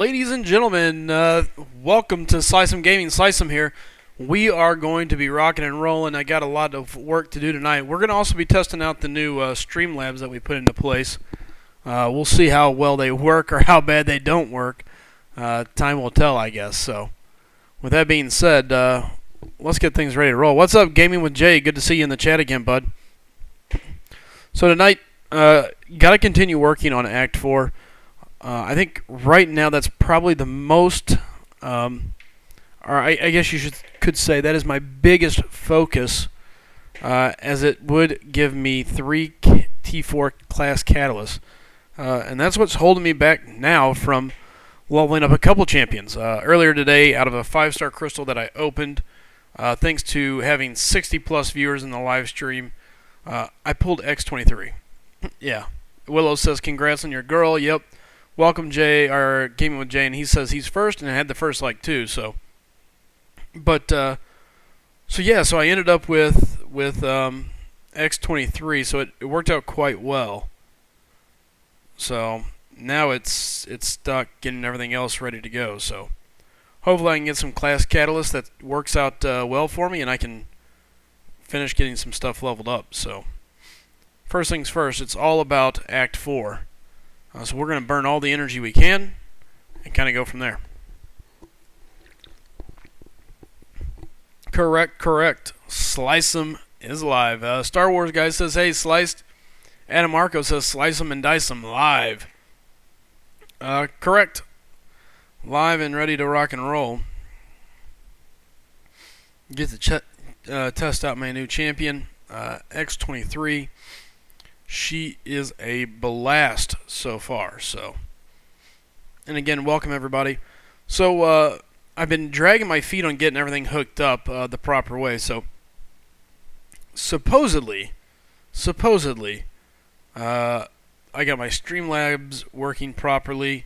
Ladies and gentlemen, welcome to SlycemGaming. Slycem here. We are going to be rocking and rolling. I got a lot of work to do tonight. We're going to also be testing out the new Streamlabs that we put into place. We'll see how well they work or how bad they don't work. Time will tell, I guess. So, with that being said, let's get things ready to roll. What's up, Gaming with Jay? Good to see you in the chat again, bud. So tonight, got to continue working on Act 4. I think right now that's probably the most, or I guess you could say that is my biggest focus, as it would give me 3 T4 class catalysts. And that's what's holding me back now from leveling up a couple champions. Earlier today, out of a 5-star crystal that I opened, thanks to having 60 plus viewers in the live stream, I pulled X23. Yeah. Willow says, congrats on your girl. Yep. Welcome, Jay, or Gaming with Jay, and he says he's first, and I had the first like too. So, but so I ended up with X23, so it worked out quite well. So now it's stuck getting everything else ready to go. So hopefully I can get some class catalyst that works out well for me, and I can finish getting some stuff leveled up. So first things first, it's all about Act 4. So we're going to burn all the energy we can and kind of go from there. Correct. Slycem is live. Star Wars guy says, hey, Sliced. Adam Marco says, Slycem and Dicem live. Correct. Live and ready to rock and roll. Get to test out my new champion, X23. She is a blast so far. So, and again, welcome everybody. So I've been dragging my feet on getting everything hooked up the proper way. So supposedly, I got my Streamlabs working properly.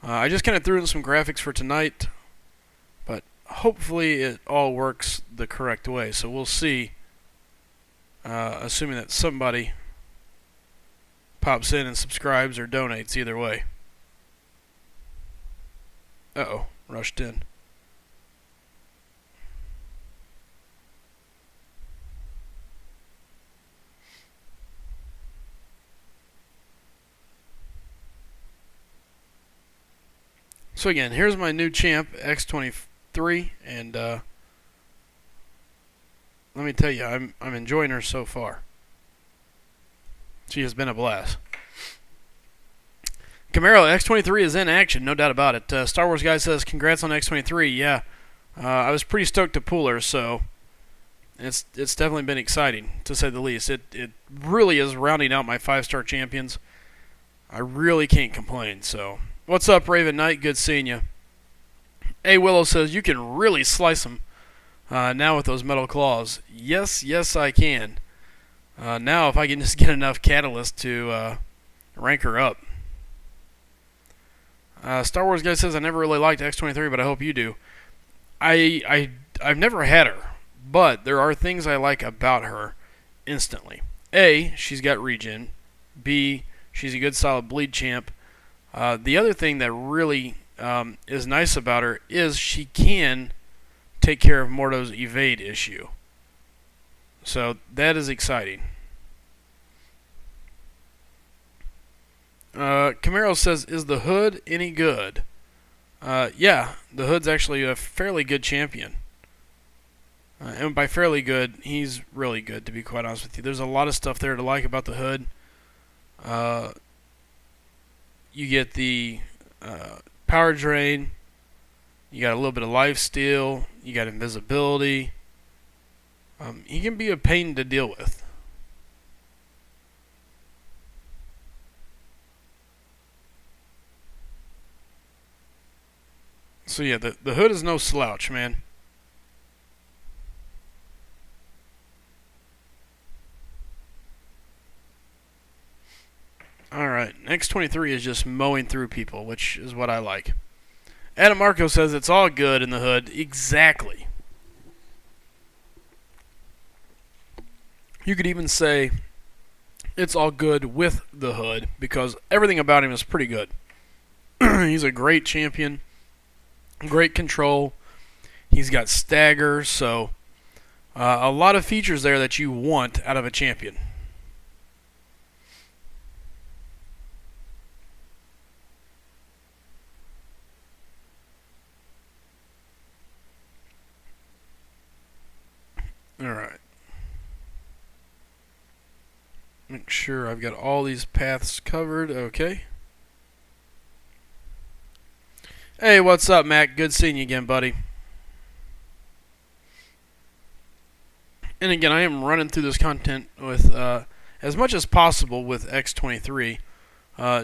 I just kind of threw in some graphics for tonight, but hopefully it all works the correct way. So we'll see. Assuming that somebody pops in and subscribes or donates, either way. Uh-oh, rushed in. So again, here's my new champ, X23, and let me tell you, I'm enjoying her so far. She has been a blast. Camaro, X23 is in action, no doubt about it. Star Wars guy says, congrats on X23. Yeah, I was pretty stoked to pull her, so it's definitely been exciting, to say the least. It really is rounding out my 5-star champions. I really can't complain, so. What's up, Raven Knight? Good seeing you. A Willow says, you can really slice them now with those metal claws. Yes, I can. Now, if I can just get enough catalyst to rank her up. Star Wars guy says, I never really liked X23, but I hope you do. I've never had her, but there are things I like about her instantly. A, she's got regen. B, she's a good solid bleed champ. The other thing that really is nice about her is she can take care of Morto's evade issue. So that is exciting. Camaro says, is the hood any good? Yeah, the hood's actually a fairly good champion. And by fairly good, he's really good, to be quite honest with you. There's a lot of stuff there to like about the hood. You get the power drain. You got a little bit of life steal. You got invisibility. He can be a pain to deal with. So yeah, the hood is no slouch, man. Alright, X23 is just mowing through people, which is what I like. Adam Marco says it's all good in the hood. Exactly. You could even say it's all good with the hood, because everything about him is pretty good. He's a great champion, great control. He's got stagger, so a lot of features there that you want out of a champion. Alright. Make sure I've got all these paths covered. Okay. Hey, what's up, Mac? Good seeing you again, buddy. And again, I am running through this content with as much as possible with X23.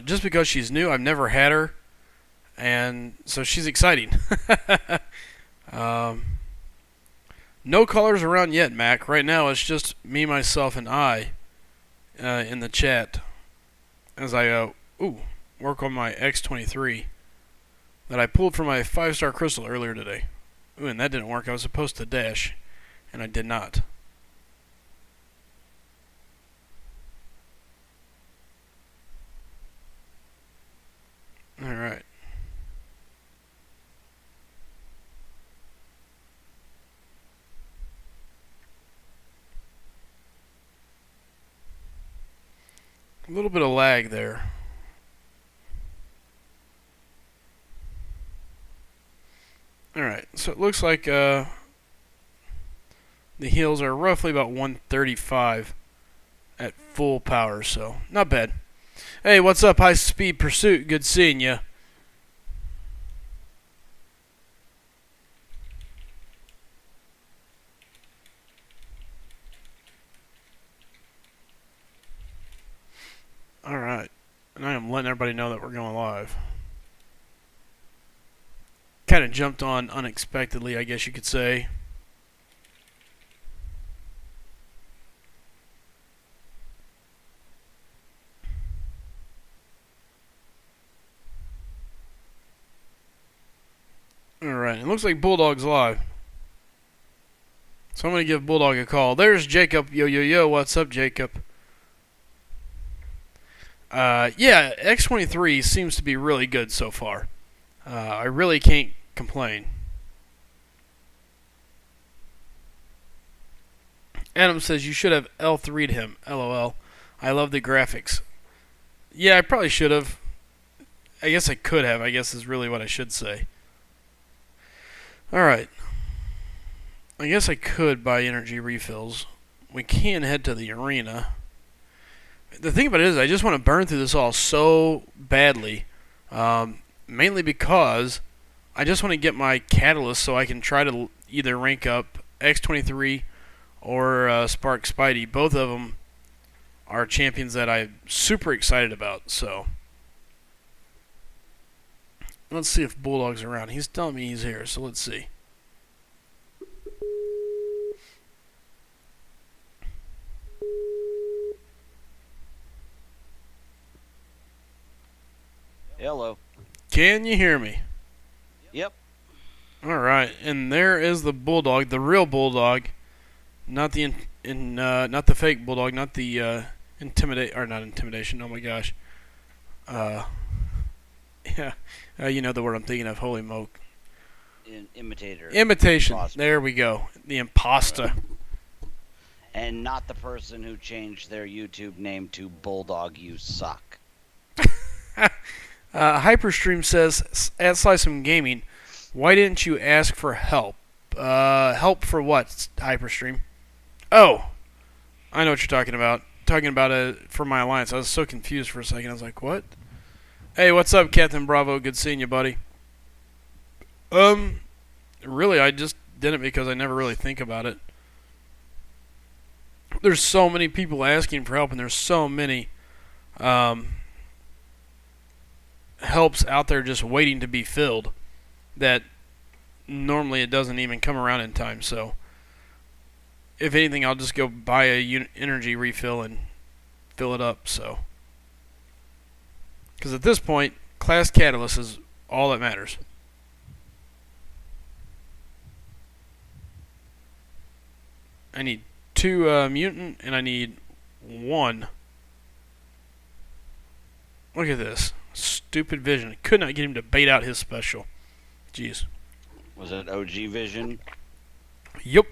Just because she's new, I've never had her, and so she's exciting. No callers around yet, Mac. Right now, it's just me, myself, and I in the chat as I work on my X23 that I pulled from my 5-star crystal earlier today. Ooh, and that didn't work. I was supposed to dash, and I did not. Alright. A little bit of lag there. Alright, so it looks like the heals are roughly about 135 at full power, so not bad. Hey, what's up, High Speed Pursuit? Good seeing you. Alright, and I am letting everybody know that we're going live. Kind of jumped on unexpectedly, I guess you could say. Alright, it looks like Bulldog's live. So I'm going to give Bulldog a call. There's Jacob. Yo, yo, yo. What's up, Jacob? Yeah, X23 seems to be really good so far. I really can't complain. Adam says you should have L3'd him. LOL. I love the graphics. Yeah, I probably should have. I guess I could have, I guess is really what I should say. Alright. I guess I could buy energy refills. We can head to the arena. The thing about it is, I just want to burn through this all so badly. Mainly because I just want to get my catalyst so I can try to either rank up X23 or Spark Spidey. Both of them are champions that I'm super excited about. So let's see if Bulldog's around. He's telling me he's here, so let's see. Hello. Can you hear me? Yep. Alright, and there is the Bulldog, the real Bulldog. Not the not the fake Bulldog, not the not intimidation, oh my gosh. Yeah, you know the word I'm thinking of, holy moke. Imitator. Imitation, Imposter. there we go, the imposter. And not the person who changed their YouTube name to Bulldog You Suck. Hyperstream says, at SlycemGaming, why didn't you ask for help? Help for what, Hyperstream? Oh, I know what you're talking about. Talking about for my alliance. I was so confused for a second. I was like, what? Hey, what's up, Captain Bravo? Good seeing you, buddy. Really, I just did it because I never really think about it. There's so many people asking for help, and there's so many helps out there just waiting to be filled that normally it doesn't even come around in time. So if anything, I'll just go buy a energy refill and fill it up. So because at this point, class catalyst is all that matters. I need 2 mutant and I need 1. Look at this. stupid vision. Could not get him to bait out his special. Jeez. Was it OG Vision? Yep.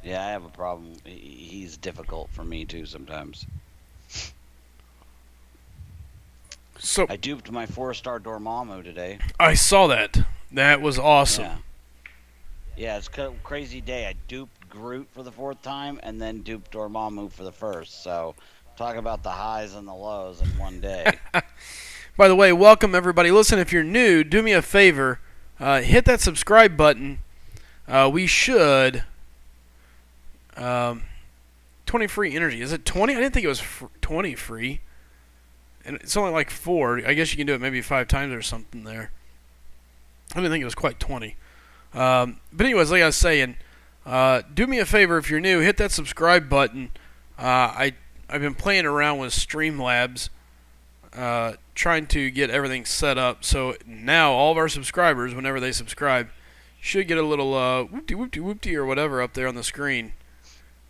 Yeah, I have a problem. He's difficult for me too sometimes. So I duped my 4-star Dormammu today. I saw that. That was awesome. Yeah, it's a crazy day. I duped Groot for the 4th time and then duped Dormammu for the 1st. So talk about the highs and the lows in one day. By the way, welcome everybody. Listen, if you're new, do me a favor. Hit that subscribe button. We should... 20 free energy. Is it 20? I didn't think it was 20 free. And it's only like 4. I guess you can do it maybe 5 times or something there. I didn't think it was quite 20. But anyways, like I was saying, do me a favor if you're new, hit that subscribe button. I've been playing around with Streamlabs, trying to get everything set up. So now all of our subscribers, whenever they subscribe, should get a little whoopty whoopty whoopty or whatever up there on the screen.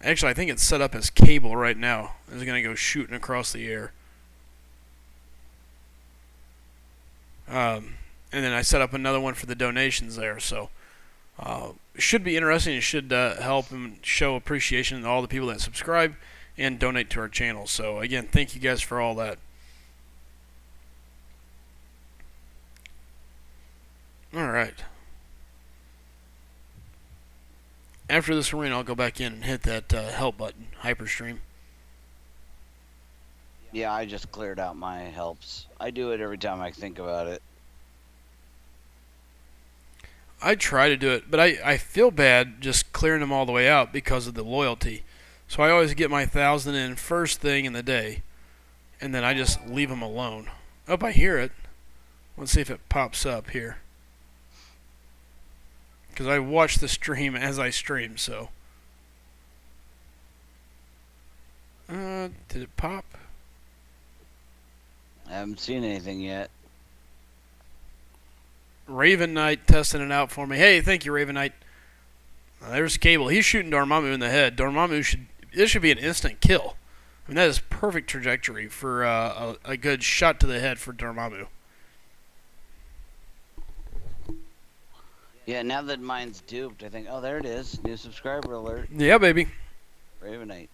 Actually, I think it's set up as cable right now. It's going to go shooting across the air. And then I set up another one for the donations there. So it should be interesting. It should help and show appreciation to all the people that subscribe and donate to our channel. So again, thank you guys for all that. All right. After this arena, I'll go back in and hit that help button, Hyperstream. Yeah, I just cleared out my helps. I do it every time I think about it. I try to do it, but I feel bad just clearing them all the way out because of the loyalty. So I always get my 1,000 in first thing in the day, and then I just leave them alone. Oh, I hear it. Let's see if it pops up here. Because I watch the stream as I stream, so. Did it pop? I haven't seen anything yet. Raven Knight testing it out for me. Hey, thank you, Raven Knight. There's Cable. He's shooting Dormammu in the head. This should be an instant kill. I mean, that is perfect trajectory for a good shot to the head for Dormammu. Yeah, now that mine's duped, I think, oh, there it is. New subscriber alert. Yeah, baby. Ravenite.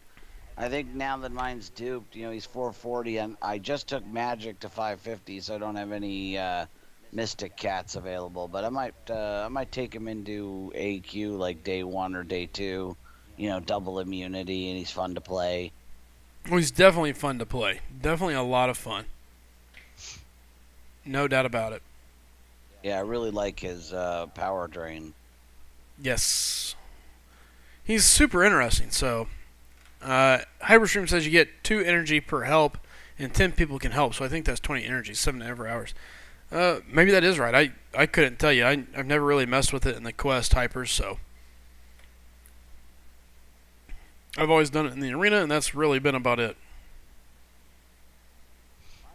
I think now that mine's duped, you know, he's 440, and I just took Magic to 550, so I don't have any Mystic Cats available. But I might take him into AQ like day 1 or day 2. You know, double immunity, and he's fun to play. Well, he's definitely fun to play. Definitely a lot of fun. No doubt about it. Yeah, I really like his power drain. Yes. He's super interesting. So, Hyperstream says you get 2 energy per help, and 10 people can help. So I think that's 20 energy, 7 every hours. Maybe that is right. I couldn't tell you. I've never really messed with it in the quest hypers, so. I've always done it in the arena, and that's really been about it.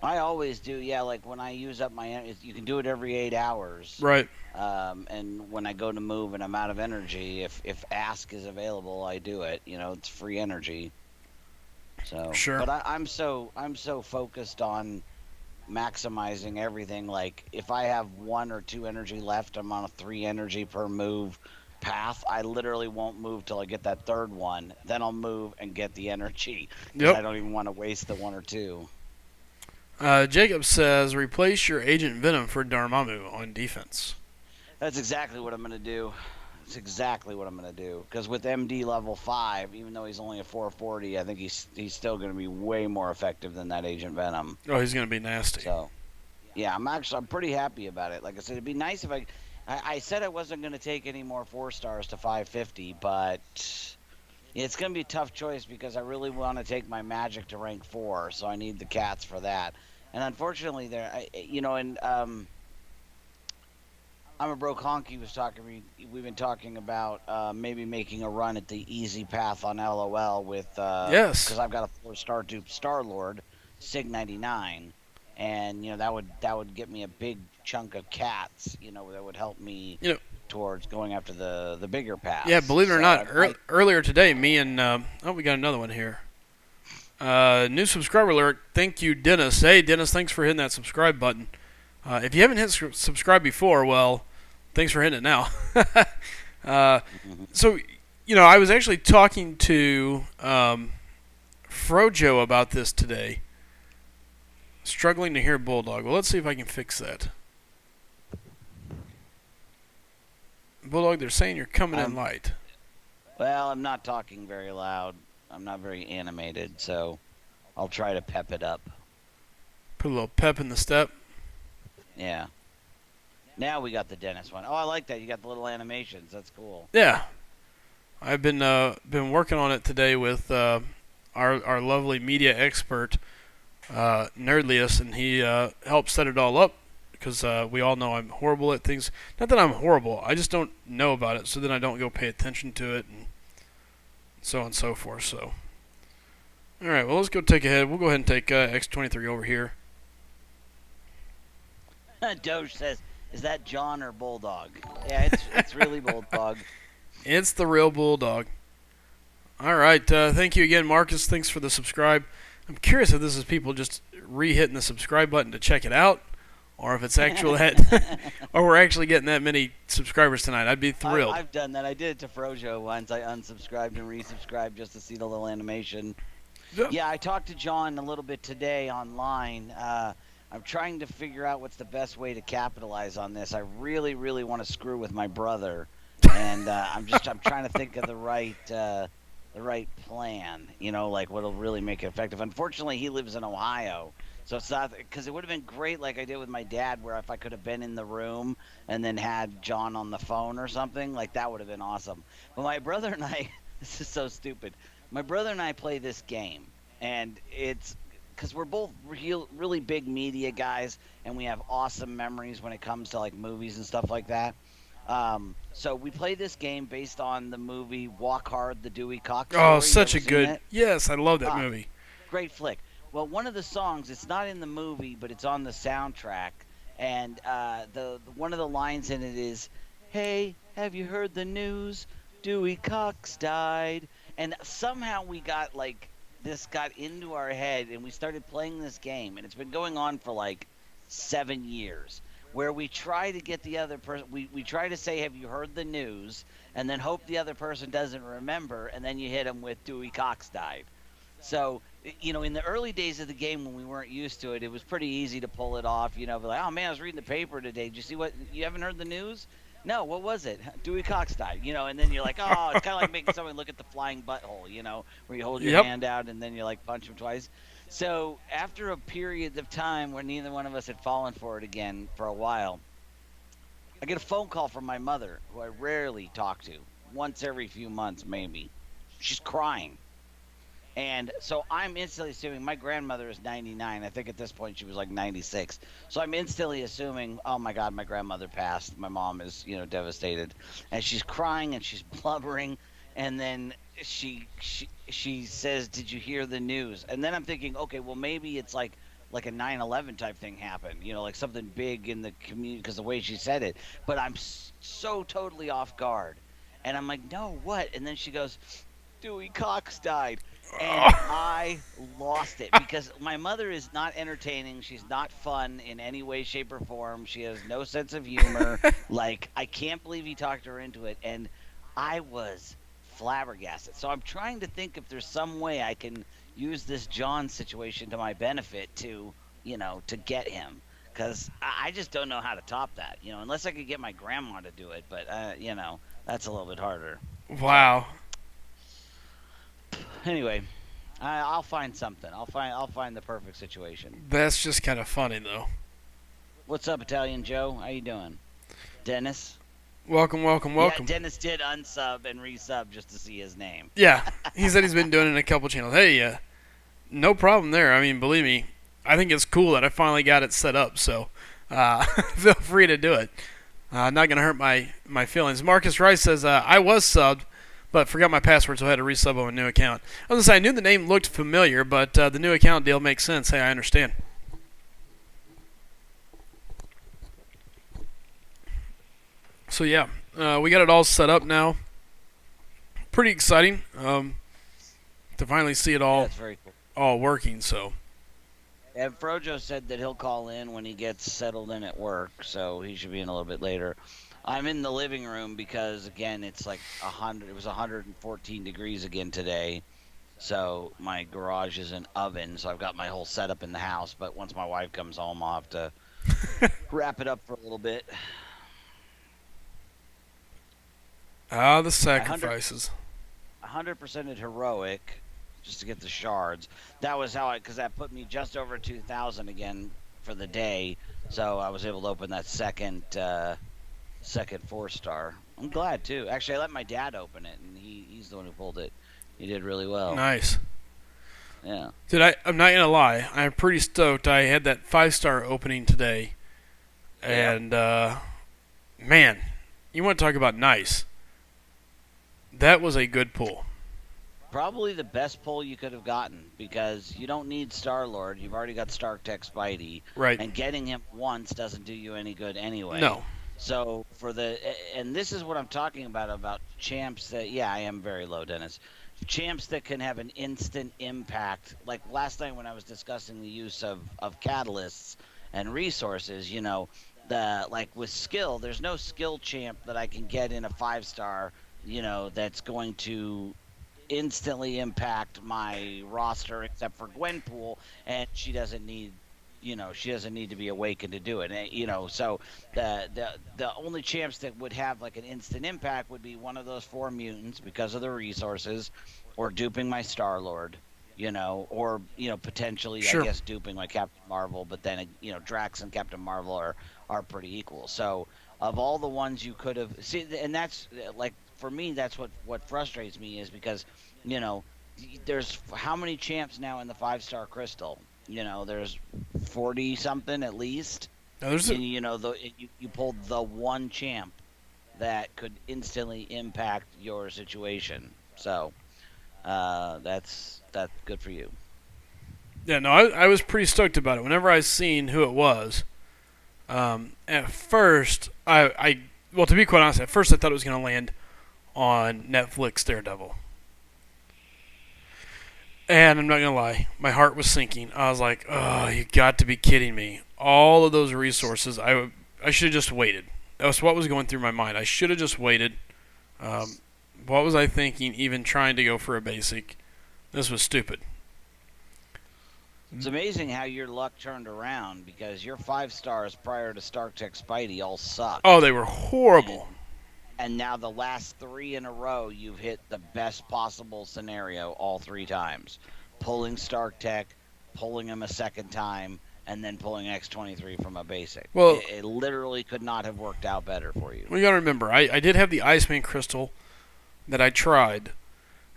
I always do, yeah. Like when I use up my, you can do it every 8 hours, right? And when I go to move and I'm out of energy, if ask is available, I do it. You know, it's free energy. So sure. But I'm so focused on maximizing everything. Like if I have 1 or 2 energy left, I'm on a 3 energy per move path. I literally won't move till I get that 3rd one. Then I'll move and get the energy. Yep. I don't even want to waste the 1 or 2. Jacob says, replace your Agent Venom for Dormammu on defense. That's exactly what I'm going to do. That's exactly what I'm going to do. Because with MD level 5, even though he's only a 440, I think he's still going to be way more effective than that Agent Venom. Oh, he's going to be nasty. So, yeah, I'm pretty happy about it. Like I said, it'd be nice if I said I wasn't going to take any more 4 stars to 550, but it's going to be a tough choice because I really want to take my Magic to rank 4, so I need the cats for that. And unfortunately, I'm a Broke Honky was talking. We've been talking about maybe making a run at the easy path on LOL with yes, because I've got a 4-star dupe Star Lord, Sig 99, and you know that would get me a big chunk of cats. You know that would help me. Towards going after the bigger path. Yeah, believe it or not, earlier today, me and we got another one here. New subscriber alert. Thank you, Dennis. Hey, Dennis, thanks for hitting that subscribe button. If you haven't hit subscribe before, well, thanks for hitting it now. So, I was actually talking to Frojo about this today. Struggling to hear Bulldog. Well, let's see if I can fix that. Bulldog, they're saying you're coming in light. Well, I'm not talking very loud. I'm not very animated, so I'll try to pep it up. Put a little pep in the step. Yeah. Now we got the Dennis one. Oh, I like that. You got the little animations. That's cool. Yeah. I've been working on it today with our lovely media expert, Nerdlius, and he helped set it all up because we all know I'm horrible at things. Not that I'm horrible. I just don't know about it, so then I don't go pay attention to it and so on and so forth. So, all right, well, let's go take ahead. We'll go ahead and take X23 over here. Doge says, "Is that John or Bulldog?" Yeah, it's really Bulldog. It's the real Bulldog. All right, thank you again, Marcus. Thanks for the subscribe. I'm curious if this is people just re-hitting the subscribe button to check it out, or if it's actual or we're actually getting that many subscribers tonight. I'd be thrilled. I've done that. I did it to Frojo once. I unsubscribed and resubscribed just to see the little animation. Yeah, I talked to John a little bit today online. I'm trying to figure out what's the best way to capitalize on this. I really, really want to screw with my brother, and I'm trying to think of the right plan. Like what'll really make it effective. Unfortunately, he lives in Ohio. So it's not, because it would have been great like I did with my dad, where if I could have been in the room and then had John on the phone or something, like that would have been awesome. But my brother and I, this is so stupid. My brother and I play this game, and it's because we're both really big media guys, and we have awesome memories when it comes to like movies and stuff like that. So we play this game based on the movie Walk Hard, the Dewey Cox story. Oh, such a good, yes, I love that movie. Great flick. Well, one of the songs, it's not in the movie, but it's on the soundtrack, and the one of the lines in it is, "Hey, have you heard the news? Dewey Cox died." And somehow we got this got into our head, and we started playing this game, and it's been going on for 7 years, where we try to get the other person, we try to say, "Have you heard the news?" and then hope the other person doesn't remember, and then you hit them with "Dewey Cox died." So, in the early days of the game when we weren't used to it, it was pretty easy to pull it off, be like, "Oh man, I was reading the paper today. Did you see what, you haven't heard the news?" "No, what was it?" "Dewey Cox died," and then you're like, oh, it's kind of like making someone look at the flying butthole, where you hold your hand out and then you punch him twice. So after a period of time where neither one of us had fallen for it again for a while, I get a phone call from my mother, who I rarely talk to, once every few months maybe. She's crying. And so I'm instantly assuming, my grandmother is 99. I think at this point she was 96. So I'm instantly assuming, oh my God, my grandmother passed. My mom is, devastated. And she's crying and she's blubbering. And then she says, "Did you hear the news?" And then I'm thinking, okay, well maybe it's like a 9/11 type thing happened, like something big in the community, because the way she said it. But I'm so totally off guard. And I'm like, no, what? And then she goes, "Dewey Cox died." And I lost it, because my mother is not entertaining. She's not fun in any way, shape, or form. She has no sense of humor. I can't believe he talked her into it. And I was flabbergasted. So I'm trying to think if there's some way I can use this John situation to my benefit to get him. Because I just don't know how to top that, unless I could get my grandma to do it. But, that's a little bit harder. Wow. Anyway, I'll find something. I'll find the perfect situation. That's just kind of funny, though. What's up, Italian Joe? How you doing? Dennis? Welcome. Yeah, Dennis did unsub and resub just to see his name. Yeah, he said he's been doing it in a couple channels. Hey, no problem there. I mean, believe me, I think it's cool that I finally got it set up, so feel free to do it. Not going to hurt my feelings. Marcus Rice says, I was subbed, but forgot my password, so I had to resub on a new account. I was going to say, I knew the name looked familiar, but the new account deal makes sense. Hey, I understand. So, yeah, we got it all set up now. Pretty exciting to finally see it all Yeah, that's very cool. all working. So And Frojo said that he'll call in when he gets settled in at work, so he should be in a little bit later. I'm in the living room because again, it's like 100. It was 114 degrees again today, so my garage is an oven. So I've got my whole setup in the house. But once my wife comes home, I'll have to wrap it up for a little bit. the I 100 sacrifices. 100% heroic just to get the shards. That was how because that put me just over 2,000 again for the day. So I was able to open that second 4-star. I'm glad too. Actually, I let my dad open it, and he's the one who pulled it. He did really well. Nice. Yeah. Dude, I'm not gonna lie. I'm pretty stoked. I had that 5-star opening today, and man, you want to talk about nice? That was a good pull. Probably the best pull you could have gotten because you don't need Star Lord. You've already got Stark Tech Spidey, Right. and getting him once doesn't do you any good anyway. No. So and this is what I'm talking about champs that I am very low, Dennis. Champs that can have an instant impact. Like last night when I was discussing the use of catalysts and resources, like with skill, there's no skill champ that I can get in a 5-star, that's going to instantly impact my roster except for Gwenpool, and she doesn't need to be awakened to do it. And, so the only champs that would have like an instant impact would be one of those 4 mutants because of the resources, or duping my Star Lord, or potentially Sure. I guess duping my Captain Marvel. But then Drax and Captain Marvel are pretty equal. So of all the ones you could have see, and that's like for me, that's what frustrates me is because there's how many champs now in the 5-star crystal. There's 40 something at least. Now, there's And, you pulled the one champ that could instantly impact your situation. So that's good for you. Yeah, no, I was pretty stoked about it. Whenever I seen who it was, at first, well, to be quite honest, at first I thought it was going to land on Netflix Daredevil. And I'm not going to lie, my heart was sinking. I was like, oh, you got to be kidding me. All of those resources, I should have just waited. That was what was going through my mind. I should have just waited. What was I thinking, even trying to go for a basic? This was stupid. It's amazing how your luck turned around because your 5 stars prior to Stark Tech Spidey all sucked. Oh, they were horrible. And now the last 3 in a row, you've hit the best possible scenario all 3 times. Pulling Stark Tech, pulling him a second time, and then pulling X-23 from a basic. Well, it literally could not have worked out better for you. Well, you got to remember, I did have the Iceman Crystal that I tried,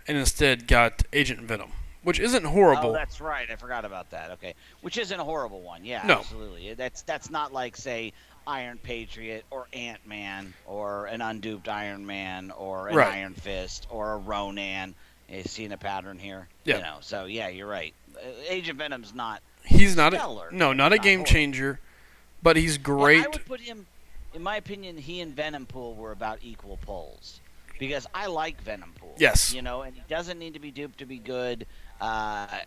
and instead got Agent Venom, which isn't horrible. Oh, that's right. I forgot about that. Okay, which isn't a horrible one. Yeah, No. Absolutely. That's not like, say, Iron Patriot or Ant-Man or an unduped Iron Man or an Right. Iron Fist or a Ronan. You seeing a pattern here? Yeah. So yeah, you're right. Agent Venom's not. He's not stellar, not a game horrible. changer, but he's great. I would put him, in my opinion, he and Venom Pool were about equal pulls because I like Venom Pool. Yes. And he doesn't need to be duped to be good.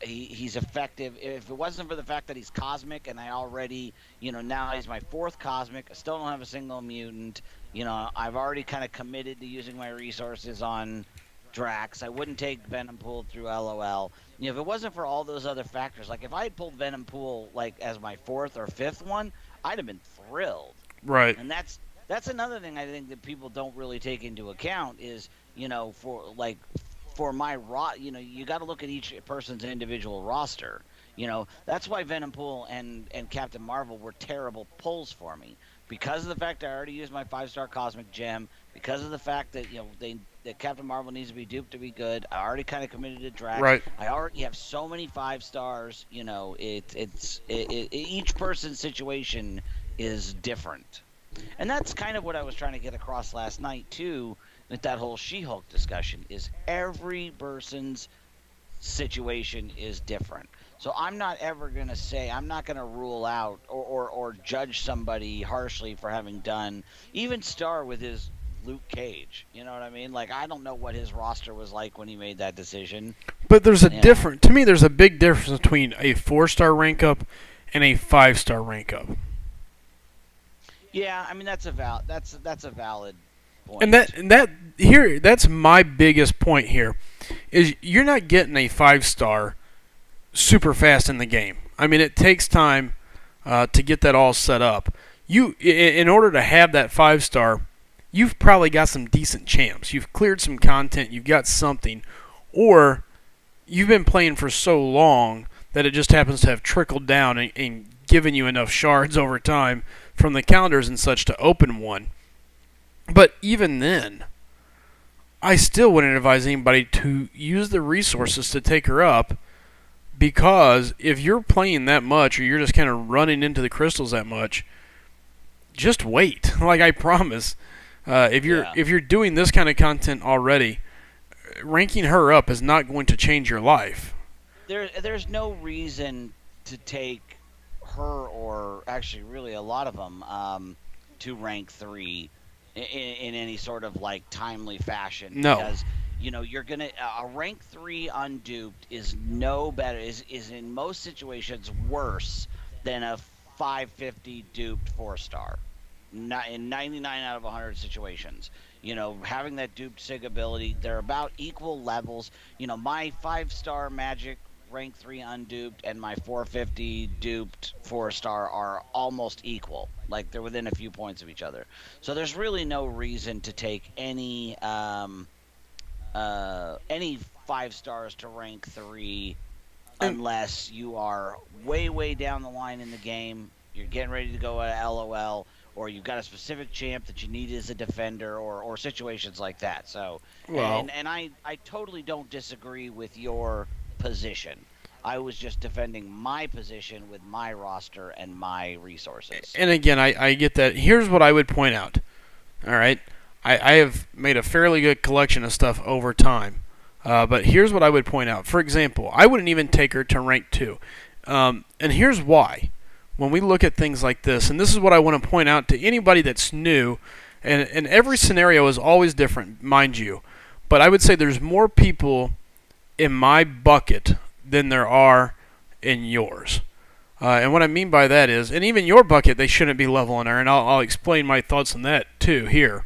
He's effective. If it wasn't for the fact that he's cosmic, and I already, now he's my 4th cosmic. I still don't have a single mutant. I've already kind of committed to using my resources on Drax. I wouldn't take Venom Pool through LOL. If it wasn't for all those other factors, like if I had pulled Venom Pool like as my 4th or 5th one, I'd have been thrilled. Right. And that's another thing I think that people don't really take into account is, for my you got to look at each person's individual roster. That's why Venom Pool and Captain Marvel were terrible pulls for me because of the fact I already used my 5-star Cosmic Gem, because of the fact that that Captain Marvel needs to be duped to be good. I already kind of committed to Drax. Right. I already have so many 5 stars. Each person's situation is different. And that's kind of what I was trying to get across last night, too, with that whole She-Hulk discussion, is every person's situation is different. So I'm not ever going to say, I'm not going to rule out or judge somebody harshly for having done, even Star with his Luke Cage. You know what I mean? Like I don't know what his roster was like when he made that decision. But there's a You know. different. To me, there's a big difference between a 4-star rank up and a 5-star rank up. Yeah, I mean that's a valid And point. that's my biggest point here, is you're not getting a 5-star super fast in the game. I mean, it takes time to get that all set up. In order to have that 5-star, you've probably got some decent champs. You've cleared some content. You've got something, or you've been playing for so long that it just happens to have trickled down and given you enough shards over time from the calendars and such to open one. But even then, I still wouldn't advise anybody to use the resources to take her up, because if you're playing that much or you're just kind of running into the crystals that much, just wait. Like I promise, if you're doing this kind of content already, ranking her up is not going to change your life. There's no reason to take her, or actually really a lot of them, to rank 3 in any sort of like timely fashion, No. because you're gonna a rank 3 unduped is no better, is in most situations worse than a 550 duped 4-star. Not in 99 out of 100 situations. Having that duped sig ability, they're about equal levels. My 5-star magic rank 3 unduped and my 450 duped 4-star are almost equal. Like they're within a few points of each other. So there's really no reason to take any 5 stars to rank 3 unless you are way down the line in the game. You're getting ready to go at LOL, or you've got a specific champ that you need as a defender, or situations like that. So, Well, and I totally don't disagree with your position. I was just defending my position with my roster and my resources. and again, I get that. Here's what I would point out. All right, I have made a fairly good collection of stuff over time. But here's what I would point out. For example, I wouldn't even take her to rank 2. And here's why. When we look at things like this, and this is what I want to point out to anybody that's new, and every scenario is always different, mind you, but I would say there's more people in my bucket than there are in yours. And what I mean by that is, and even your bucket, they shouldn't be leveling her, and I'll explain my thoughts on that too here.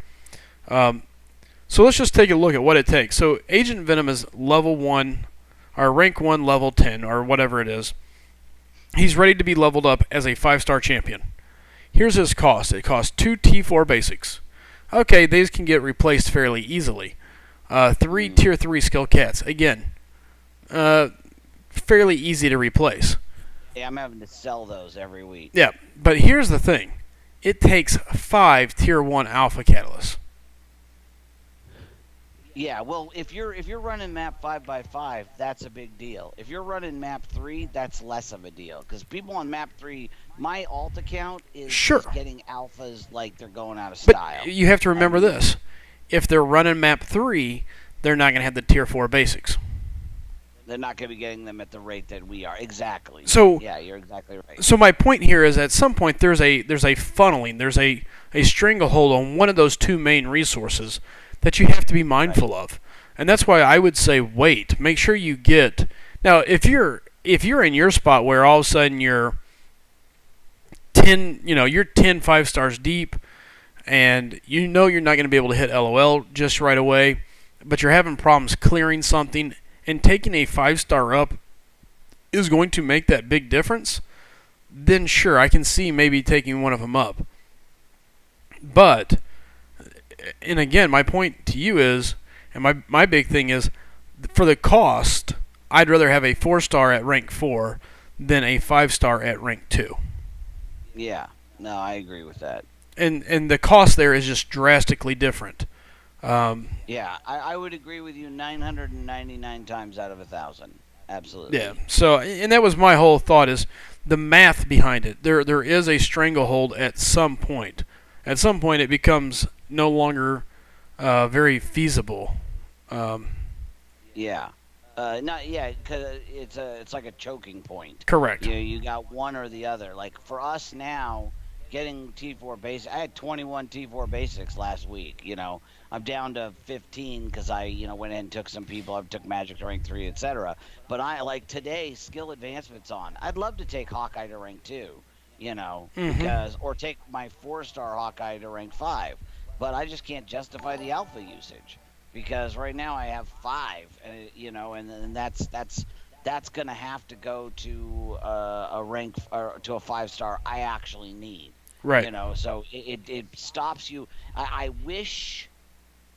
So let's just take a look at what it takes. So Agent Venom is level 1, or rank 1, level 10, or whatever it is. He's ready to be leveled up as a 5-star champion. Here's his cost. It costs 2 T4 basics. Okay, these can get replaced fairly easily. 3 tier 3 skill cats. Again, fairly easy to replace. Yeah, I'm having to sell those every week. Yeah, but here's the thing. It takes 5 tier 1 alpha catalysts. Yeah, well, if you're running map 5x5, that's a big deal. If you're running map 3, that's less of a deal, because people on map 3, my alt account is getting alphas like they're going out of style. But you have to remember this. If they're running map 3, they're not going to have the tier 4 basics. They're not going to be getting them at the rate that we are. Exactly. So yeah, you're exactly right. So my point here is, at some point there's a funneling, there's a stranglehold on one of those two main resources that you have to be mindful of. And that's why I would say wait. Make sure you get. Now, if you're in your spot where all of a sudden you're 10, you're 10 5-stars deep, and you're not going to be able to hit LOL just right away, but you're having problems clearing something, and taking a 5-star up is going to make that big difference, then sure, I can see maybe taking one of them up. But, and again, my point to you is, and my big thing is, for the cost, I'd rather have a 4-star at rank 4 than a 5-star at rank 2. Yeah, no, I agree with that. And the cost there is just drastically different. Yeah, I would agree with you 999 times out of 1,000. Absolutely. Yeah. So, and that was my whole thought, is the math behind it. There is a stranglehold at some point. At some point, it becomes no longer very feasible. Yeah. Not yeah, because it's like a choking point. Correct. You got one or the other. Like for us now, getting T4 basic. I had 21 T4 basics last week. I'm down to 15 because I went in and took some people. I took Magic to rank 3, etc. But I like today skill advancement's on. I'd love to take Hawkeye to rank 2. Mm-hmm. Because or take my 4-star Hawkeye to rank 5. But I just can't justify the alpha usage because right now I have 5, and and that's gonna have to go to a rank or to a 5-star I actually need. Right. So it stops you. I wish.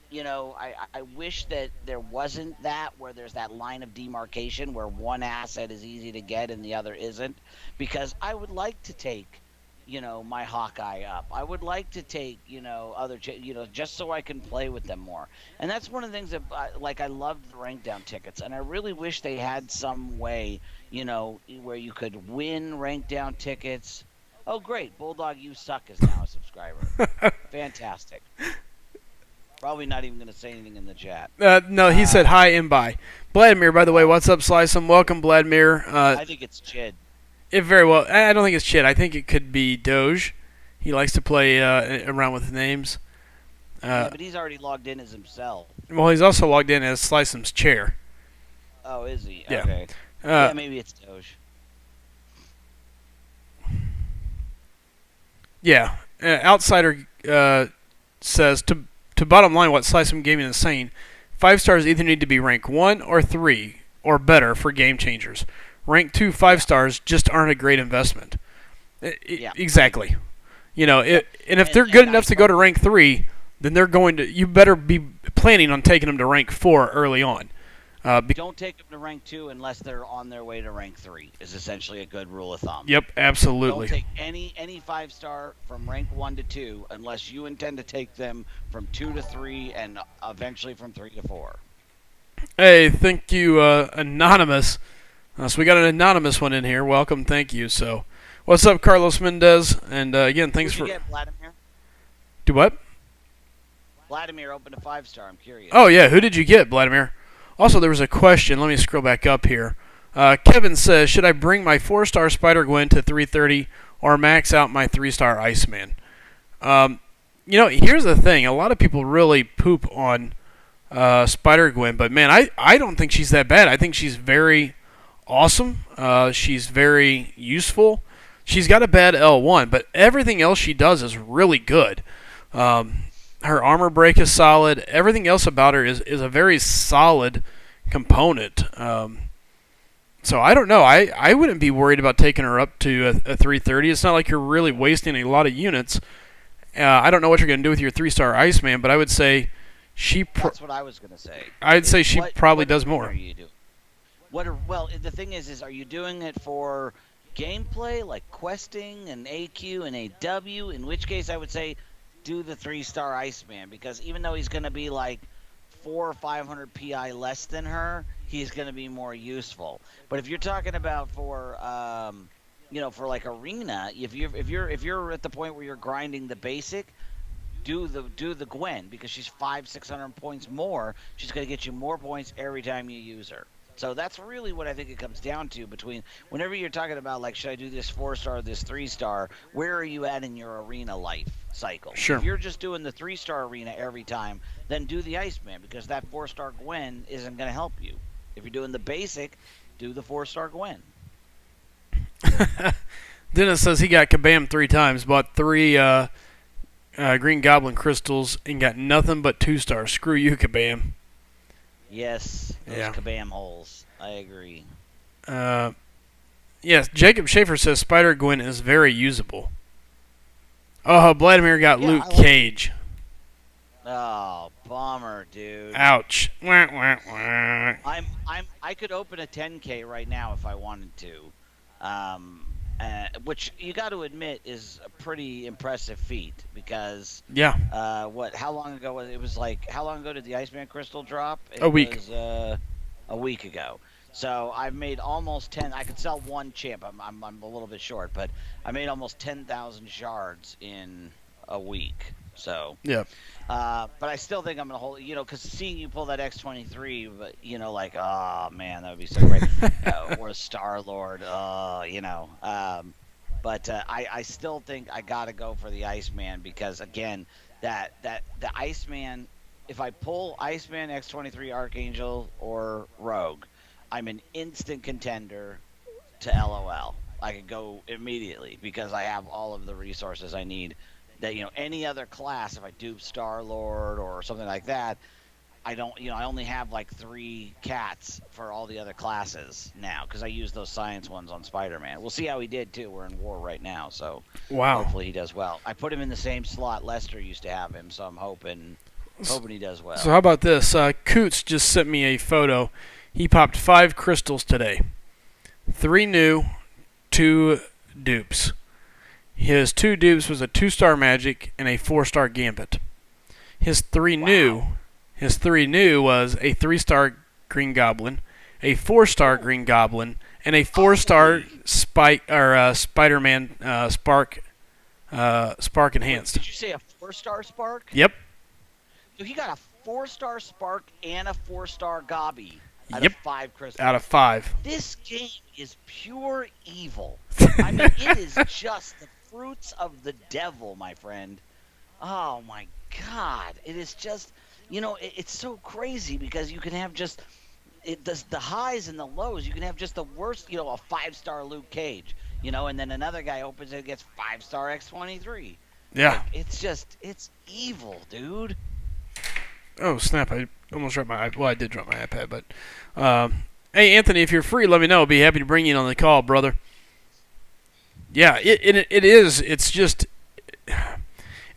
I wish that there wasn't that where there's that line of demarcation where one asset is easy to get and the other isn't, because I would like to take, my Hawkeye up. I would like to take, other, just so I can play with them more. And that's one of the things that, I love the rank down tickets, and I really wish they had some way, where you could win rank down tickets. Oh, great. Bulldog You Suck is now a subscriber. Fantastic. Probably not even going to say anything in the chat. No, he said hi and bye. Vladimir, by the way, what's up, SlycemGaming? Welcome, Vladimir. I think it's Chid. It very well. I don't think it's Chid. I think it could be Doge. He likes to play around with names. Yeah, but he's already logged in as himself. Well, he's also logged in as SlycemGaming's chair. Oh, is he? Yeah. Okay. Yeah, maybe it's Doge. Yeah. Outsider says to bottom line what SlycemGaming is saying, 5 stars either need to be rank 1 or 3 or better for game changers. Rank 2 5 stars just aren't a great investment. Yeah. Exactly. And if they're good enough to go to rank 3, then they're going to. You better be planning on taking them to rank 4 early on. Don't take them to rank 2 unless they're on their way to rank 3. Is essentially a good rule of thumb. Yep, absolutely. Don't take any 5-star from rank 1 to 2 unless you intend to take them from 2 to 3 and eventually from 3 to 4. Hey, thank you, Anonymous. So we got an anonymous one in here. Welcome, thank you. So, what's up, Carlos Mendez? And again, thanks Who'd you for. get, Vladimir? Do what? Vladimir opened a 5-star. I'm curious. Oh yeah, who did you get, Vladimir? Also, there was a question. Let me scroll back up here. Kevin says, should I bring my 4-star Spider-Gwen to 330 or max out my 3-star Iceman? Here's the thing. A lot of people really poop on Spider-Gwen, but man, I don't think she's that bad. I think she's very awesome. She's very useful. She's got a bad L1, but everything else she does is really good. Her armor break is solid. Everything else about her is a very solid component. So I don't know. I wouldn't be worried about taking her up to a 330. It's not like you're really wasting a lot of units. I don't know what you're going to do with your 3-star Iceman, but I would say that's what I was going to say. I'd say she probably does more. What are you doing? Well, the thing is are you doing it for gameplay, like questing and AQ and AW? In which case I would say do the 3-star Iceman, because even though he's going to be like 400 or 500 PI less than her, he's going to be more useful. But if you're talking about for for like arena, if you're at the point where you're grinding the basic, do the Gwen, because she's 500-600 points more. She's going to get you more points every time you use her. So that's really what I think it comes down to. Between whenever you're talking about, like, should I do this 4-star, this 3-star, where are you at in your arena life cycle? Sure. If you're just doing the 3-star arena every time, then do the Iceman, because that 4-star Gwen isn't going to help you. If you're doing the basic, do the 4-star Gwen. Dennis says he got Kabam 3 times, bought 3 Green Goblin crystals, and got nothing but 2 stars. Screw you, Kabam. Yes, those Kabam holes. I agree. Yes, Jacob Schaefer says Spider-Gwen is very usable. Oh, Vladimir got Luke Cage. Oh, bummer, dude. Ouch. Wah, wah, wah. I could open a 10K right now if I wanted to. Which you got to admit is a pretty impressive feat, because how long ago was it? Was like, how long ago did the Iceman crystal drop? A week. Was, a week ago. So I've made almost 10. I could sell one chip. I'm a little bit short, but I made almost 10,000 shards in a week. So yeah. But I still think I'm gonna hold. Because seeing you pull that X-23, but like, oh man, that would be so great. Or Star Lord, But I still think I got to go for the Iceman because again, that the Iceman, if I pull Iceman, X-23, Archangel, or Rogue, I'm an instant contender to LOL. I could go immediately because I have all of the resources I need. That any other class, if I dupe Star Lord or something like that, I don't, I only have like 3 cats for all the other classes now because I use those science ones on Spider-Man. We'll see how he did too. We're in war right now, so Wow. hopefully he does well. I put him in the same slot Lester used to have him, so I'm hoping he does well. So how about this? Coots just sent me a photo. He popped 5 crystals today. 3 new, 2 dupes. His 2 dupes was a 2-star magic and a 4-star gambit. His 3 new was a 3-star Green Goblin, a 4-star Green Goblin, and a 4-star Spider-Man Spark enhanced. Did you say a 4-star Spark? Yep. So he got a 4-star Spark and a 4-star Gobby out Yep. of 5 crystals. Out of 5. This game is pure evil. I mean, it is just the fruits of the devil, my friend. Oh my God! It is just, it's so crazy because you can have just the highs and the lows. You can have just the worst, a 5-star Luke Cage, and then another guy opens it and gets 5-star X-23. Yeah. It's evil, dude. Oh, snap. I almost dropped my iPad. Well, I did drop my iPad, but... hey, Anthony, if you're free, let me know. I'll be happy to bring you in on the call, brother. Yeah, it is. It's just...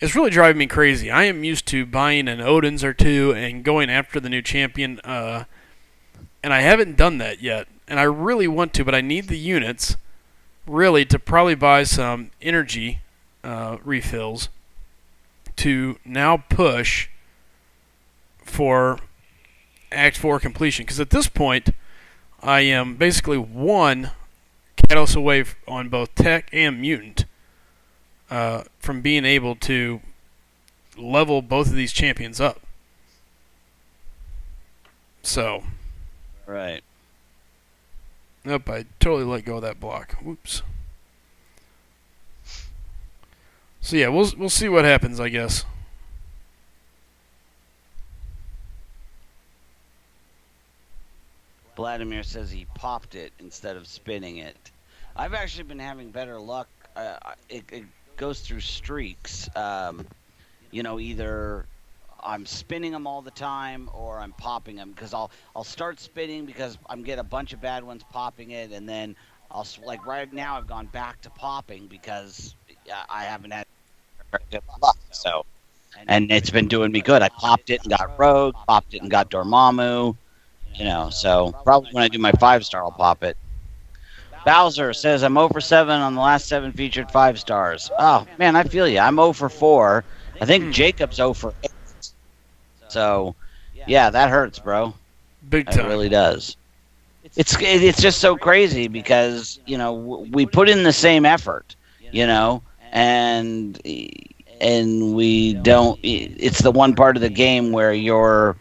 It's really driving me crazy. I am used to buying an Odin's or 2 and going after the new champion, and I haven't done that yet. And I really want to, but I need the units, really, to probably buy some energy refills to now push for Act 4 completion. Because at this point, I am basically 1 Kalos away on both Tech and Mutant from being able to level both of these champions up. So. Right. Nope, I totally let go of that block. Whoops. So yeah, we'll see what happens, I guess. Vladimir says he popped it instead of spinning it. I've actually been having better luck. It goes through streaks. Either I'm spinning them all the time or I'm popping them because I'll start spinning because I'm getting a bunch of bad ones popping it, and then like right now I've gone back to popping because I haven't had good luck. So, and it's been doing me good. I popped it and got Rogue, popped it and got Dormammu. So probably when I do my 5-star, I'll pop it. Bowser says, I'm 0 for 7 on the last 7 featured 5 stars. Oh, man, I feel you. I'm 0 for 4. I think Jacob's 0 for 8. So, yeah, that hurts, bro. Big time. It really does. It's just so crazy because, we put in the same effort, and we don't. It's the one part of the game where your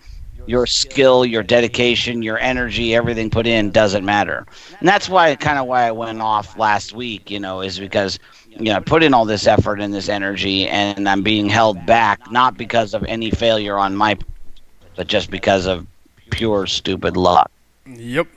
skill, your dedication, your energy, everything put in doesn't matter. And that's why I went off last week, is because, I put in all this effort and this energy and I'm being held back, not because of any failure on my part, but just because of pure stupid luck. Yep.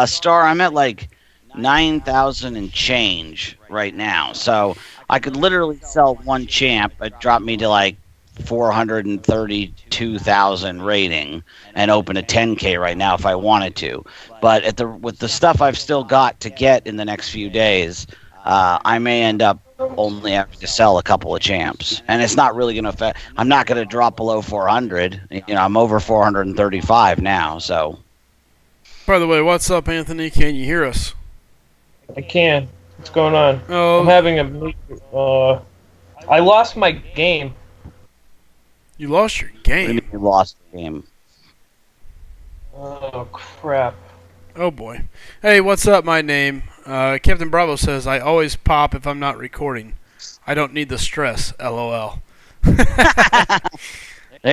Star, I'm at like 9,000 and change right now. So I could literally sell 1 champ. It dropped me to like 432,000 rating and open a 10K right now if I wanted to. But with the stuff I've still got to get in the next few days, I may end up only having to sell a couple of champs. And it's not really going to affect. I'm not going to drop below 400. I'm over 435 now. So. By the way, what's up, Anthony? Can you hear us? I can. What's going on? Oh. I'm having I lost my game. You lost your game. You lost the game. Oh, crap. Oh, boy. Hey, what's up, my name? Captain Bravo says, I always pop if I'm not recording. I don't need the stress, LOL. There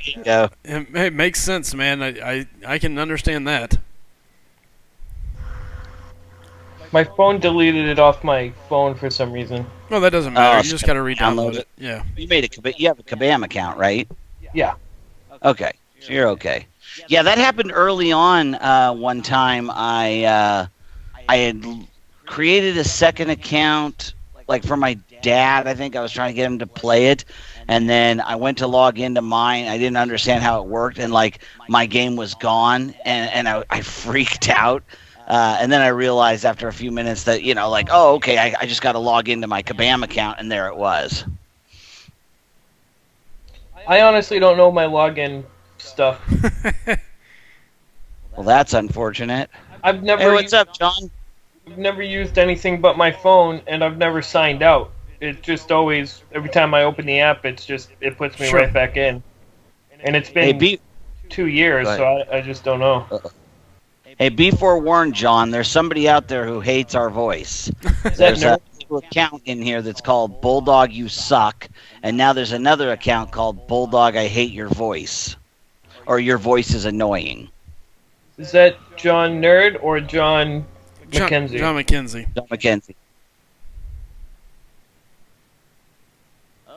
you go. It makes sense, man. I can understand that. My phone deleted it off my phone for some reason. Well, that doesn't matter. Oh, You so just got to download re-download it. it. Yeah. You have a Kabam account, right? Yeah. Okay, so you're okay. Yeah, that happened early on. One time, I had created a second account, like for my dad. I think I was trying to get him to play it, and then I went to log into mine. I didn't understand how it worked, and like my game was gone, and I freaked out. And then I realized after a few minutes that, like, oh, okay, I just got to log into my Kabam account, and there it was. I honestly don't know my login stuff. Well, that's unfortunate. I've never Hey, what's up, John? I've never used anything but my phone, and I've never signed out. It just always, every time I open the app, it puts me Sure. right back in. And it's been 2 years, so I just don't know. Hey, be forewarned, John. There's somebody out there who hates our voice. There's a new account in here that's called Bulldog You Suck, and now there's another account called Bulldog I Hate Your Voice, or Your Voice is Annoying. Is that John Nerd or John McKenzie? John McKenzie. John McKenzie.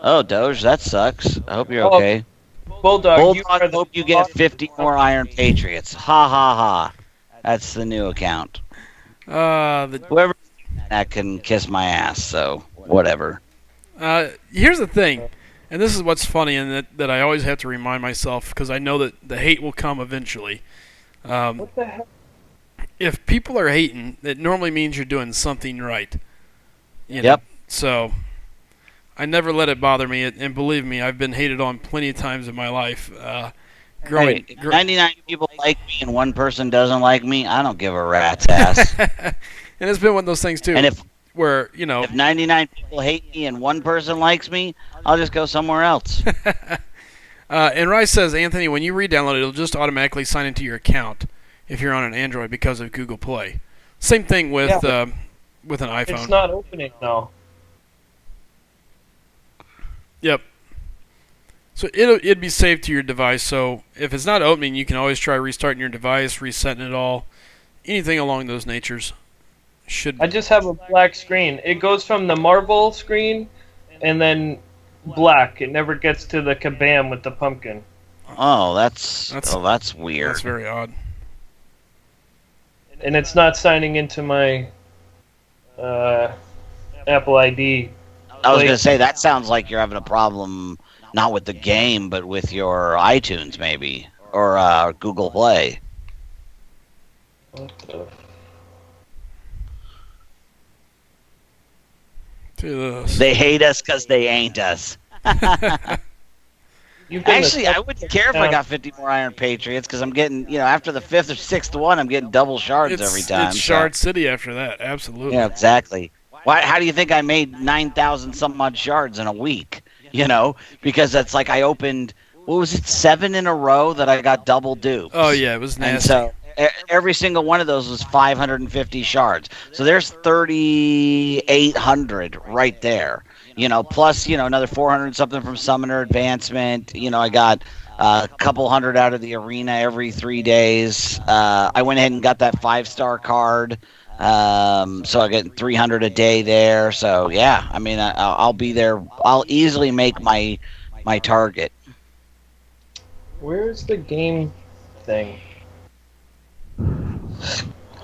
Oh, Doge, that sucks. I hope you're okay. Bulldog, I hope you get 50 more Iron Patriots. Ha ha ha. That's the new account. Whoever that can kiss my ass, so whatever. Here's the thing, and this is what's funny, and that I always have to remind myself, because I know that the hate will come eventually. What the heck? If people are hating, it normally means you're doing something right. You know? Yep. So I never let it bother me, and believe me, I've been hated on plenty of times in my life. 99 people like me and one person doesn't like me, I don't give a rat's ass. And it's been one of those things too. And if 99 people hate me and one person likes me, I'll just go somewhere else. And Rice says, Anthony, when you re-download it, it'll just automatically sign into your account if you're on an Android because of Google Play. Same thing with an iPhone. It's not opening now. Yep. So it'd be saved to your device. So if it's not opening, you can always try restarting your device, resetting it all, anything along those natures. I just have a black screen. It goes from the Marvel screen and then black. It never gets to the Kabam with the pumpkin. Oh, that's weird. That's very odd. And it's not signing into my Apple ID. I was going to say, that sounds like you're having a problem, not with the game, but with your iTunes, maybe, or Google Play. They hate us because they ain't us. Actually, I wouldn't care if I got 50 more Iron Patriots, because I'm getting, after the 5th or 6th one, I'm getting double shards every time. It's Shard City after that, absolutely. Yeah, exactly. How do you think I made 9,000 some odd shards in a week? Because that's like I opened, 7 in a row that I got double dupes. Oh, yeah, it was nasty. And so every single one of those was 550 shards. So there's 3,800 right there. Plus, another 400 something from Summoner Advancement. I got a couple hundred out of the arena every 3 days. I went ahead and got that 5-star card. So I get 300 a day there. So yeah, I mean, I'll be there. I'll easily make my target. Where's the game thing?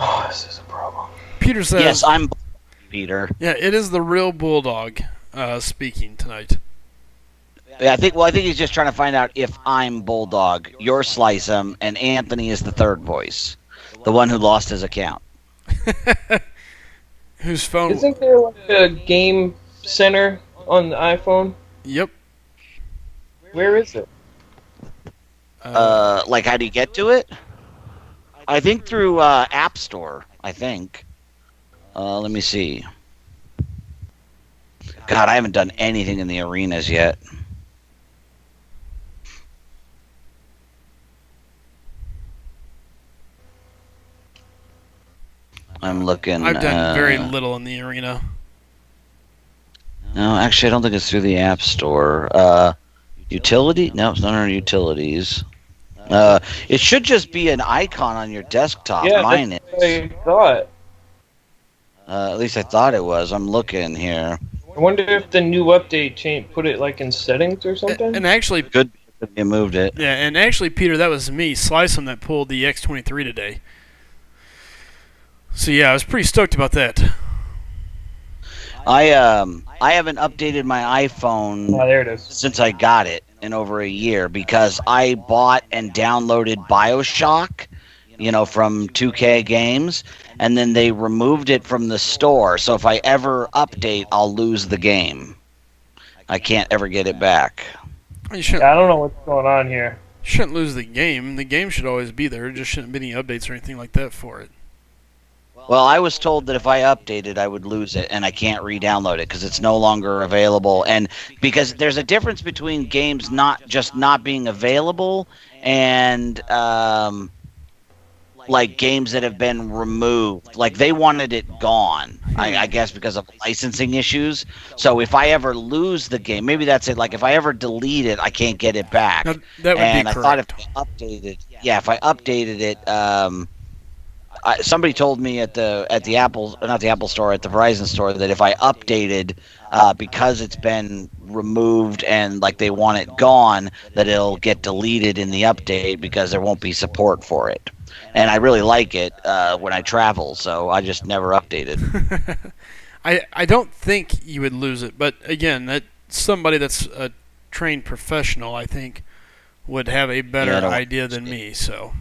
Oh, this is a problem. Peter says, yes, I'm Peter. Yeah, it is the real Bulldog speaking tonight. Yeah, I think he's just trying to find out if I'm Bulldog, you're SlycM, and Anthony is the third voice, the one who lost his account. Whose phone? Isn't there like a game center on the iPhone? Yep. Where is it? Like, how do you get to it? I think through App Store, I think. Let me see. God, I haven't done anything in the arenas yet. I'm looking. I've done very little in the arena. No, actually, I don't think it's through the App Store. Utility? No, it's not under utilities. It should just be an icon on your desktop. Yeah, Mine that's what I thought. At least I thought it was. I'm looking here. I wonder if the new update put it like in settings or something. And actually, Good. You moved it. yeah, and actually, Peter, that was me, SlycM, that pulled the X23 today. So yeah, I was pretty stoked about that. I haven't updated my iPhone There it is. since I got it in over a year because I bought and downloaded BioShock, from 2K Games, and then they removed it from the store. So if I ever update, I'll lose the game. I can't ever get it back. You shouldn't, I don't know what's going on here. shouldn't lose the game. The game should always be there. There just shouldn't be any updates or anything like that for it. Well, I was told that if I updated, I would lose it, and I can't re-download it because it's no longer available. And because there's a difference between games not being available and like games that have been removed. Like they wanted it gone, I guess, because of licensing issues. So if I ever lose the game, maybe that's it. Like if I ever delete it, I can't get it back. Now, that would And be I correct. thought if I updated, if I updated it, somebody told me at the Apple, not the Apple store, at the Verizon store, that if I updated, because it's been removed and like they want it gone, that it'll get deleted in the update because there won't be support for it. And I really like it when I travel, so I just never updated. I don't think you would lose it, but again, that somebody that's a trained professional, I think, would have a better idea than me. So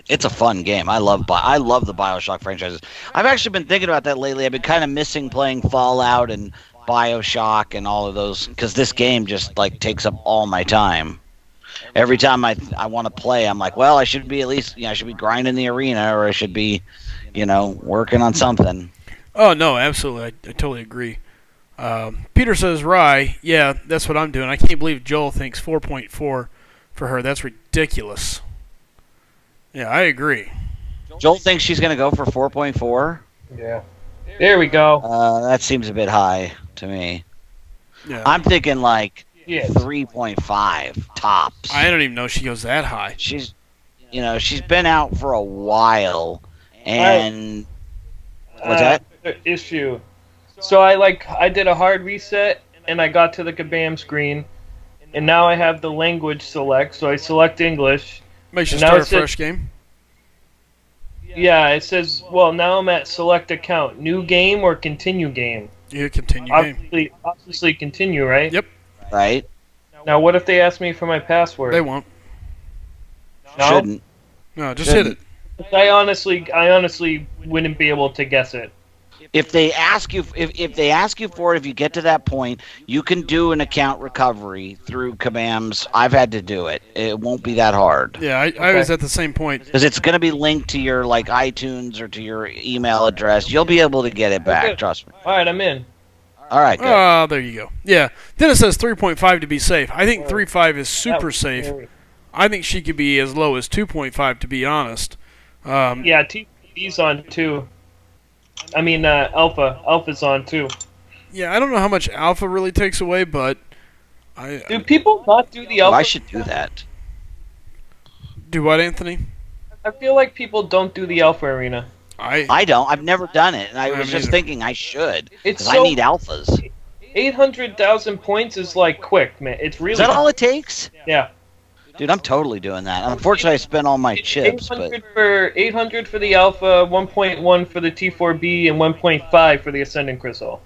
it's a fun game. I love the BioShock franchises. I've actually been thinking about that lately. I've been kind of missing playing Fallout and BioShock and all of those because this game just like takes up all my time. Every time I want to play, I'm like, well, I should be at least, I should be grinding the arena, or I should be, working on something. oh no, absolutely, I totally agree. Peter says, Rye, yeah, that's what I'm doing. I can't believe Joel thinks 4.4 for her. That's ridiculous. Yeah, I agree. Joel thinks she's going to go for 4.4. Yeah. There we go. That seems a bit high to me. Yeah. I'm thinking like Yeah. 3.5 tops. I don't even know she goes that high. She's been out for a while, and what's that? Issue. So I did a hard reset and I got to the kabam screen, and now I have the language select. So I select English. Makes you And now start a it says- fresh game. Yeah, it says, well, now I'm at select account, new game or continue game. You continue game. Obviously continue, right? Yep. Right? Now, what if they ask me for my password? They won't. No? Shouldn't. No, just hit it. I honestly wouldn't be able to guess it. If they ask you if they ask you for it, if you get to that point, you can do an account recovery through Kabam's. I've had to do it. It won't be that hard. Yeah, I was at the same point. Because it's going to be linked to your like iTunes or to your email address. You'll be able to get it back. Okay. Trust me. All right, I'm in. All right. Good. Oh, there you go. Yeah. Then it says 3.5 to be safe. I think 3.5 is super safe. I think she could be as low as 2.5, to be honest. Yeah, TV's on too. I mean, Alpha's on too. Yeah, I don't know how much alpha really takes away, but Do people not do the Oh, Alpha? I should do that. do what, Anthony? I feel like people don't do the Alpha Arena. I don't. I've never done it, and I I was haven't just either. thinking I should. It's Because I need alphas. 800,000 points is like quick, man. It's really Is that all it takes? Yeah. Dude, I'm totally doing that. Unfortunately, I spent all my chips, but 800 for the Alpha, 1.1 for the T4B, and 1.5 for the Ascendant Crystal.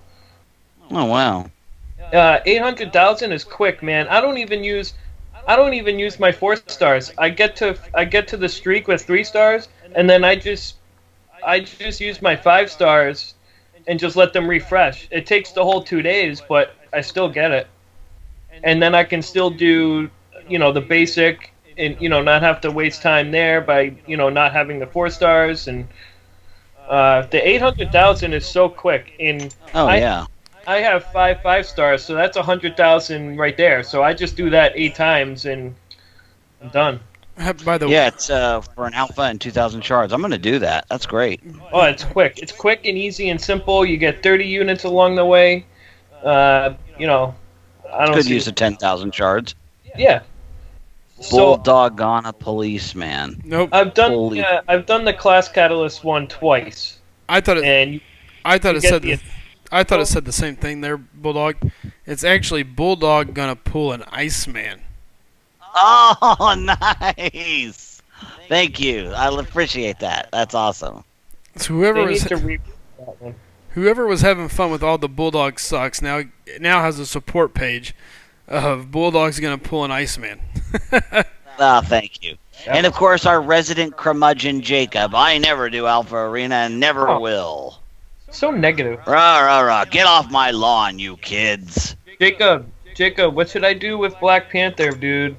oh wow. 800,000 is quick, man. I don't even use my 4 stars. I get to the streak with 3 stars, and then I just use my 5 stars and just let them refresh. It takes the whole 2 days, but I still get it. And then I can still do, the basic and, not have to waste time there by, not having the 4 stars. And the 800,000 is so quick. And Yeah. I have 5 stars, so that's 100,000 right there. So I just do that 8 times and I'm done. By the way, Yeah, it's for an alpha and 2,000 shards. I'm going to do that. That's great. Oh, it's quick. It's quick and easy and simple. You get 30 units along the way. I don't Could see. use the 10,000 shards. Yeah. So Bulldog on a policeman. nope. I've done Holy- the class catalyst one twice, I thought it. and I thought it get said the- I thought it said the same thing there, Bulldog. It's actually Bulldog gonna pull an Iceman. Oh, nice. Thank you. I appreciate that. That's awesome. So whoever They was need to reboot that one. whoever was having fun with all the Bulldog sucks now has a support page of Bulldog's gonna pull an Iceman. Oh, thank you. And of course, our resident curmudgeon Jacob. I never do Alpha Arena and never will. So negative. Rah, rah, rah. Get off my lawn, you kids. Jacob, what should I do with Black Panther, dude?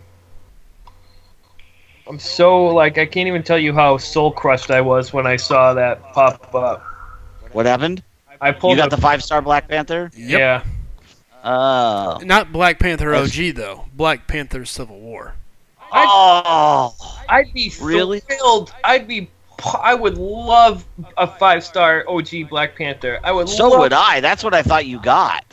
I'm so, like, I can't even tell you how soul-crushed I was when I saw that pop up. What happened? I pulled You got the 5-star Black Panther? Yep. Yeah. Oh. Not Black Panther OG though. Black Panther Civil War. Oh. I'd be Really? thrilled. I would love a 5-star OG Black Panther. I would So love, would I. That's what I thought you got.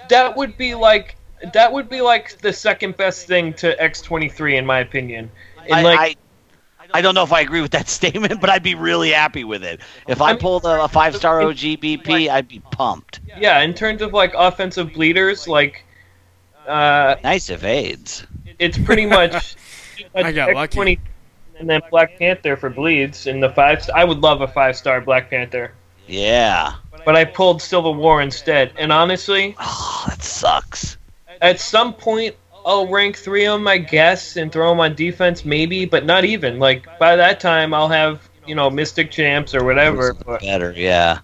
that would be like the second best thing to X-23 in my opinion. And I don't know if I agree with that statement, but I'd be really happy with it. If I pulled a 5-star OG BP, I'd be pumped. yeah, in terms of like offensive bleeders, like Nice evades. it's pretty much I got lucky. X-20 and then Black Panther for bleeds in the 5. I would love a 5-star Black Panther, Yeah. but I pulled Civil War instead. And honestly, Oh, that sucks. at some point I'll rank 3 of them, I guess, and throw them on defense maybe, but not even. Like by that time I'll have Mystic Champs or whatever. But, Better, yeah.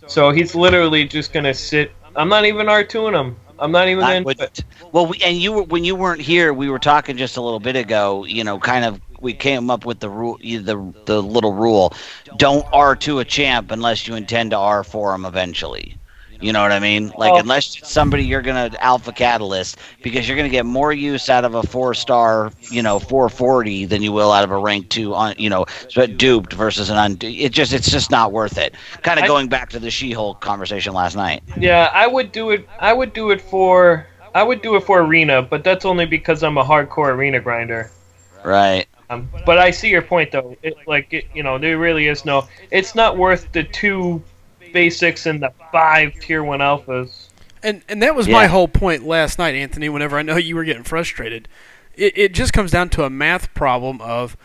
so he's literally just gonna sit. I'm not even R2ing him. I'm not even I in. wouldn't. Well, when you weren't here, we were talking just a little bit ago. Kind of, we came up with the rule, the little rule: don't R2 a champ unless you intend to R4 him eventually. You know what I mean? Like, unless it's somebody you're gonna alpha catalyst, because you're gonna get more use out of a 4-star, 440 than you will out of a rank 2 on, duped versus an it's just not worth it. Kind of going back to the She-Hulk conversation last night. Yeah, I would do it for arena, but that's only because I'm a hardcore arena grinder. Right. But I see your point though. There really is no. It's not worth the 2 basics and the 5 tier 1 alphas. And that was my whole point last night, Anthony, whenever I know you were getting frustrated. It just comes down to a math problem of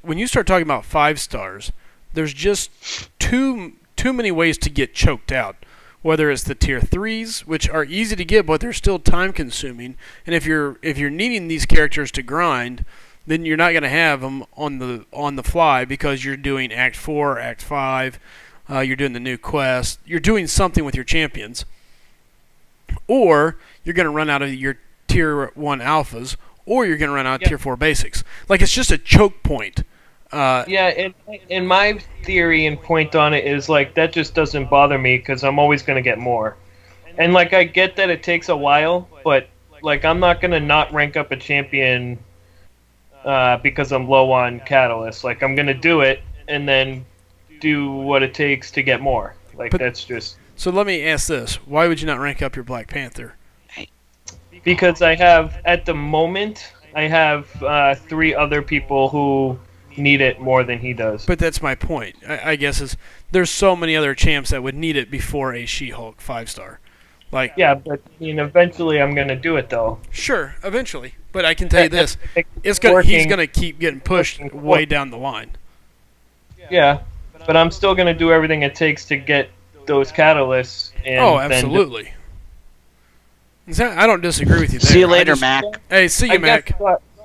when you start talking about 5 stars, there's just too many ways to get choked out. Whether it's the tier 3s, which are easy to get, but they're still time consuming. And if you're needing these characters to grind, then you're not going to have them on the fly because you're doing Act 4, Act 5, you're doing the new quest, you're doing something with your champions. Or you're going to run out of your tier 1 alphas, or you're going to run out of tier 4 basics. Like, it's just a choke point. And my theory and point on it is, like, that just doesn't bother me because I'm always going to get more. And, like, I get that it takes a while, but, like, I'm not going to not rank up a champion because I'm low on catalyst. Like, I'm going to do it and then do what it takes to get more. Like, that's just... So let me ask this. Why would you not rank up your Black Panther? Because at the moment, I have 3 other people who need it more than he does. But that's my point. I guess there's so many other champs that would need it before a She-Hulk 5-star. Like, yeah, but eventually I'm gonna do it though. Sure, eventually. But I can tell you this: he's gonna keep getting pushed way down the line. Yeah, but I'm still gonna do everything it takes to get those catalysts. And absolutely. I don't disagree with you there. See you later, Mac. Hey, see you, Mac.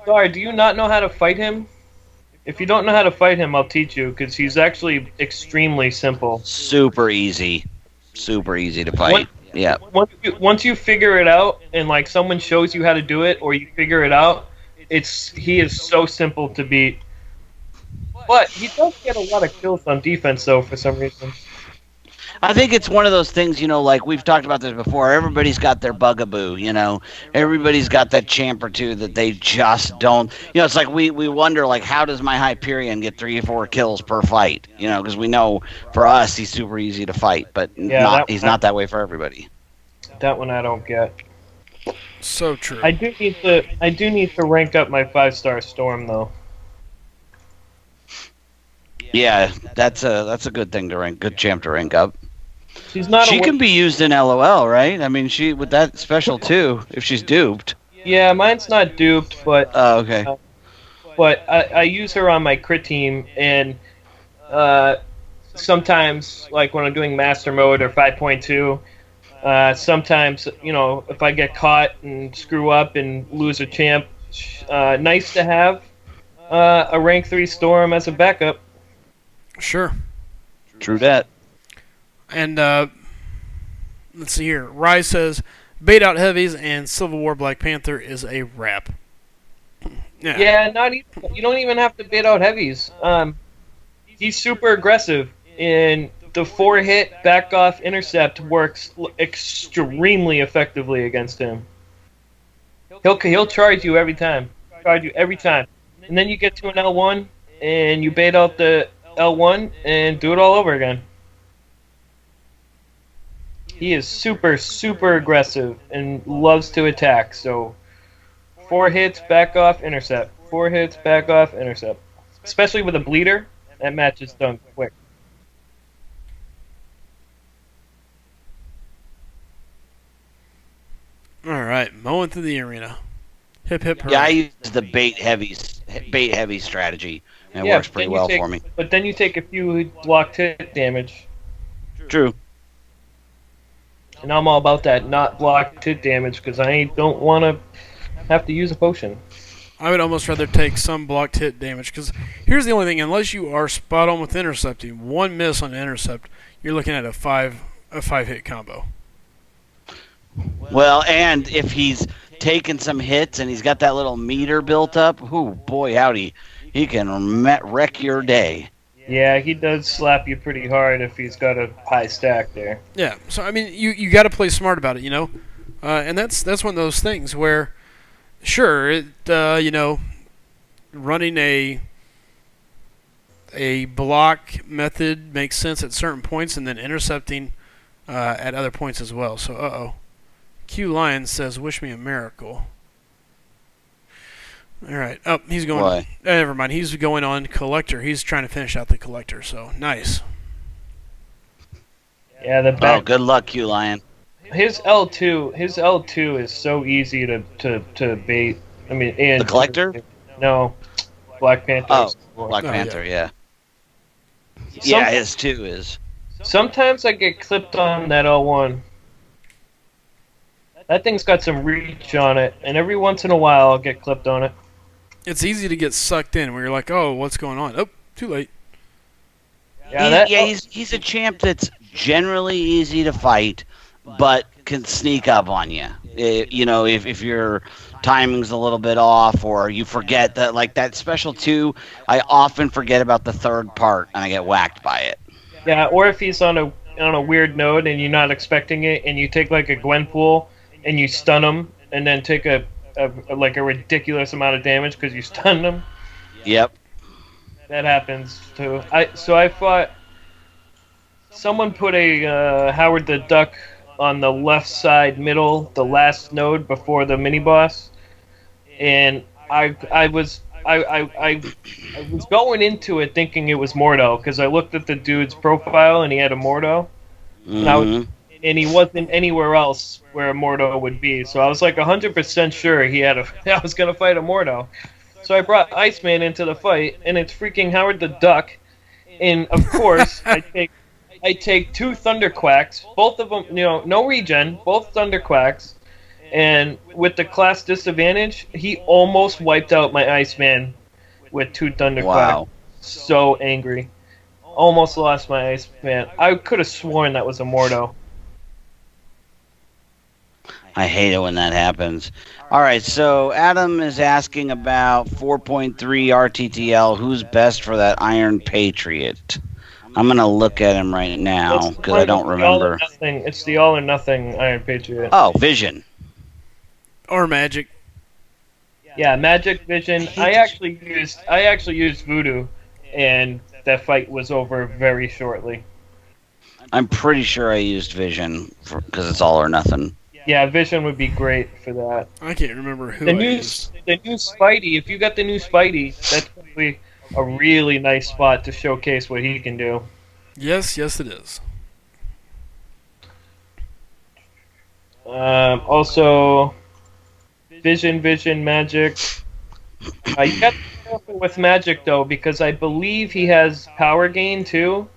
Sorry, do you not know how to fight him? If you don't know how to fight him, I'll teach you, because he's actually extremely simple. Super easy to fight. Yeah. Once you figure it out, and like someone shows you how to do it, or you figure it out, he is so simple to beat. But he does get a lot of kills on defense, though, for some reason. I think it's one of those things, like we've talked about this before. Everybody's got their bugaboo, Everybody's got that champ or two that they just don't. It's like we wonder, like, how does my Hyperion get 3 or 4 kills per fight? Because we know for us he's super easy to fight, but he's not that way for everybody. That one I don't get. So true. I do need to rank up my 5-star Storm, though. Yeah, that's a good thing to rank. Good champ to rank up. She's not. She can be used in LOL, right? I mean, she with that special too. If she's duped. Yeah, mine's not duped, but Oh, okay. But I use her on my crit team, and sometimes, like when I'm doing Master Mode or 5.2, sometimes, if I get caught and screw up and lose a champ, nice to have a rank 3 Storm as a backup. Sure. True that. And let's see here. Rise says, bait out heavies and Civil War Black Panther is a wrap. Yeah, not even. You don't even have to bait out heavies. He's super aggressive, and the 4-hit back off intercept works extremely effectively against him. He'll charge you every time. And then you get to an L1, and you bait out the L1 and do it all over again. He is super, super aggressive and loves to attack, so 4 hits, back off, intercept. 4 hits, back off, intercept. Especially with a bleeder, that match is done quick. Alright, mowing through the arena. Hip hip hooray. Yeah, I use the bait heavy strategy, and it works pretty well for me. But then you take a few blocked hit damage. True. And I'm all about that not blocked hit damage because I don't want to have to use a potion. I would almost rather take some blocked hit damage, because here's the only thing: unless you are spot on with intercepting, one miss on intercept, you're looking at a 5-hit combo. Well, and if he's taken some hits and he's got that little meter built up, ooh, boy, howdy, he can wreck your day. Yeah, he does slap you pretty hard if he's got a high stack there. Yeah, so I mean, you got to play smart about it, and that's one of those things where, sure, running a block method makes sense at certain points, and then intercepting at other points as well. So, Q Lion says, "Wish me a miracle." All right. Oh, he's going. Why? Never mind. He's going on collector. He's trying to finish out the collector. So nice. Yeah, the back. Oh, good luck, Q Lion. His L2 is so easy to bait. I mean, and The collector? No, Black Panther. Oh, Black Panther, yeah. Yeah, his too is. Sometimes I get clipped on that L1. That thing's got some reach on it, and every once in a while I'll get clipped on it. It's easy to get sucked in where you're like, oh, what's going on? Oh, too late. He's a champ that's generally easy to fight, but can sneak up on you. If your timing's a little bit off, or you forget that, like that special 2, I often forget about the third part and I get whacked by it. Yeah, or if he's on a weird node and you're not expecting it, and you take like a Gwenpool and you stun him, and then take a ridiculous amount of damage because you stunned him. Yep. That happens too. I fought. Someone put a Howard the Duck on the left side middle, the last node before the mini boss, and I was going into it thinking it was Mordo because I looked at the dude's profile and he had a Mordo, and he wasn't anywhere else where a Mordo would be. So I was like 100% sure I was gonna fight a Mordo. So I brought Iceman into the fight, and it's freaking Howard the Duck, and of course I take 2 Thunderquacks, both of them, no regen, both Thunderquacks, and with the class disadvantage, he almost wiped out my Iceman with 2 Thunderquacks. Wow. So angry. Almost lost my Iceman. I could have sworn that was a Mordo. I hate it when that happens. All right, so Adam is asking about 4.3 RTTL. Who's best for that Iron Patriot? I'm going to look at him right now because I don't remember. It's the all or nothing Iron Patriot. Oh, Vision. Or Magic. Yeah, Magic, Vision. I actually used Voodoo, and that fight was over very shortly. I'm pretty sure I used Vision because it's all or nothing. Yeah, Vision would be great for that. I can't remember who The new Spidey, if you got the new Spidey, that's probably a really nice spot to showcase what he can do. Yes, it is. Also, vision, magic. You got to be careful with magic though, because I believe he has power gain too,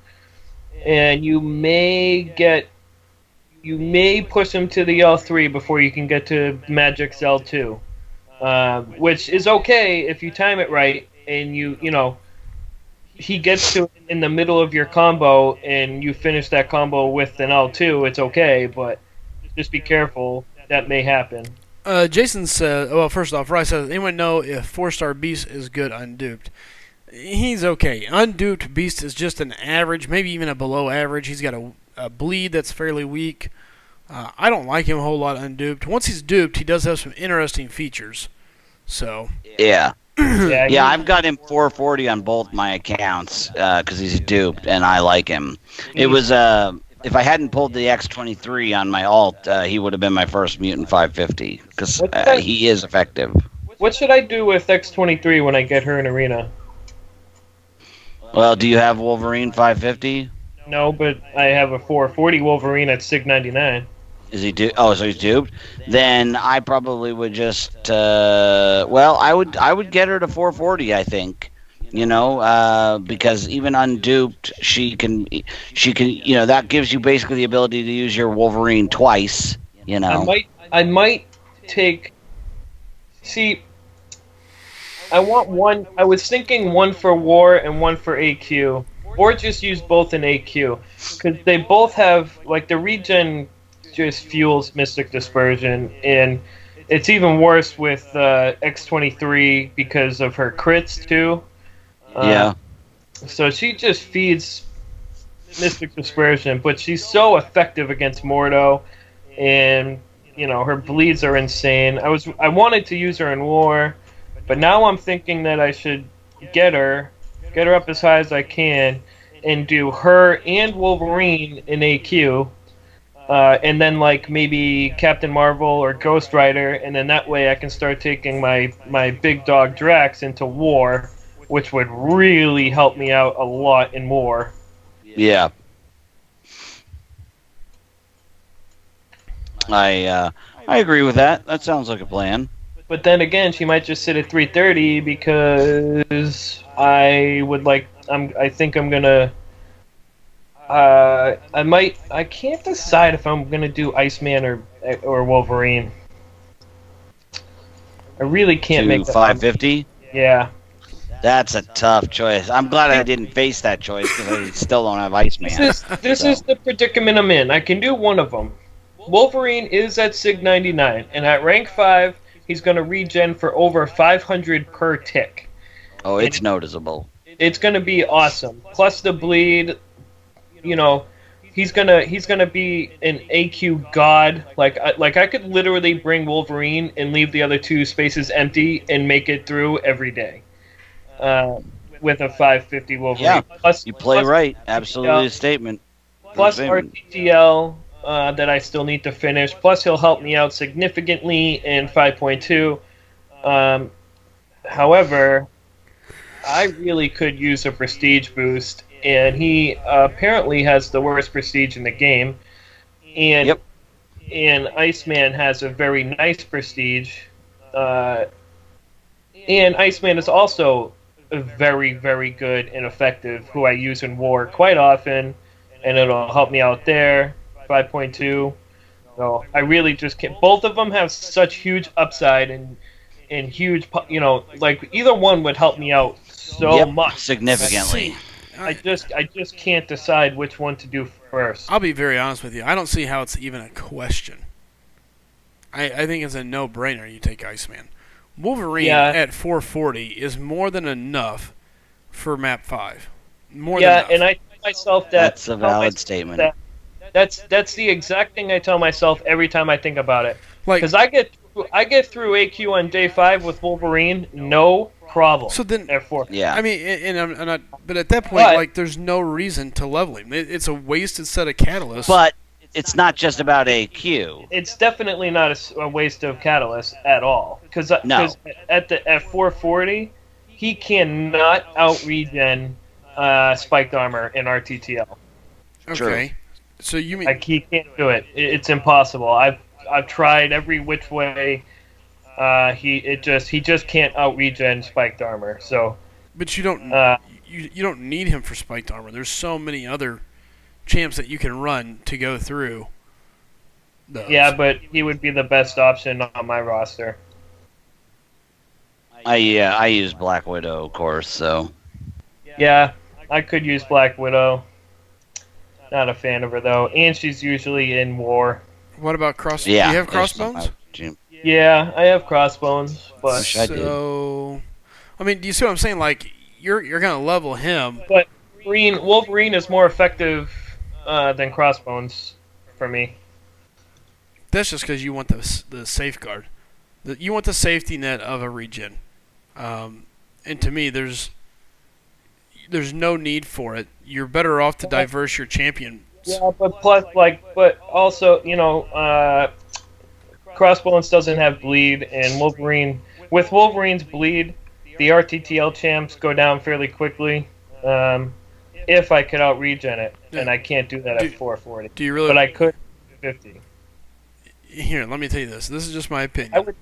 and you may push him to the L3 before you can get to Magic's L2, which is okay if you time it right and he gets to it in the middle of your combo and you finish that combo with an L2. It's okay, but just be careful. That may happen. Jason said, well, first off, Rice says, anyone know if 4-star Beast is good unduped? He's okay. Unduped Beast is just an average, maybe even a below average. He's got a bleed that's fairly weak. I don't like him a whole lot unduped. Once he's duped, he does have some interesting features. So Yeah. Yeah, I've got him 440 on both my accounts because he's duped, and I like him. It was if I hadn't pulled the X23 on my alt, he would have been my first mutant 550 because he is effective. What should I do with X23 when I get her in arena? Well, do you have Wolverine 550? No, but I have a 440 Wolverine at Sig 99. Is he duped? Oh, so he's duped? Then I probably would just I would get her to 440, I think. Because even unduped, she can that gives you basically the ability to use your Wolverine twice, I might take. See, I want one. I was thinking one for War and one for AQ, or just use both in AQ, because they both have the regen just fuels Mystic Dispersion, and it's even worse with X23 because of her crits too. Yeah. So she just feeds Mystic Dispersion, but she's so effective against Mordo, and her bleeds are insane. I wanted to use her in War, but now I'm thinking that I should get her up as high as I can, and do her and Wolverine in AQ. And then maybe Captain Marvel or Ghost Rider, and then that way I can start taking my big dog Drax into War, which would really help me out a lot in War. Yeah. I agree with that. That sounds like a plan. But then again, she might just sit at 330 because I think I'm gonna. I can't decide if I'm gonna do Iceman or Wolverine. I really can't make that 550. Yeah. That's a tough choice. I'm glad I didn't face that choice because I still don't have Iceman. This is the predicament I'm in. I can do one of them. Wolverine is at Sig 99, and at rank 5, he's going to regen for over 500 per tick. Oh, it's noticeable. It's going to be awesome. Plus the bleed, he's gonna be an AQ god. Like I could literally bring Wolverine and leave the other two spaces empty and make it through every day. With a 550 Wolverine. Yeah, plus, you play right. Absolutely a statement. Plus RTTL that I still need to finish. Plus he'll help me out significantly in 5.2. However, I really could use a prestige boost, and he apparently has the worst prestige in the game. And Iceman has a very nice prestige. And Iceman is also very, very good and effective, who I use in War quite often, and it'll help me out there. 5.2. So I really just can't. Both of them have such huge upside and huge, either one would help me out so much significantly. I just can't decide which one to do first. I'll be very honest with you. I don't see how it's even a question. I think it's a no-brainer you take Iceman. Wolverine at 440 is more than enough for map 5. More than enough. And I tell myself that's a valid statement. That's the exact thing I tell myself every time I think about it. Because I get through AQ on day 5 with Wolverine, no problem. So then, therefore, I mean, and I'm not. But at that point, there's no reason to level him. It's a wasted set of catalysts. But it's not just about AQ. It's definitely not a waste of catalyst at all. Because at 440, he cannot out regen spiked armor in RTTL. Okay. So you mean he can't do it? It's impossible. I've I've tried every which way. He just can't out regen spiked armor. So, But you don't uh, you don't need him for spiked armor. There's so many other champs that you can run to go through those. yeah, but he would be the best option on my roster. I use Black Widow, of course. So Yeah, I could use Black Widow. Not a fan of her though, and she's usually in war. What about cross? yeah, Do you have there's no crossbones? Jim. Yeah, I have crossbones, but Wish I did. So, I mean, do you see what I'm saying? Like, you're gonna level him. Wolverine is more effective than crossbones for me. That's just because you want the safeguard. You want the safety net of a regen. And to me, there's no need for it. You're better off to diverse your champions. Yeah, but also, crossbones doesn't have bleed, and with Wolverine's bleed, the RTTL champs go down fairly quickly. If I could out regen it, and I can't do that at 440. Do you really? But I could 50. Here, let me tell you this. This is just my opinion.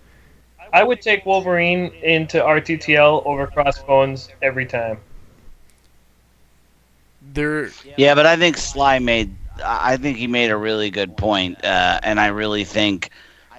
I would take Wolverine into RTTL over crossbones every time. Yeah, but I think I think he made a really good point, and I really think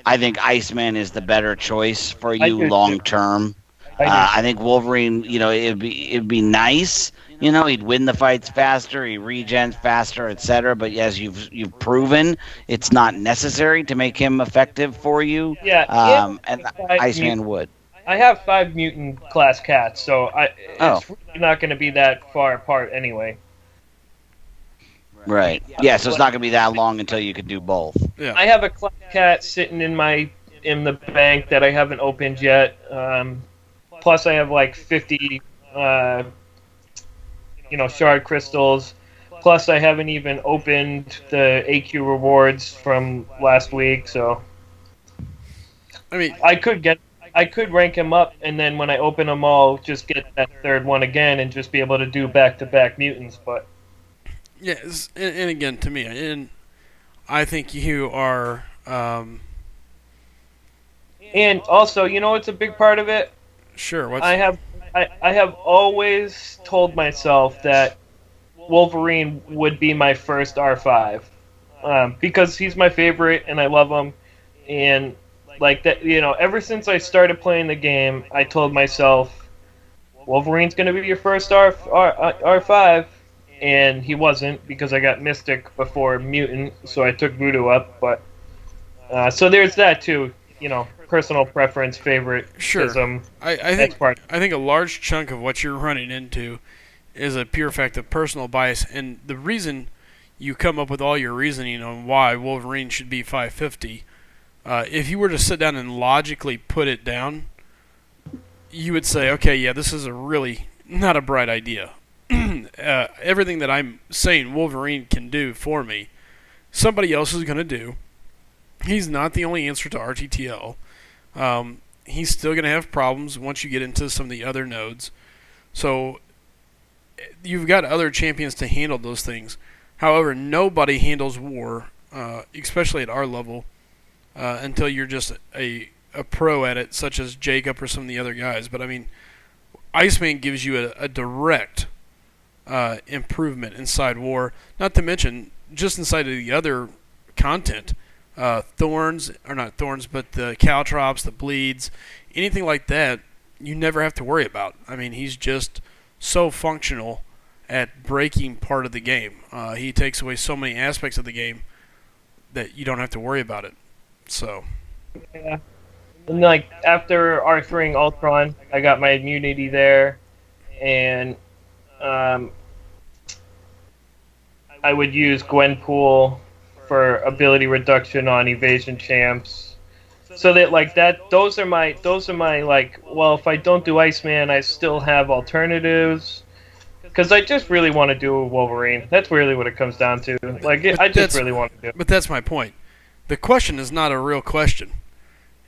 Iceman is the better choice for you long term. I think Wolverine, it'd be nice. He'd win the fights faster, he regens faster, etc. But as you've proven, it's not necessary to make him effective for you. Yeah, and Iceman would. I have 5 mutant class cats, so it's really not going to be that far apart anyway. Right. Yeah, so it's not going to be that long until you can do both. Yeah. I have a class cat sitting in the bank that I haven't opened yet. Plus, I have like 50, shard crystals. Plus, I haven't even opened the AQ rewards from last week. So, I mean, I could rank him up, and then when I open them all, just get that third one again, and just be able to do back-to-back mutants. But yes, and again, to me, and I think you are. And also, it's a big part of it. Sure. I have always told myself that Wolverine would be my first R5 because he's my favorite and I love him. And like that, ever since I started playing the game, I told myself Wolverine's going to be your first R5, and he wasn't because I got Mystic before Mutant, so I took Voodoo up. But so there's that too. Personal preference, favorite. Sure. I think a large chunk of what you're running into is a pure fact of personal bias, and the reason you come up with all your reasoning on why Wolverine should be 550, if you were to sit down and logically put it down, you would say, okay, yeah, this is a really not a bright idea. Everything that I'm saying Wolverine can do for me, somebody else is going to do. He's not the only answer to RTTL. He's still going to have problems once you get into some of the other nodes. So you've got other champions to handle those things. However, nobody handles war, especially at our level, until you're just a pro at it, such as Jacob or some of the other guys. But I mean, Iceman gives you a direct improvement inside war. Not to mention, just inside of the other content. Thorns, or not thorns, but the caltrops, the bleeds, anything like that, you never have to worry about. I mean, he's just so functional at breaking part of the game. He takes away so many aspects of the game that you don't have to worry about it. So. Yeah. And like after Arthur Ultron, I got my immunity there, and I would use Gwenpool for ability reduction on evasion champs, so that like that those are my like, well, if I don't do Iceman, I still have alternatives, because I just really want to do Wolverine. That's really what it comes down to. Like I just really want to do. But that's my point. The question is not a real question.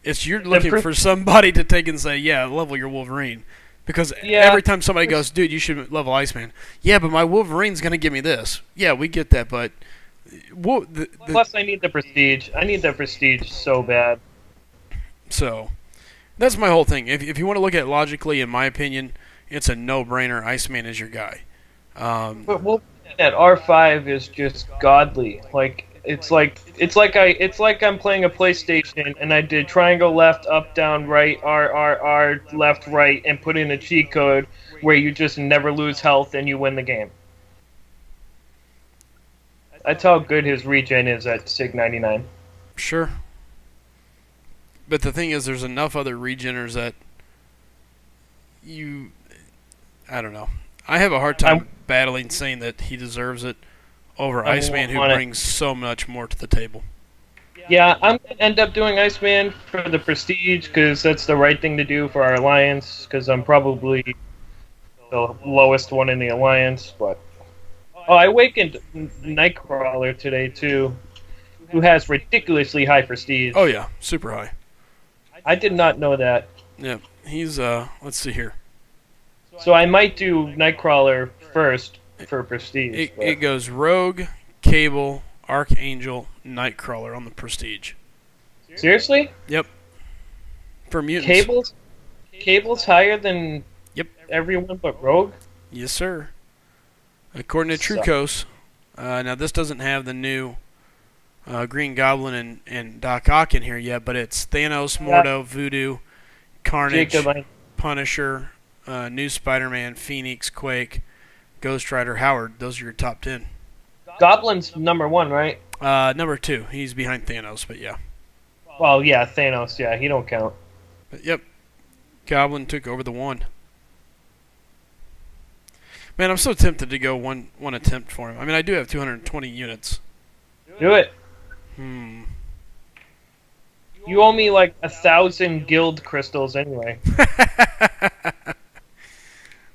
It's you're looking for somebody to take and say, yeah, level your Wolverine. Because every time somebody goes, dude, you should level Iceman. Yeah, but my Wolverine's going to give me this. Yeah, we get that, but Well, Plus, I need the prestige. I need the prestige so bad. so that's my whole thing. If you want to look at it logically, in my opinion, it's a no-brainer. Iceman is your guy. But Wolverine at R5 is just godly. Like it's like I'm playing a PlayStation and I did triangle left, up, down, right, R, left, right, and put in a cheat code where you just never lose health and you win the game. That's how good his regen is at Sig 99. Sure. But the thing is, there's enough other regeners that I don't know. I have a hard time battling saying that he deserves it over Iceman, who brings so much more to the table. Yeah, I'm going to end up doing Iceman for the prestige, because that's the right thing to do for our alliance, because I'm probably the lowest one in the alliance, but... Oh, I awakened Nightcrawler today, too, who has ridiculously high prestige. Oh, yeah. Super high. I did not know that. Yeah. He's, let's see here. So I might do Nightcrawler first for prestige. It goes Rogue, Cable, Archangel, Nightcrawler on the prestige. Seriously? Yep. For mutants. Cable's higher than everyone but Rogue? Yes, sir. According to Trucos. Now, this doesn't have the new Green Goblin and Doc Ock in here yet, but it's Thanos, Mordo, Voodoo, Carnage, Punisher, New Spider-Man, Phoenix, Quake, Ghost Rider, Howard. Those are your top 10. Goblin's number 1, right? Number 2. He's behind Thanos, but yeah. Well, yeah, Thanos, yeah, he don't count. But, yep. Goblin took over the 1. Man, I'm so tempted to go one attempt for him. I mean, I do have 220 units. Do it. You owe me like 1,000 guild crystals anyway.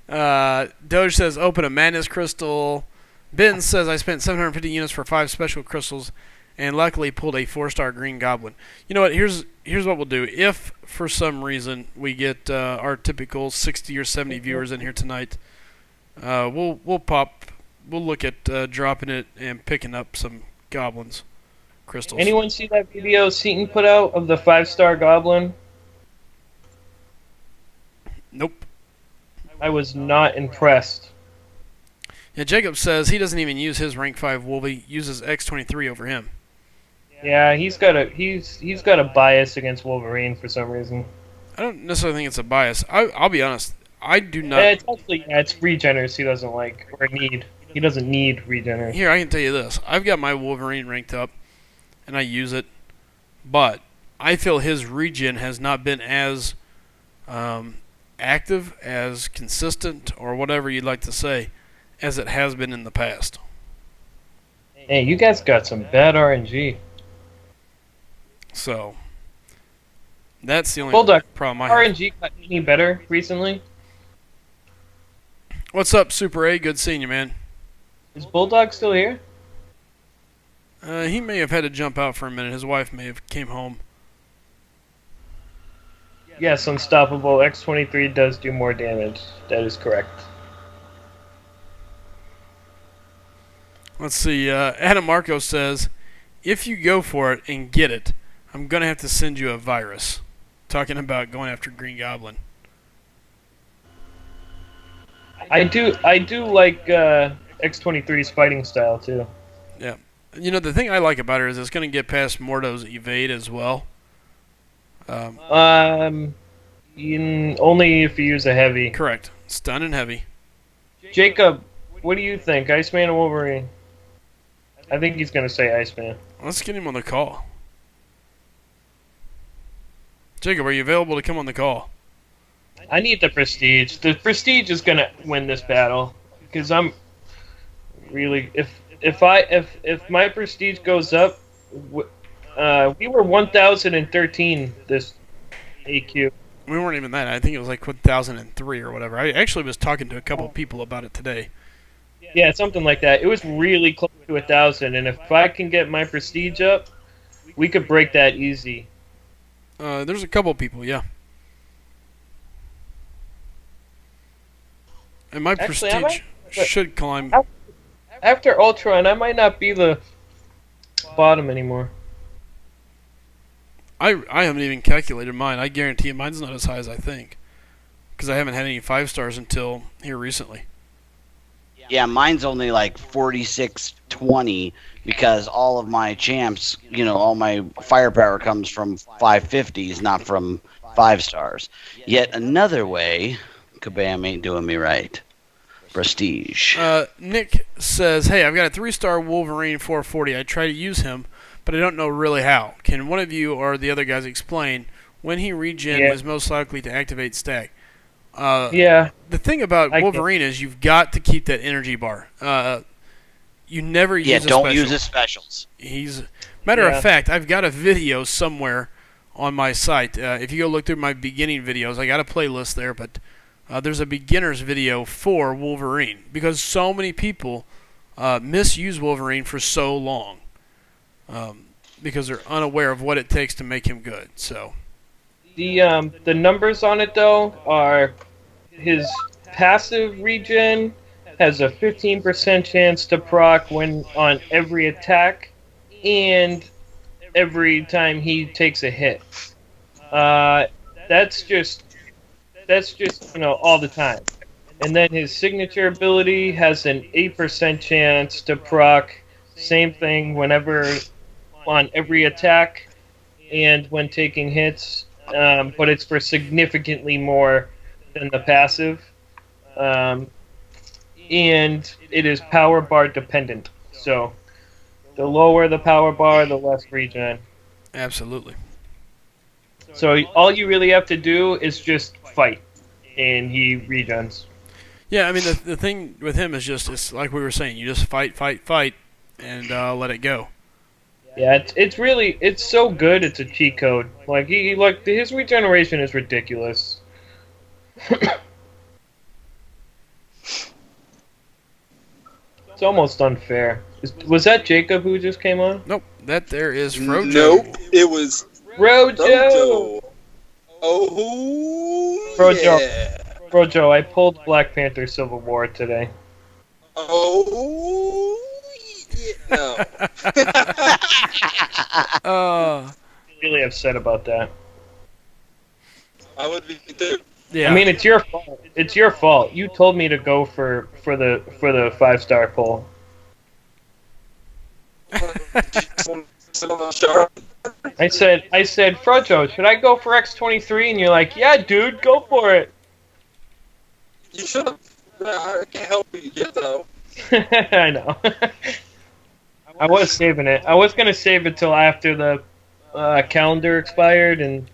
Doge says, open a madness crystal. Ben says, I spent 750 units for 5 special crystals and luckily pulled a 4-star Green Goblin. You know what? Here's what we'll do. If, for some reason, we get our typical 60 or 70 viewers in here tonight, we'll look at dropping it and picking up some goblins crystals. Anyone see that video Seaton put out of the 5-star goblin? Nope. I was not impressed. Yeah, Jacob says he doesn't even use his rank 5 Wolvie, uses X23 over him. Yeah, he's got a bias against Wolverine for some reason. I don't necessarily think it's a bias. I'll be honest. I do not. It's regeners he doesn't like or need. He doesn't need regeners. Here, I can tell you this. I've got my Wolverine ranked up, and I use it, but I feel his regen has not been as active, as consistent, or whatever you'd like to say, as it has been in the past. Hey, you guys got some bad RNG. So, that's the only problem I have. RNG got any better recently? What's up, Super A? Good seeing you, man. Is Bulldog still here? He may have had to jump out for a minute. His wife may have came home. Yes, Unstoppable. X23 does do more damage. That is correct. Let's see. Adam Marco says, if you go for it and get it, I'm going to have to send you a virus. Talking about going after Green Goblin. I do like X23's fighting style, too. Yeah. You know, the thing I like about her is it's going to get past Mordo's evade as well. Only if you use a heavy. Correct. Stun and heavy. Jacob, what do you think? Iceman or Wolverine? I think he's going to say Iceman. Let's get him on the call. Jacob, are you available to come on the call? I need the Prestige. The Prestige is going to win this battle. Because I'm really... If my Prestige goes up... we were 1,013 this AQ. We weren't even that. I think it was like 1,003 or whatever. I actually was talking to a couple people about it today. Yeah, something like that. It was really close to 1,000, and if I can get my Prestige up, we could break that easy. There's a couple people, yeah. And my Prestige should climb. After Ultron, I might not be the bottom anymore. I haven't even calculated mine. I guarantee you mine's not as high as I think. Because I haven't had any 5 stars until here recently. Yeah, mine's only like 4620 because all of my champs, all my firepower comes from 550s, not from 5 stars. Yet another way, Kabam ain't doing me right. Prestige. Nick says, hey, I've got a 3-star Wolverine 440. I try to use him, but I don't know really how. Can one of you or the other guys explain when he regen was most likely to activate stack? Yeah. The thing about Wolverine is you've got to keep that energy bar. You never use a special. Yeah, don't use his specials. Matter of fact, I've got a video somewhere on my site. If you go look through my beginning videos, I got a playlist there, but there's a beginner's video for Wolverine because so many people misuse Wolverine for so long because they're unaware of what it takes to make him good. So the numbers on it though are his passive regen has a 15% chance to proc when on every attack and every time he takes a hit. That's just all the time. And then his signature ability has an 8% chance to proc, same thing whenever on every attack and when taking hits, but it's for significantly more than the passive. And it is power bar dependent. So the lower the power bar, the less regen. Absolutely. So all you really have to do is just fight, and he regens. Yeah, I mean, the thing with him is it's like we were saying, you just fight, and let it go. Yeah, it's so good. It's a cheat code. Like his regeneration is ridiculous. It's almost unfair. Was that Jacob who just came on? Nope, that there is Frojo. Nope, it was Frojo. Oh, Frojo. yeah. Frojo, I pulled Black Panther Civil War today. Oh, yeah. No. Really upset about that. I would be too. Yeah. I mean, it's your fault. It's your fault. You told me to go for the 5-star pull. I said, Frojo, should I go for X-23? And you're like, yeah, dude, go for it. You should have. I can't help you get though. I know. I was saving it. I was gonna save it till after the calendar expired and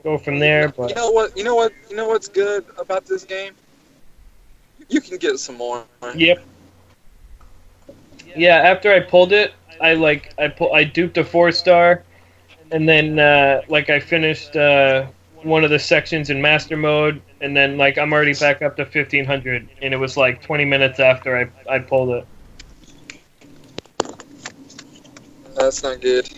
go from there. But you know what's good about this game? You can get some more. Yep. Yeah. After I pulled it, I duped a 4-star, and then I finished one of the sections in master mode, and then I'm already back up to 1500, and it was 20 minutes after I pulled it. That's not good.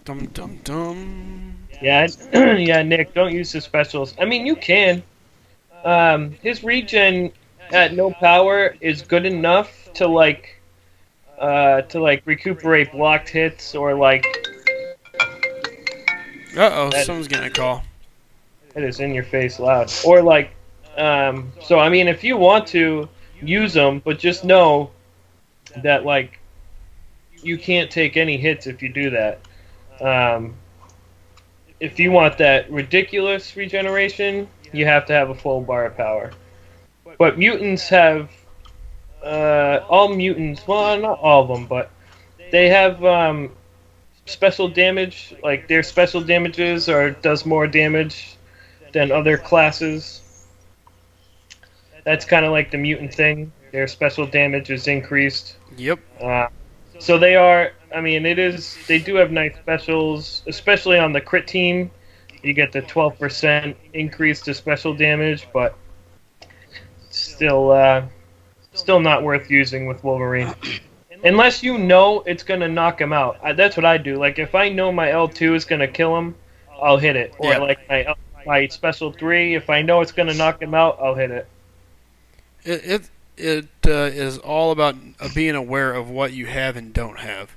Dum dum dum. Yeah, yeah, Nick, don't use the specials. I mean, you can. His regen at no power is good enough to recuperate blocked hits or someone's getting a call. It is in your face loud. Or so I mean, if you want to use them, but just know that you can't take any hits if you do that. If you want that ridiculous regeneration, you have to have a full bar of power. But mutants have all mutants. Well, not all of them, but they have special damage. Their special damages does more damage than other classes. That's kind of like the mutant thing. Their special damage is increased. Yep. So they are. I mean, they do have nice specials, especially on the crit team. You get the 12% increase to special damage, but still not worth using with Wolverine. Unless you know it's going to knock him out. That's what I do. If I know my L2 is going to kill him, I'll hit it. Or my special 3, if I know it's going to knock him out, I'll hit it. it is all about being aware of what you have and don't have.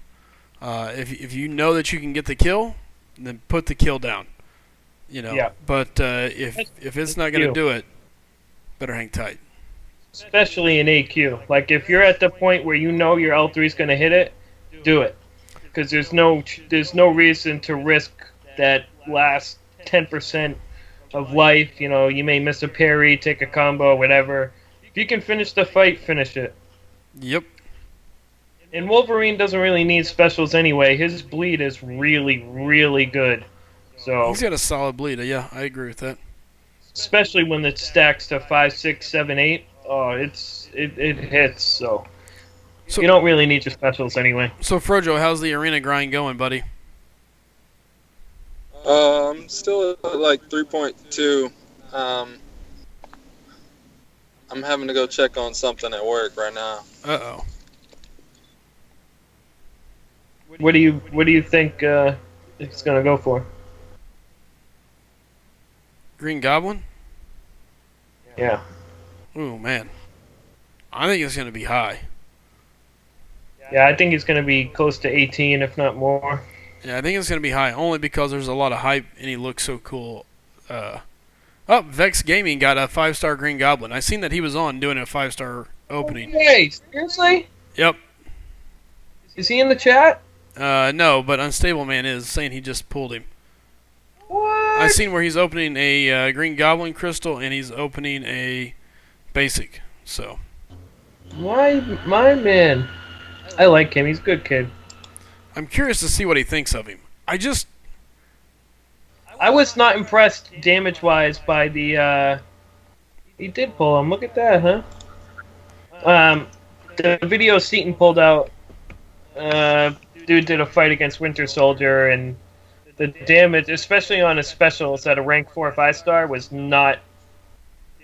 If you know that you can get the kill, then put the kill down. Yeah. But if it's not going to do it, better hang tight. Especially in AQ. Like, if you're at the point where you know your L3 is going to hit it, do it. Because there's no reason to risk that last 10% of life. You may miss a parry, take a combo, whatever. If you can finish the fight, finish it. Yep. And Wolverine doesn't really need specials anyway. His bleed is really, really good. So He's got a solid bleed. Yeah, I agree with that. especially when it stacks to 5, 6, 7, 8. Oh, it hits. So you don't really need your specials anyway. So Frojo, how's the arena grind going, buddy? I'm still at like 3.2. I'm having to go check on something at work right now. Uh-oh. What do you think it's gonna go for? Green Goblin? Yeah. Ooh, man. I think it's going to be high. Yeah, I think it's gonna be close to 18, if not more. Yeah, I think it's going to be high, only because there's a lot of hype and he looks so cool. Vex Gaming got a 5-star Green Goblin. I seen that he was on doing a 5-star opening. Hey, seriously? Yep. Is he in the chat? No, but Unstable Man is saying he just pulled him. What? I seen where he's opening a Green Goblin crystal and he's opening a basic. So My man. I like him. He's a good kid. I'm curious to see what he thinks of him. I was not impressed damage-wise by the. He did pull him. Look at that, huh? The video Seaton pulled out. Dude did a fight against Winter Soldier, and the damage, especially on his specials at a rank 4 or 5-star, was not.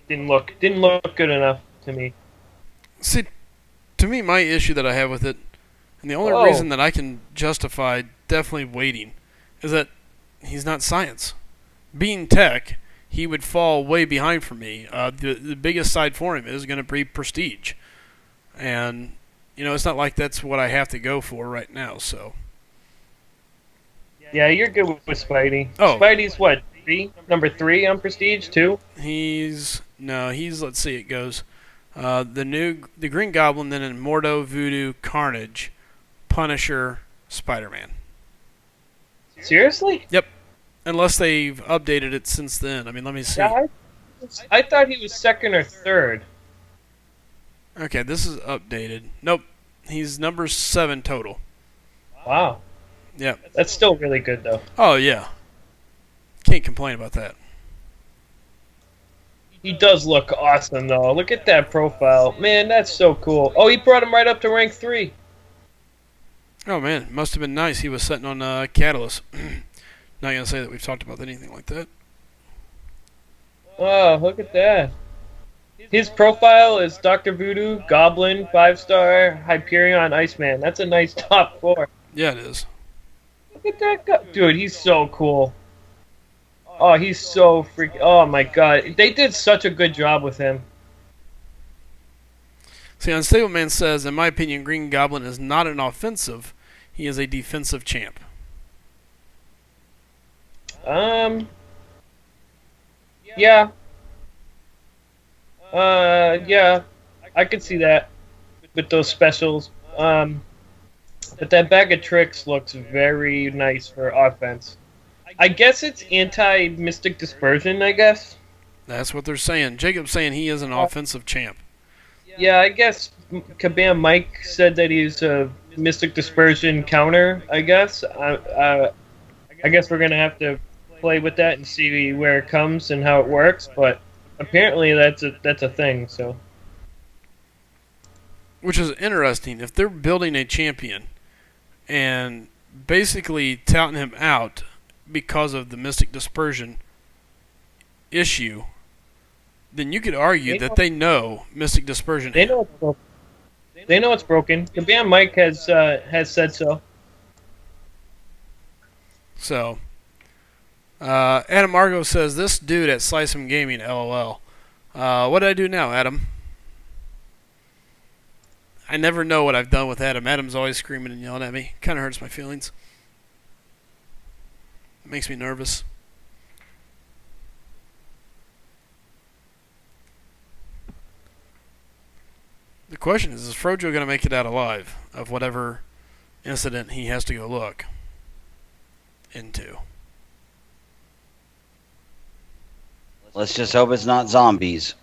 Didn't look good enough to me. See, to me, my issue that I have with it, and the only reason that I can justify definitely waiting, is that he's not science. Being tech, he would fall way behind for me. The biggest side for him is going to be prestige. And, it's not like that's what I have to go for right now, so. Yeah, you're good with Spidey. Oh. Spidey's what? Number 3 on prestige, 2? Let's see, it goes. The Green Goblin, then in Mordo, Voodoo, Carnage, Punisher, Spider-Man. Seriously? Yep. Unless they've updated it since then. I mean, let me see. Yeah, I thought he was 2nd or 3rd. Okay, this is updated. Nope. He's number 7 total. Wow. Yep. That's still really good, though. Oh, yeah. Can't complain about that. He does look awesome, though. Look at that profile. Man, that's so cool. Oh, he brought him right up to rank 3. Oh, man. Must have been nice. He was sitting on Catalyst. Not going to say that we've talked about anything like that. Oh, look at that. His profile is Dr. Voodoo, Goblin, 5-star, Hyperion, Iceman. That's a nice top 4. Yeah, it is. Look at that guy. Dude, he's so cool. Oh, he's so freaking... Oh, my God. They did such a good job with him. See, Unstable Man says, in my opinion, Green Goblin is not an offensive. He is a defensive champ. Yeah. Yeah. I could see that with those specials. But that bag of tricks looks very nice for offense. I guess it's anti-Mystic Dispersion, I guess. That's what they're saying. Jacob's saying he is an offensive champ. Yeah, I guess Kabam Mike said that he's a Mystic Dispersion counter, I guess. I guess we're going to have to play with that and see where it comes and how it works, but apparently that's a thing, so. Which is interesting. If they're building a champion and basically touting him out because of the Mystic Dispersion issue, then you could argue that they know Mystic Dispersion. They know it's broken. They know it's broken. Kabam Mike has said so. So, Adam Margo says, this dude at SlycemGaming, LOL. What did I do now, Adam? I never know what I've done with Adam. Adam's always screaming and yelling at me. Kind of hurts my feelings. It makes me nervous. The question is Frojo going to make it out alive of whatever incident he has to go look into? Let's just hope it's not zombies.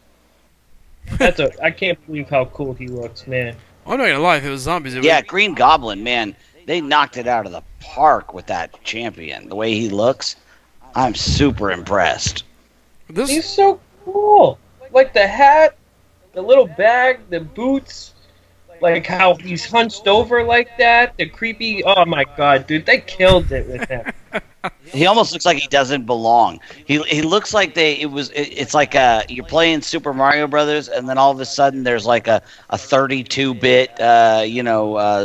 I can't believe how cool he looks, man. I'm not going to lie, if it was zombies, it Yeah, would... Green Goblin, man, they knocked it out of the park with that champion. The way he looks, I'm super impressed. He's so cool. Like the hat, the little bag, the boots, like how he's hunched over like that, the creepy... Oh my god, dude, they killed it with him. He almost looks like he doesn't belong. He looks like it's like you're playing Super Mario Brothers, and then all of a sudden there's like a 32-bit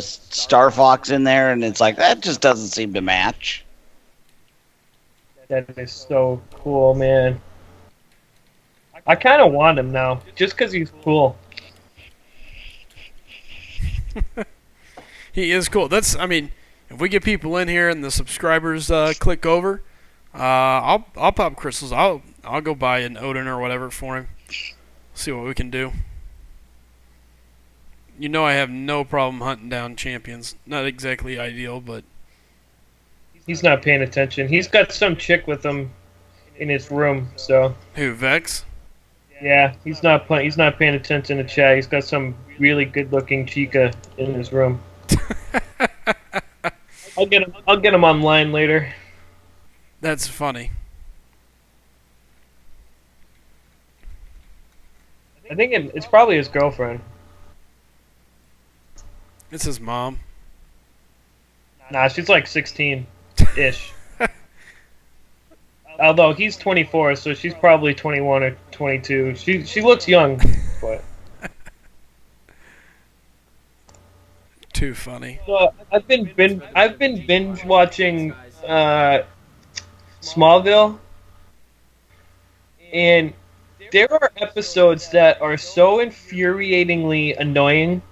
Star Fox in there, and it's like that just doesn't seem to match. That is so cool, man. I kind of want him now, just because he's cool. He is cool. If we get people in here and the subscribers click over, I'll pop crystals. I'll go buy an Odin or whatever for him. See what we can do. You know I have no problem hunting down champions. Not exactly ideal, but He's not paying attention. He's got some chick with him in his room, so who, Vex? yeah, he's not paying attention to chat. He's got some really good-looking chica in his room. I'll get him online later. That's funny. I think it's probably his girlfriend. It's his mom. Nah, she's like 16-ish. Although he's 24, so she's probably 21 or 22. She looks young, but Too funny. so I've been binge watching Smallville, and there are episodes that are so infuriatingly annoying,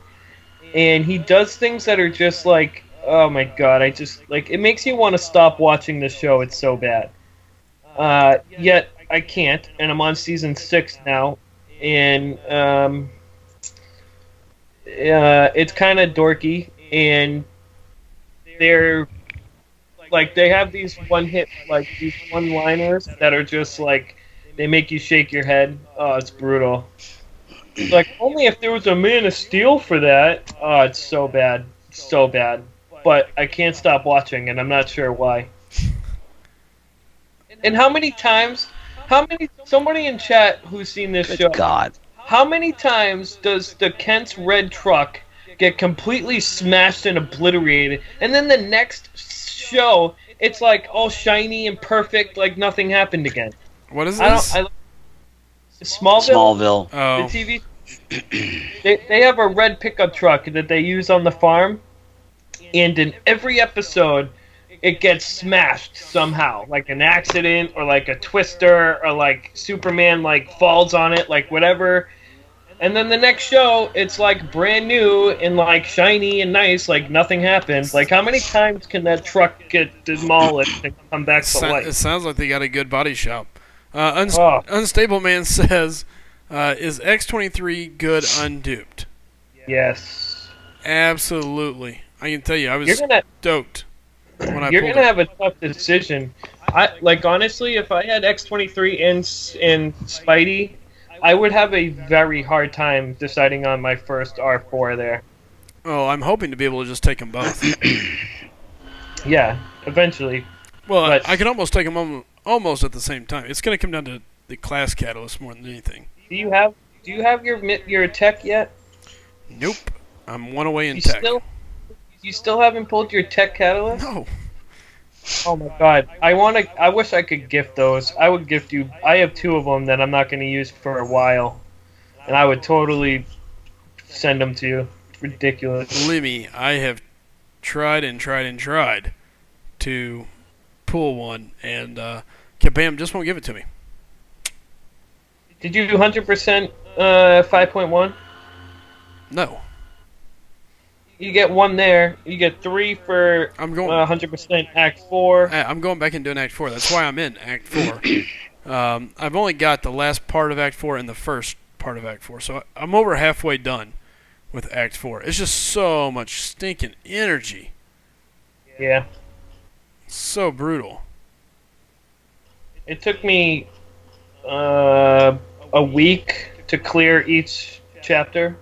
and he does things that are just like, oh my god, it makes you want to stop watching the show. It's so bad. Yet I can't, and I'm on season 6 now, and it's kind of dorky, and they have these these one-liners that are just like, they make you shake your head. Oh, it's brutal. It's like, only if there was a Man of Steel for that. Oh, it's so bad. It's so bad. But I can't stop watching, and I'm not sure why. And somebody in chat who's seen this show, God. how many times does the Kent's red truck get completely smashed and obliterated, and then the next show, it's like all shiny and perfect, like nothing happened again? What is this? Smallville? Oh. The TV? They have a red pickup truck that they use on the farm, and in every episode, it gets smashed somehow, like an accident, or like a twister, or like Superman like falls on it, like whatever. And then the next show, it's like brand new and like shiny and nice, like nothing happened. Like, how many times can that truck get demolished and come back to life? It sounds like they got a good body shop. Unstable Man says, is X-23 good unduped? Yes. Absolutely. I can tell you, I was stoked when I You're pulled gonna it. have a tough decision. Honestly, if I had X-23 and Spidey, I would have a very hard time deciding on my first R4 there. Oh, I'm hoping to be able to just take them both. Yeah, eventually. Well, But- I can almost take them almost at the same time. It's going to come down to the class catalyst more than anything. Do you have your tech yet? Nope. I'm one away in You tech. You still haven't pulled your tech catalyst? No. Oh my god. I wish I could gift those. I would gift you. I have 2 of them that I'm not going to use for a while. And I would totally send them to you. It's ridiculous. Believe me, I have tried and tried and tried to pull one, and Kabam just won't give it to me. Did you do 100% 5.1? No. You get 1 there. You get 3 for I'm going. 100% Act 4. I'm going back and doing Act 4. That's why I'm in Act 4. I've only got the last part of Act 4 and the first part of Act 4, so I'm over halfway done with Act 4. It's just so much stinking energy. Yeah. So brutal. It took me a week to clear each chapter.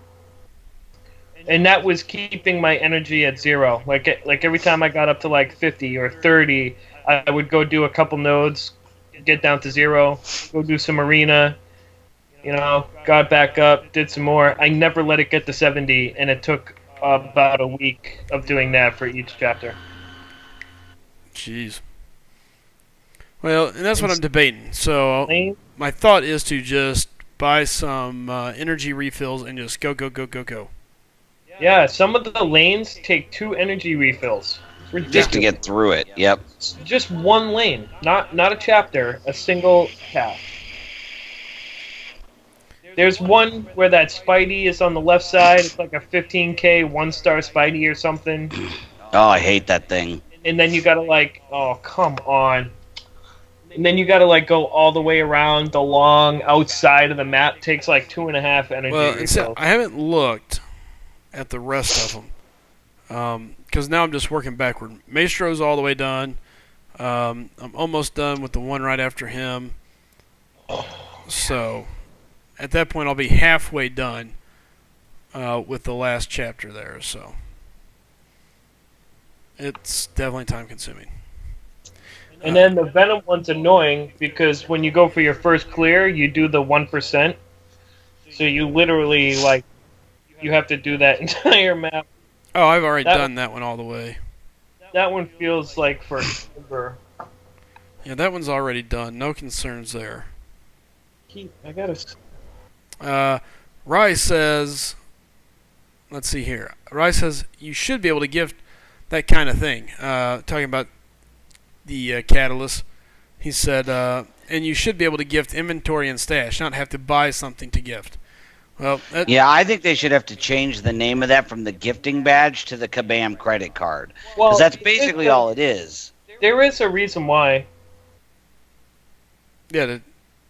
And that was keeping my energy at 0. Like every time I got up to like 50 or 30, I would go do a couple nodes, get down to 0, go do some arena, got back up, did some more. I never let it get to 70, and it took about a week of doing that for each chapter. Jeez. Well, and that's what I'm debating. So my thought is to just buy some energy refills and just go. Yeah, some of the lanes take 2 energy refills. It's ridiculous. Just to get through it. Yep. Just 1 lane, not a chapter, a single path. There's one where that Spidey is on the left side. It's like a 15k 1-star Spidey or something. Oh, I hate that thing. And then you gotta oh, come on. And then you gotta go all the way around the long outside of the map. Takes like 2.5 energy. Well, so I haven't looked at the rest of them because now I'm just working backward. Maestro's all the way done. I'm almost done with the one right after him. So at that point, I'll be halfway done with the last chapter there. So it's definitely time consuming. And then the Venom one's annoying because when you go for your first clear, you do the 1%. So you literally you have to do that entire map. Oh, I've already done that one all the way. That one feels like forever. Yeah, that one's already done. No concerns there. I gotta. Rye says, let's see here. Rye says you should be able to gift that kind of thing. Talking about the catalyst, he said, and you should be able to gift inventory and stash, not have to buy something to gift. Well, yeah, I think they should have to change the name of that from the gifting badge to the Kabam credit card. Well, because that's basically all it is. There is a reason why. Yeah,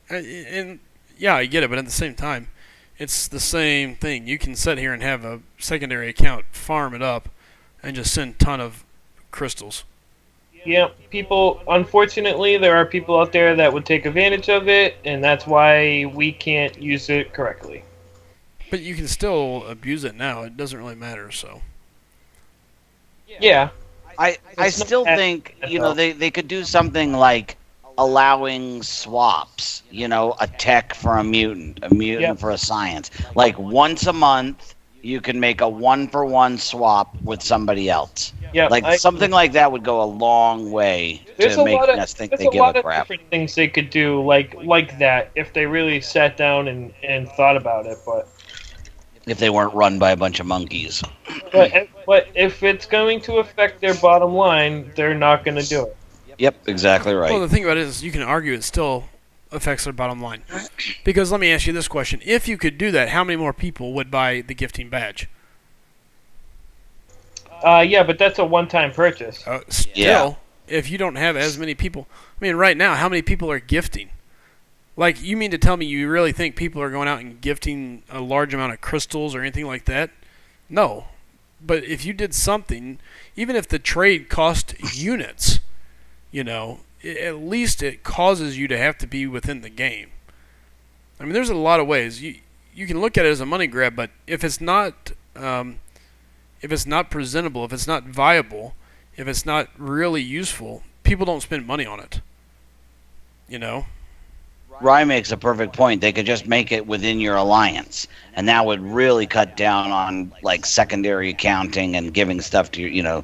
I get it, but at the same time, it's the same thing. You can sit here and have a secondary account, farm it up, and just send a ton of crystals. Yeah, unfortunately, there are people out there that would take advantage of it, and that's why we can't use it correctly. But you can still abuse it now. It doesn't really matter, so. Yeah. I still think, they could do something like allowing swaps, a tech for a mutant for a science. Like once a month, you can make a 1-for-1 swap with somebody else. Yeah, something like that would go a long way to making us think they give a crap. There's a lot of different things they could do like that if they really sat down and thought about it, but if they weren't run by a bunch of monkeys. But if it's going to affect their bottom line, they're not going to do it. Yep, exactly right. Well, the thing about it is you can argue it still affects their bottom line. Because let me ask you this question. If you could do that, how many more people would buy the gifting badge? Yeah, but that's a one-time purchase. Still, if you don't have as many people... I mean, right now, how many people are gifting? Like, you mean to tell me you really think people are going out and gifting a large amount of crystals or anything like that? No. But if you did something, even if the trade cost units, at least it causes you to have to be within the game. I mean, there's a lot of ways. You can look at it as a money grab, but if it's not presentable, if it's not viable, if it's not really useful, people don't spend money on it. Rye makes a perfect point. They could just make it within your alliance, and that would really cut down on secondary accounting and giving stuff to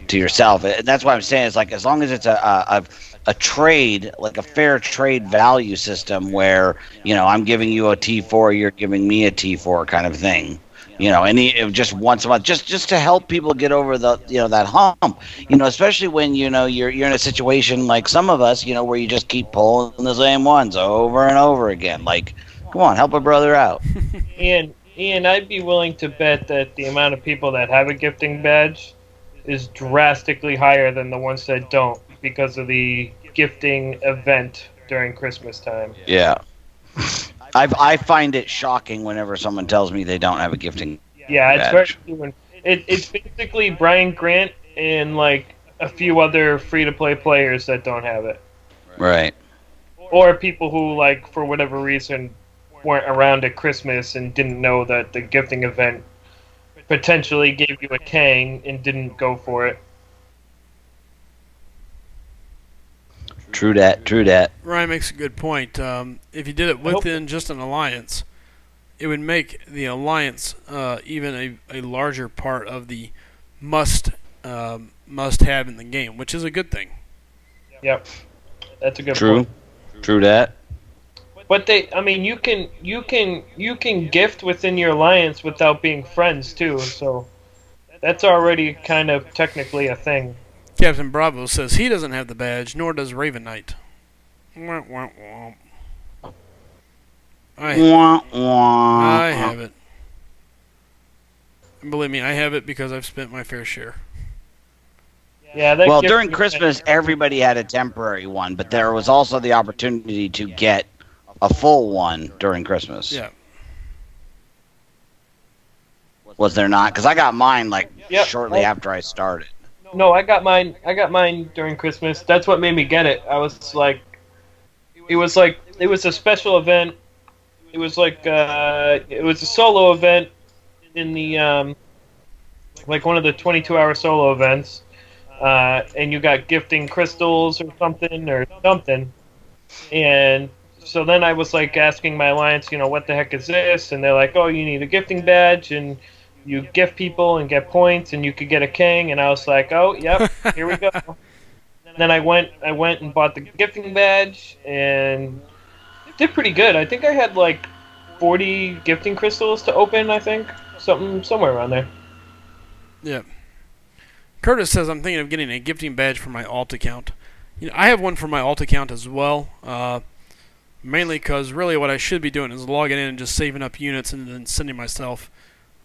to yourself. And that's why I'm saying it's as long as it's a trade, like a fair trade value system where I'm giving you a T4, you're giving me a T4 kind of thing. Just once a month, just to help people get over the that hump. Especially when you're in a situation like some of us, where you just keep pulling the same ones over and over again. Come on, help a brother out. And Ian, I'd be willing to bet that the amount of people that have a gifting badge is drastically higher than the ones that don't because of the gifting event during Christmas time. Yeah. I find it shocking whenever someone tells me they don't have a gifting Yeah, it's very badge. human. It's basically Brian Grant and like a few other free-to-play players that don't have it. Right. Or people who, like, for whatever reason, weren't around at Christmas and didn't know that the gifting event potentially gave you a Kang and didn't go for it. True that. True that. Ryan makes a good point. If you did it within just an alliance, it would make the alliance even a larger part of the must have in the game, which is a good thing. Yep, that's a good True. point. True that. But you can gift within your alliance without being friends too. So that's already kind of technically a thing. Captain Bravo says he doesn't have the badge, nor does Raven Knight. Wah, wah, wah. I have it. And believe me, I have it because I've spent my fair share. Yeah. Well, during Christmas, everybody had a temporary one, but there was also the opportunity to get a full one during Christmas. Yeah. Was there not? Because I got mine Yep. shortly after I started. No, I got mine. I got mine during Christmas. That's what made me get it. I was like, it was a special event. It was it was a solo event in the like one of the 22-hour solo events, and you got gifting crystals or something, and so then I was like asking my alliance, what the heck is this? And they're like, oh, you need a gifting badge and you gift people and get points, and you could get a king. And I was like, oh, yep, here we go. Then I went and bought the gifting badge, and did pretty good. I think I had like 40 gifting crystals to open. I think somewhere around there. Yeah. Curtis says I'm thinking of getting a gifting badge for my alt account. I have one for my alt account as well. Mainly because really what I should be doing is logging in and just saving up units and then sending myself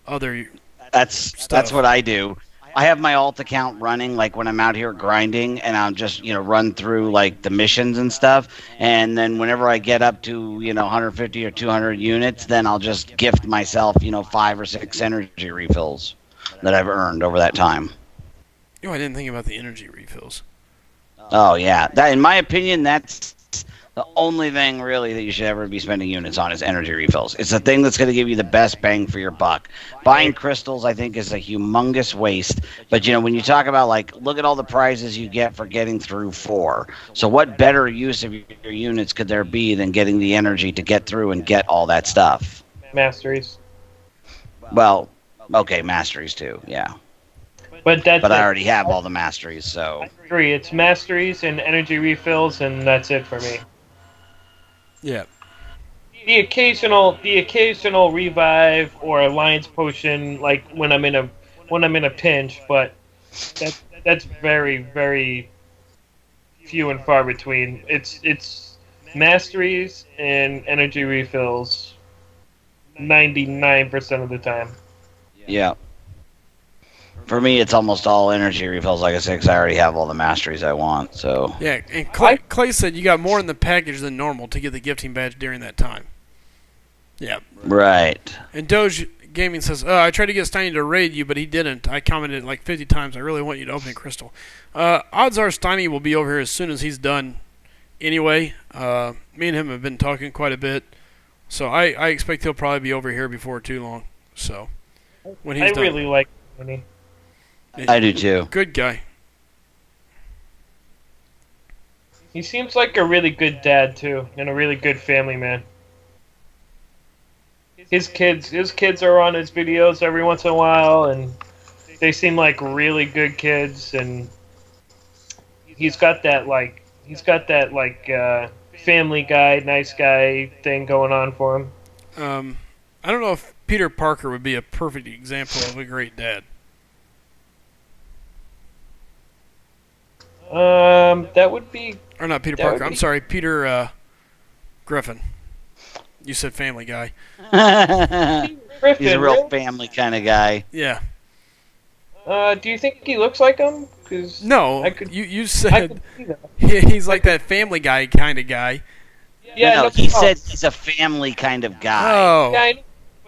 other That's what I do. I have my alt account running like when I'm out here grinding, and I'll just run through like the missions and stuff, and then whenever I get up to 150 or 200 units, then I'll just gift myself 5 or 6 energy refills that I've earned over that time. I didn't think about the energy refills. Oh yeah, that in my opinion, that's the only thing really that you should ever be spending units on is energy refills. It's the thing that's going to give you the best bang for your buck. Buying crystals, I think, is a humongous waste. But when you talk about look at all the prizes you get for getting through 4. So what better use of your units could there be than getting the energy to get through and get all that stuff? Masteries. Well, okay, masteries too, yeah. But I already have all the masteries, so. I agree. It's masteries and energy refills, and that's it for me. Yeah. The occasional revive or alliance potion, like when I'm in a pinch, but that's very, very few and far between. It's masteries and energy refills 99% of the time. Yeah. For me, it's almost all energy refills, like I said, because I already have all the masteries I want. So yeah, and Clay said you got more in the package than normal to get the gifting badge during that time. Yeah. Right. And Doge Gaming says, I tried to get Steiny to raid you, but he didn't. I commented like 50 times. I really want you to open a crystal. Odds are Steiny will be over here as soon as he's done anyway. Me and him have been talking quite a bit. So I expect he'll probably be over here before too long. So when he's done. I really like Steiny. I do too. Good guy. He seems like a really good dad too, and a really good family man. His kids are on his videos every once in a while, and they seem like really good kids. And he's got that Family Guy, nice guy thing going on for him. I don't know if Peter Parker would be a perfect example of a great dad. That would be... Or not Peter Parker. I'm sorry, Peter Griffin. You said Family Guy. Griffin, He's a real really? family kind of guy. Yeah. Do you think he looks like him? Cause No, I could, you I said could see that. he's like that Family Guy kind of guy. Yeah, no, no, he said he's a family kind of guy. Oh. Yeah, I know.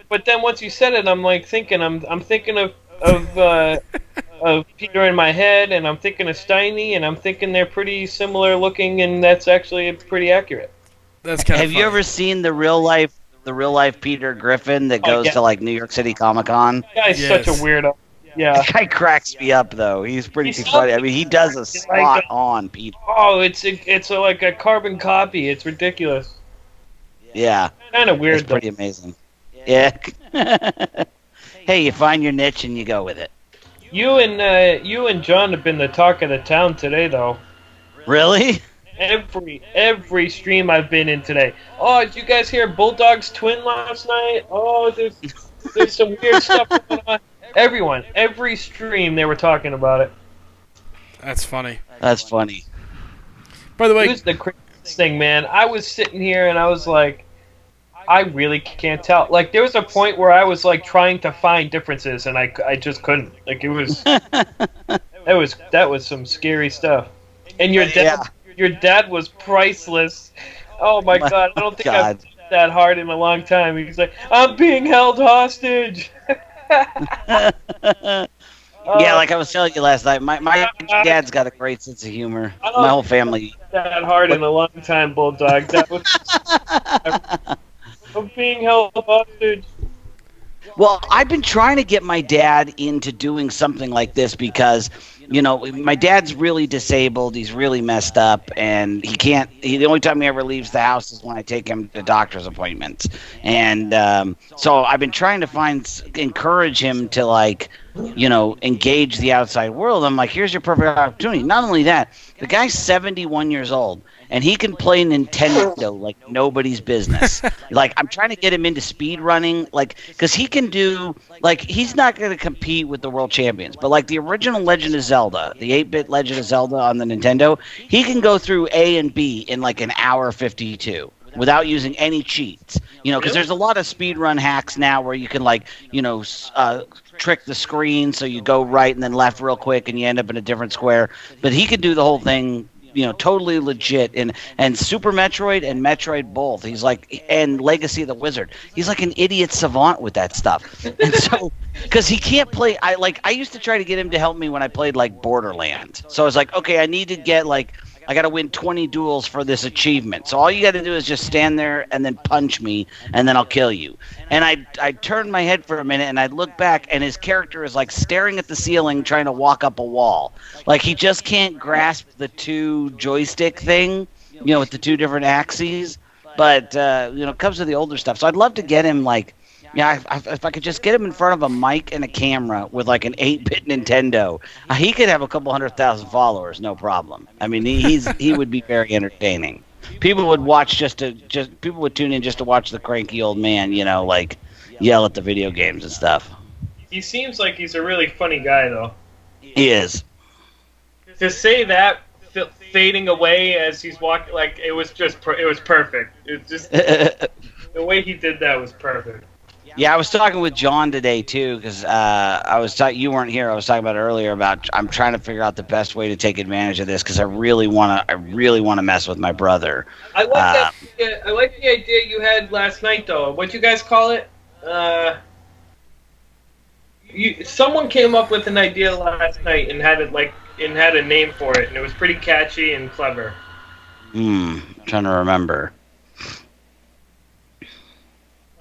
But then once you said it, I'm like thinking, I'm thinking of Peter in my head, and I'm thinking of Steiny, and I'm thinking they're pretty similar looking, and that's actually pretty accurate. That's kind of Have you ever seen the real life Peter Griffin that goes yeah. to like New York City Comic Con? That guy's Yes. such a weirdo. Yeah. That guy cracks me up though. He's pretty He's funny. I mean, he does a like spot on Peter. Oh, it's like a carbon copy. It's ridiculous. Yeah, Kind of weird. it's pretty amazing. Yeah. Hey, you find your niche and you go with it. You and John have been the talk of the town today, though. Really? Every stream I've been in today. Oh, did you guys hear Bulldog's twin last night? Oh, there's some weird stuff going on. Every stream they were talking about it. That's funny. That's funny. By the It way, was the craziest thing, man. I was sitting here and I was like, I really can't tell. Like, there was a point where I was like trying to find differences, and I just couldn't. Like, it was that was some scary stuff. And your dad was priceless. Oh my god, I don't think I've laughed that hard in a long time. He's like, I'm being held hostage. Yeah, like I was telling you last night, my dad's got a great sense of humor. My whole family. That hard in a long time, Bulldog. That was. I'm being held hostage. Well, I've been trying to get my dad into doing something like this because, you know, my dad's really disabled. He's really messed up, and he can't. The only time he ever leaves the house is when I take him to doctor's appointments. And so I've been trying to encourage him to, like, you know, engage the outside world. I'm like, here's your perfect opportunity. Not only that, the guy's 71 years old, and he can play Nintendo like nobody's business. Like, I'm trying to get him into speed running, like, because he can do, like, he's not going to compete with the world champions, but like the original Legend of Zelda, the 8-bit Legend of Zelda on the Nintendo, he can go through A and B in like an hour 52. Without using any cheats, you know, because there's a lot of speedrun hacks now where you can, like, you know, trick the screen so you go right and then left real quick and you end up in a different square. But he can do the whole thing, you know, totally legit. And Super Metroid and Metroid both. He's like, and Legacy of the Wizard. He's like an idiot savant with that stuff. And so, because he can't play, I used to try to get him to help me when I played like Borderlands. So I was like, okay, I need to get like. I got to win 20 duels for this achievement. So all you got to do is just stand there and then punch me, and then I'll kill you. And I turned my head for a minute, and I'd look back, and his character is like staring at the ceiling trying to walk up a wall. Like, he just can't grasp the two joystick thing, you know, with the two different axes. But, you know, it comes to the older stuff. So I'd love to get him, like, yeah, if I could just get him in front of a mic and a camera with like an 8-bit Nintendo, he could have a couple 100,000 followers, no problem. I mean, he would be very entertaining. People would watch people would tune in just to watch the cranky old man, you know, like yell at the video games and stuff. He seems like he's a really funny guy, though. He is. To say that fading away as he's walking, like, it was perfect. It just the way he did that was perfect. Yeah, I was talking with John today too, because you weren't here. I was talking about it earlier about I'm trying to figure out the best way to take advantage of this because I really want to mess with my brother. I like the idea you had last night, though. What'd you guys call it? Someone came up with an idea last night and had a name for it, and it was pretty catchy and clever. I'm trying to remember.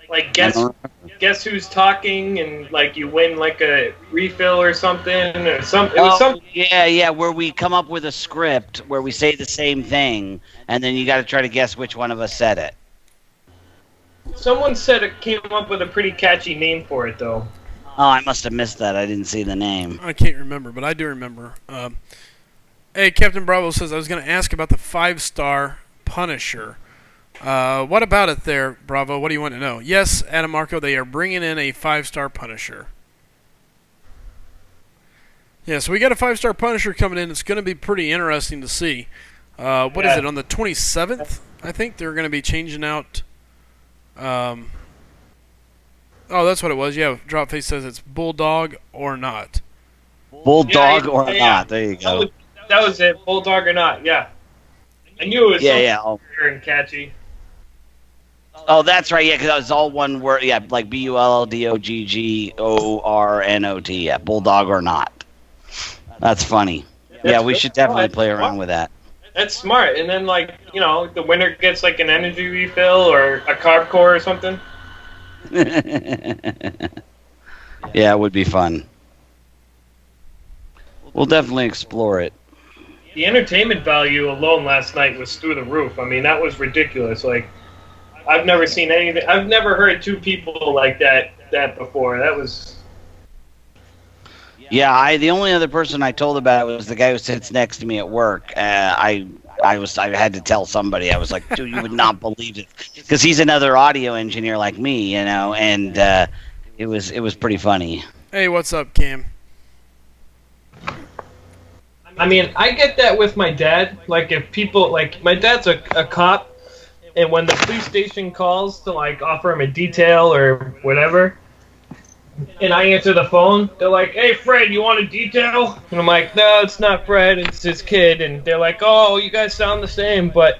Like, guess who's talking, and like you win like a refill or something, or something. It was something. Yeah, where we come up with a script where we say the same thing, and then you got to try to guess which one of us said it. Someone said it came up with a pretty catchy name for it, though. Oh, I must have missed that. I didn't see the name. I can't remember, but I do remember. Hey, Captain Bravo says I was going to ask about the 5-star Punisher. What about it there, Bravo? What do you want to know? Yes, Adam Marco, they are bringing in a 5-star Punisher. Yeah, so we got a 5-star Punisher coming in. It's going to be pretty interesting to see. What is it, on the 27th? I think they're going to be changing out Oh, that's what it was. Yeah, Dropface says it's Bulldog or not. Bulldog or yeah. not. There you go. That was it. Bulldog or not? Yeah. I knew it was Yeah. something weird and catchy. Oh, that's right. Yeah, because it was all one word. Yeah, like BULLDOGGORNOT. Yeah, Bulldog or not. That's funny. Yeah, we should definitely play around with that. That's smart. And then, like, the winner gets, like, an energy refill or a carb core or something. Yeah, it would be fun. We'll definitely explore it. The entertainment value alone last night was through the roof. I mean, that was ridiculous. Like, I've never seen anything. I've never heard two people like that before. That was... Yeah, the only other person I told about it was the guy who sits next to me at work. I had to tell somebody. I was like, dude, you would not believe it, because he's another audio engineer like me, and it was pretty funny. Hey, what's up, Cam? I mean, I get that with my dad. Like, if people, like, my dad's a cop, and when the police station calls to, like, offer him a detail or whatever, and I answer the phone, they're like, hey, Fred, you want a detail? And I'm like, no, it's not Fred, it's his kid. And they're like, oh, you guys sound the same, but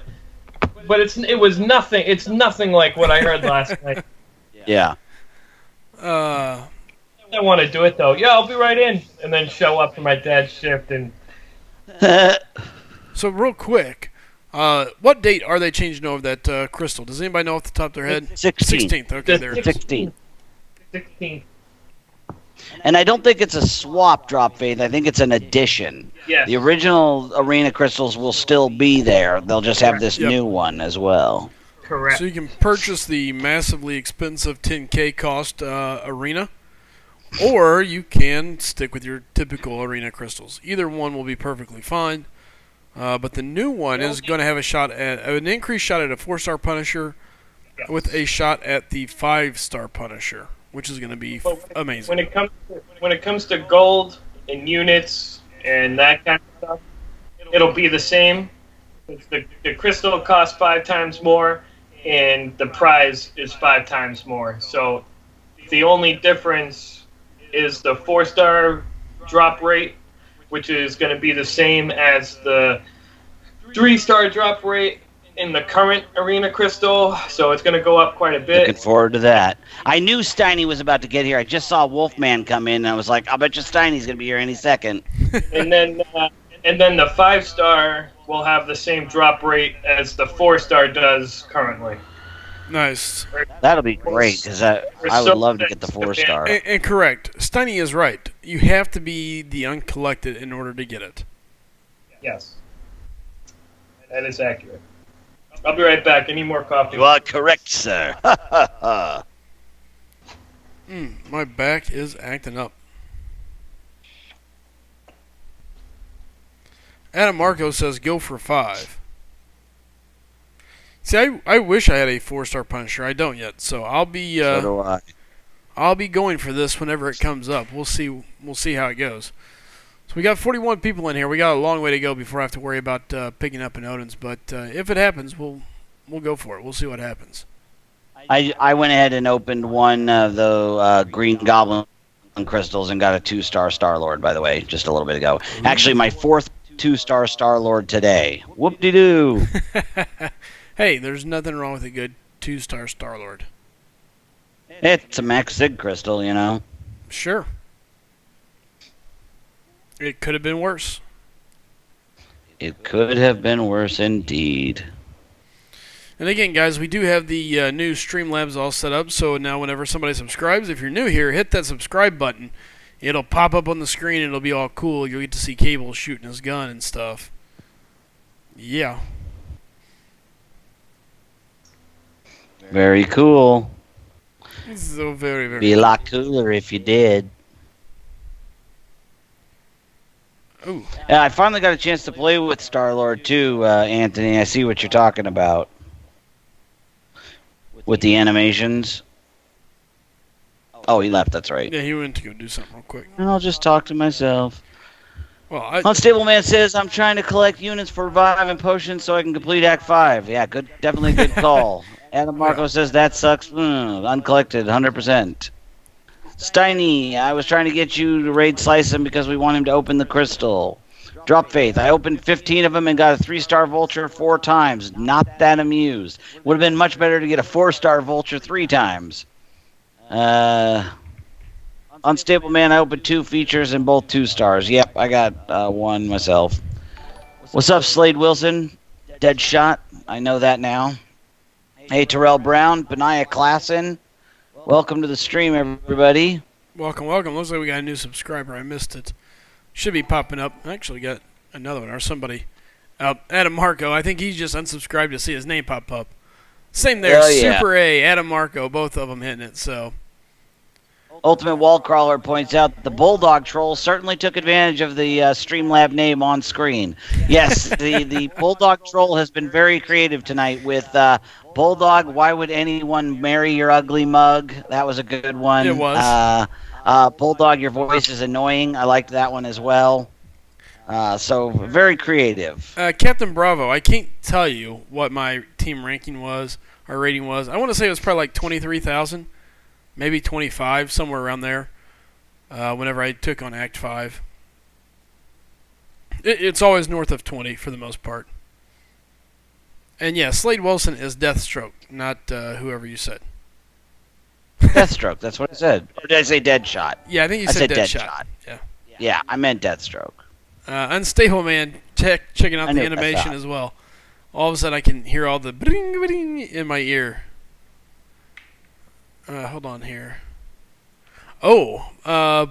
it was nothing. It's nothing like what I heard last night. Yeah. I want to do it, though. Yeah, I'll be right in. And then show up for my dad's shift. And So, real quick, what date are they changing over that crystal? Does anybody know off the top of their head? 16th. Okay, there. 16th. 16th. And I don't think it's a swap, Drop Faith. I think it's an addition. Yes. The original arena crystals will still be there. They'll just have this Yep. new one as well. Correct. So you can purchase the massively expensive 10K cost arena, or you can stick with your typical arena crystals. Either one will be perfectly fine. But the new one is going to have an increased shot at a 4-star Punisher with a shot at the 5-star Punisher, which is going to be amazing. When it comes to gold and units and that kind of stuff, it'll be the same. The crystal costs 5 times more, and the prize is 5 times more. So the only difference is the 4-star drop rate, which is going to be the same as the 3-star drop rate in the current arena crystal, so it's going to go up quite a bit. Looking forward to that. I knew Steiny was about to get here. I just saw Wolfman come in, and I was like, I bet you Steiny's going to be here any second. And then the 5-star will have the same drop rate as the 4-star does currently. Nice. That'll be great, because I would love to get the 4-star. And correct. Steiny is right. You have to be the uncollected in order to get it. Yes. That is accurate. I'll be right back. Any more coffee? You are correct, sir. My back is acting up. Adam Marco says go for 5. See, I wish I had a 4-star Punisher. I don't yet, so I'll be So do I. I'll be going for this whenever it comes up. We'll see how it goes. So we got 41 people in here. We got a long way to go before I have to worry about picking up an Odin's. But if it happens, we'll go for it. We'll see what happens. I went ahead and opened one of the Green Goblin crystals and got a 2-star Star-Lord, by the way, just a little bit ago. Actually, my 4th 2-star Star-Lord today. Whoop-de-doo. Hey, there's nothing wrong with a good 2-star Star-Lord. It's a Max Sig crystal, you know. Sure. It could have been worse. It could have been worse indeed. And again, guys, we do have the new Streamlabs all set up, so now whenever somebody subscribes, if you're new here, hit that subscribe button. It'll pop up on the screen, and it'll be all cool. You'll get to see Cable shooting his gun and stuff. Yeah. Very cool. So very, very Be a lot cooler if you did. Ooh. Yeah, I finally got a chance to play with Star-Lord too, Anthony. I see what you're talking about. With the animations. Oh, he left, that's right. Yeah, he went to go do something real quick. I'll just talk to myself. Well, Unstable Man says, I'm trying to collect units for revive and potions so I can complete Act 5. Yeah, good, definitely a good call. Adam Marco says, that sucks. Uncollected, 100%. Steiny, I was trying to get you to raid Slice him because we want him to open the crystal. Drop Faith, I opened 15 of them and got a 3-star vulture 4 times. Not that amused. Would have been much better to get a 4-star vulture 3 times. Unstable Man, I opened 2 features and both 2 stars. Yep, I got 1 myself. What's up, Slade Wilson? Dead shot. I know that now. Hey, Terrell Brown, Benaiah Klassen. Welcome to the stream, everybody. welcome. Looks like we got a new subscriber. I missed it. Should be popping up. I actually got another one, or somebody. Adam Marco. I think he just unsubscribed to see his name pop up. Same there. Oh, yeah. Super A, Adam Marco. Both of them hitting it. So. Ultimate Wallcrawler points out the Bulldog Troll certainly took advantage of the Streamlab name on screen. Yes, the Bulldog Troll has been very creative tonight with Bulldog, why would anyone marry your ugly mug? That was a good one. It was. Bulldog, your voice is annoying. I liked that one as well. So very creative. Captain Bravo, I can't tell you what my team ranking was, or rating was. I want to say it was probably like 23,000. Maybe 25, somewhere around there, whenever I took on Act 5. It's always north of 20 for the most part. And yeah, Slade Wilson is Deathstroke, not whoever you said. Deathstroke, that's what I said. Or did I say Deadshot? Yeah, I think you said Deadshot. Yeah. Yeah, I meant Deathstroke. Unstable Man, checking out I the knew what I animation thought. as well. All of a sudden I can hear all the bring bring in my ear. Hold on here. Oh,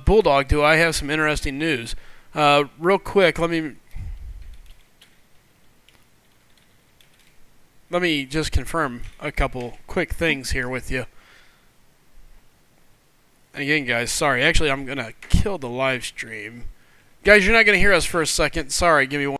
Bulldog, do I have some interesting news? Real quick, let me just confirm a couple quick things here with you. Again, guys, sorry. Actually, I'm going to kill the live stream. Guys, you're not going to hear us for a second. Sorry, give me one.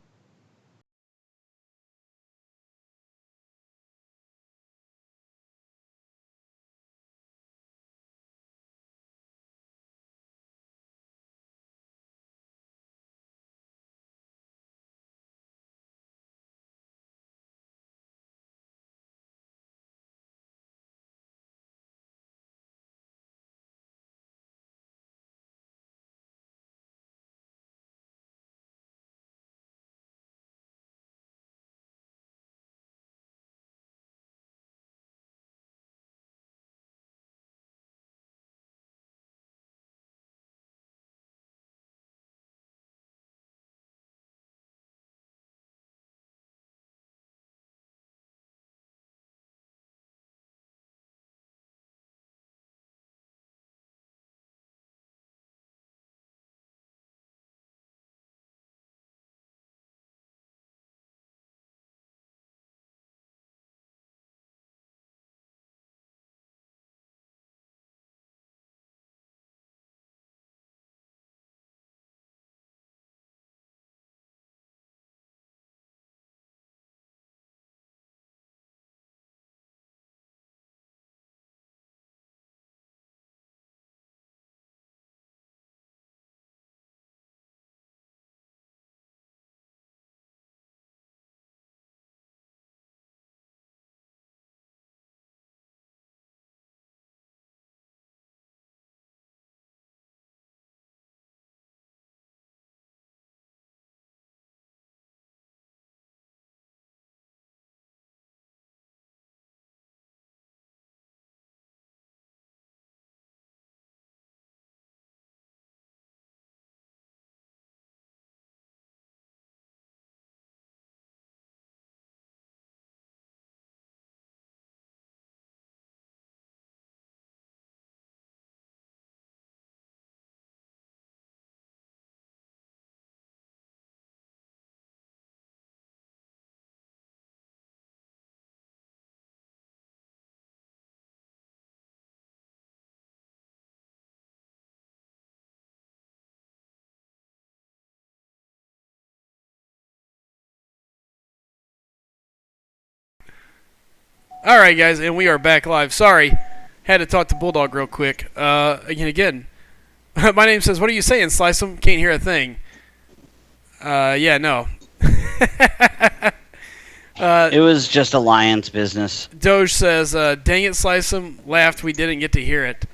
Alright, guys, and we are back live. Sorry, had to talk to Bulldog real quick. Again, my name says, what are you saying, Slice 'em? Can't hear a thing. Yeah, no. It was just alliance business. Doge says, dang it, Slycem, laughed we didn't get to hear it.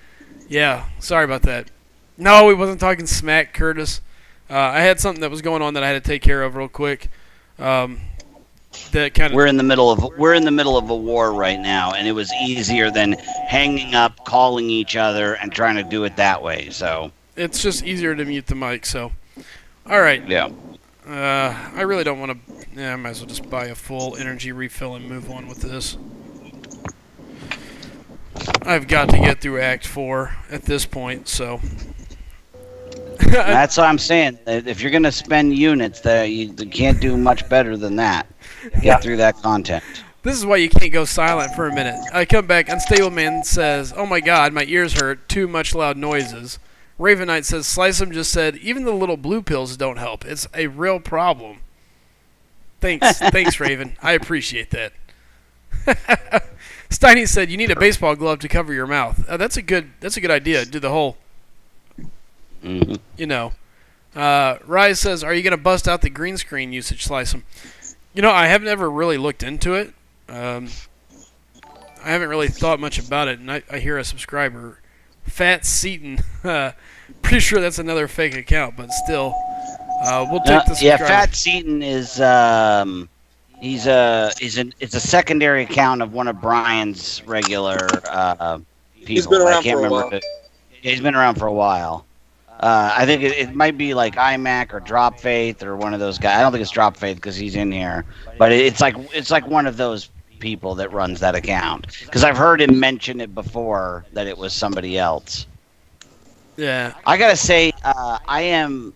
Yeah, sorry about that. No, we wasn't talking smack, Curtis. I had something that was going on that I had to take care of real quick. That kind of We're in the middle of a war right now, and it was easier than hanging up, calling each other, and trying to do it that way. So it's just easier to mute the mic. So, all right. yeah. I really don't want to. Yeah, I might as well just buy a full energy refill and move on with this. I've got to get through Act 4 at this point, so. That's what I'm saying. If you're going to spend units, you can't do much better than that. Get through that content. This is why you can't go silent for a minute. I come back, Unstable Man says, oh my god, my ears hurt, too much loud noises. Raven Knight says, Slycem just said, even the little blue pills don't help. It's a real problem. Thanks, Raven. I appreciate that. Steiny said, you need a baseball glove to cover your mouth. That's a good idea. Do the whole, you know. Rise says, are you going to bust out the green screen usage, Slycem? You know, I haven't ever really looked into it. I haven't really thought much about it, and I hear a subscriber, Fat Seaton. Pretty sure that's another fake account, but still, we'll take the subscriber. Yeah, Fat Seaton is it's a secondary account of one of Brian's regular people. He's been around I can't for a remember. while. He's been around for a while. I think it might be like iMac or Drop Faith or one of those guys. I don't think it's Drop Faith because he's in here, but it's like one of those people that runs that account because I've heard him mention it before that it was somebody else. Yeah, I gotta say, I am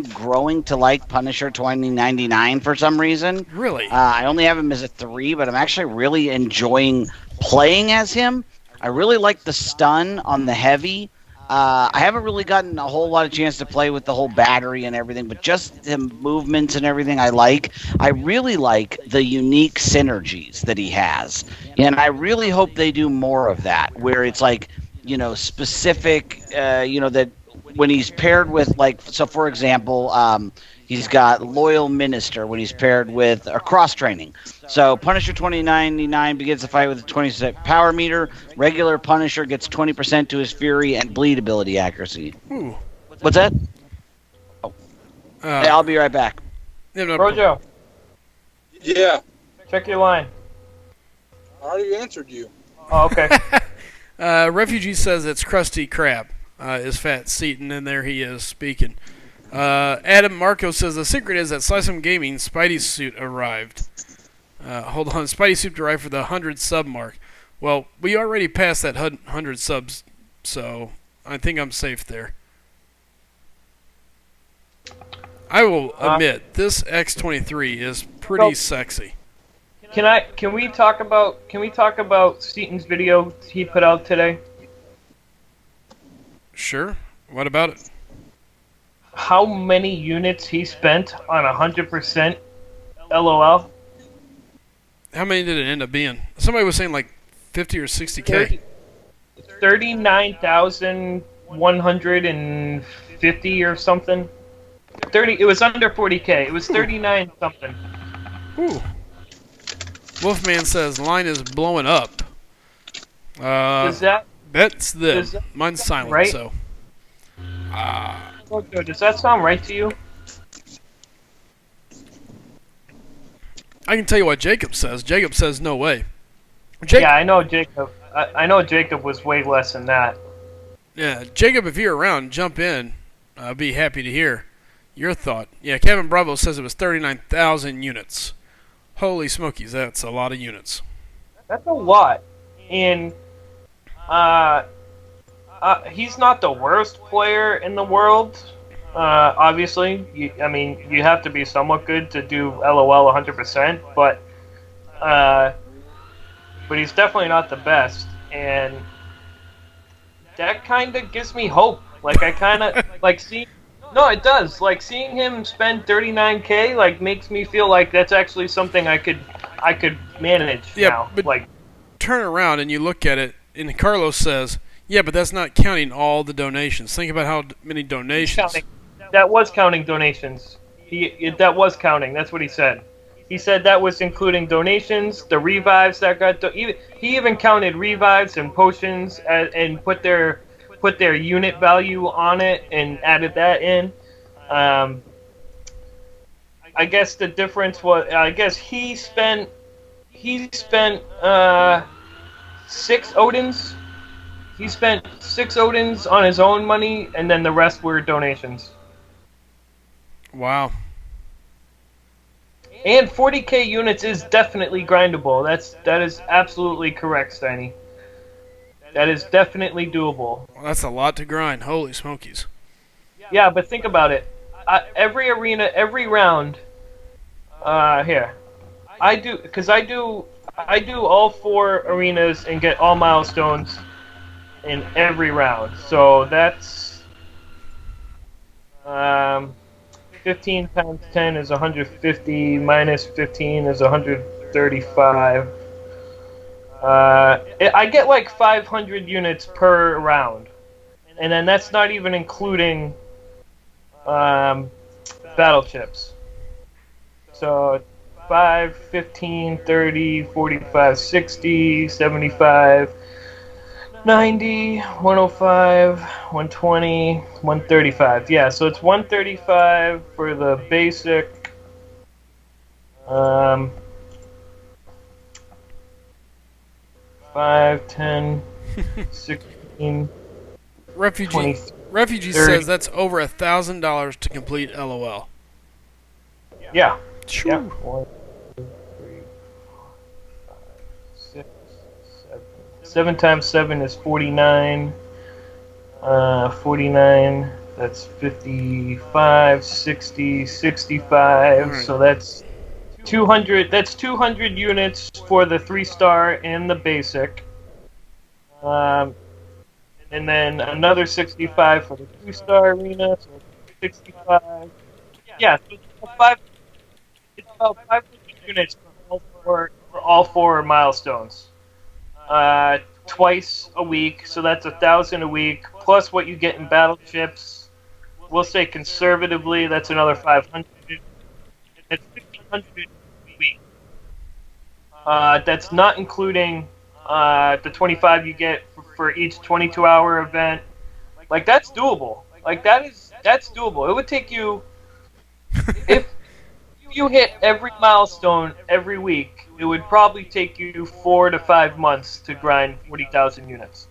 growing to like Punisher 2099 for some reason. really. I only have him as a 3, but I'm actually really enjoying playing as him. I really like the stun on the heavy. I haven't really gotten a whole lot of chance to play with the whole battery and everything, but just the movements and everything I like. I really like the unique synergies that he has. And I really hope they do more of that, where it's like, you know, specific, that when he's paired with, like, so for example, he's got Loyal Minister when he's paired with a cross-training. So Punisher 2099 begins the fight with a 20% power meter. Regular Punisher gets 20% to his Fury and Bleed ability accuracy. Ooh. What's that? Oh. Hey, I'll be right back. Yeah, no, Brojo, Yeah, check your line. I already answered you. Oh, okay. Refugee says it's Krusty Krab. Is Fat Seaton, and there he is speaking. Adam Marco says the secret is that SlycemGaming Spidey suit arrived. Hold on, Spidey suit arrived for the 100 sub mark. Well, we already passed that 100 subs, so I think I'm safe there. I will admit this X23 is pretty sexy. Can we talk about Seaton's video he put out today? Sure. What about it? How many units he spent on 100% LOL? How many did it end up being? Somebody was saying like 50 or 60K. 39,150 or something. 30. It was under 40K. It was 39 something. Ooh. Wolfman says line is blowing up. Does that That's the Does that mine's silent, right? so. does that sound right to you? I can tell you what Jacob says. Jacob says no way. Yeah, I know Jacob. I know Jacob was way less than that. Yeah, Jacob, if you're around, jump in. I'll be happy to hear your thought. Yeah, Kevin Bravo says it was 39,000 units. Holy smokies, that's a lot of units. That's a lot. And he's not the worst player in the world. Obviously, you have to be somewhat good to do LOL 100%, but he's definitely not the best, and that kind of gives me hope. Like, I kind of like seeing. No, it does. Like, seeing him spend 39K like makes me feel like that's actually something I could manage now. But like, turn around and you look at it, and Carlos says, "Yeah, but that's not counting all the donations. Think about how many donations." that was counting donations. That was counting. That's what he said. He said that was including donations, the revives that got. He even counted revives and potions and put their unit value on it and added that in. I guess the difference was. I guess he spent 6 Odins. He spent 6 Odins on his own money, and then the rest were donations. Wow. And 40k units is definitely grindable. That is absolutely correct, Steiny. That is definitely doable. Well, that's a lot to grind. Holy smokies. Yeah, but think about it. Every arena, every round. Here, I do all 4 arenas and get all milestones in every round. So that's 15 times 10 is 150, minus 15 is 135. I get like 500 units per round. And then that's not even including battle chips. So 5, 15, 30, 45, 60, 75, 90, 105, 120, 135. Yeah, so it's 135 for the basic. 5, 10, 16, Refugee 20, Refugee 30. says that's over $1,000 to complete LOL. Yeah. Choo. Yep. 1, 2, 3, 4, 5, 6, 7. 7 times 7 is 49. 49. That's 55, 60, 65. Right. So that's 200. That's 200 units for the 3-star and the basic. And then another 65 for the 2-star arena. So 65. Yeah. So it's about 500 units for all 4 milestones. Twice a week, so that's 1,000 a week, plus what you get in battle chips. We'll say conservatively, that's another 500. That's 1,500 a week. That's not including the 25 you get for each 22-hour event. Like, that's doable. Like, that's doable. It would take you, if you hit every milestone every week, it would probably take you 4 to 5 months to grind 40,000 units.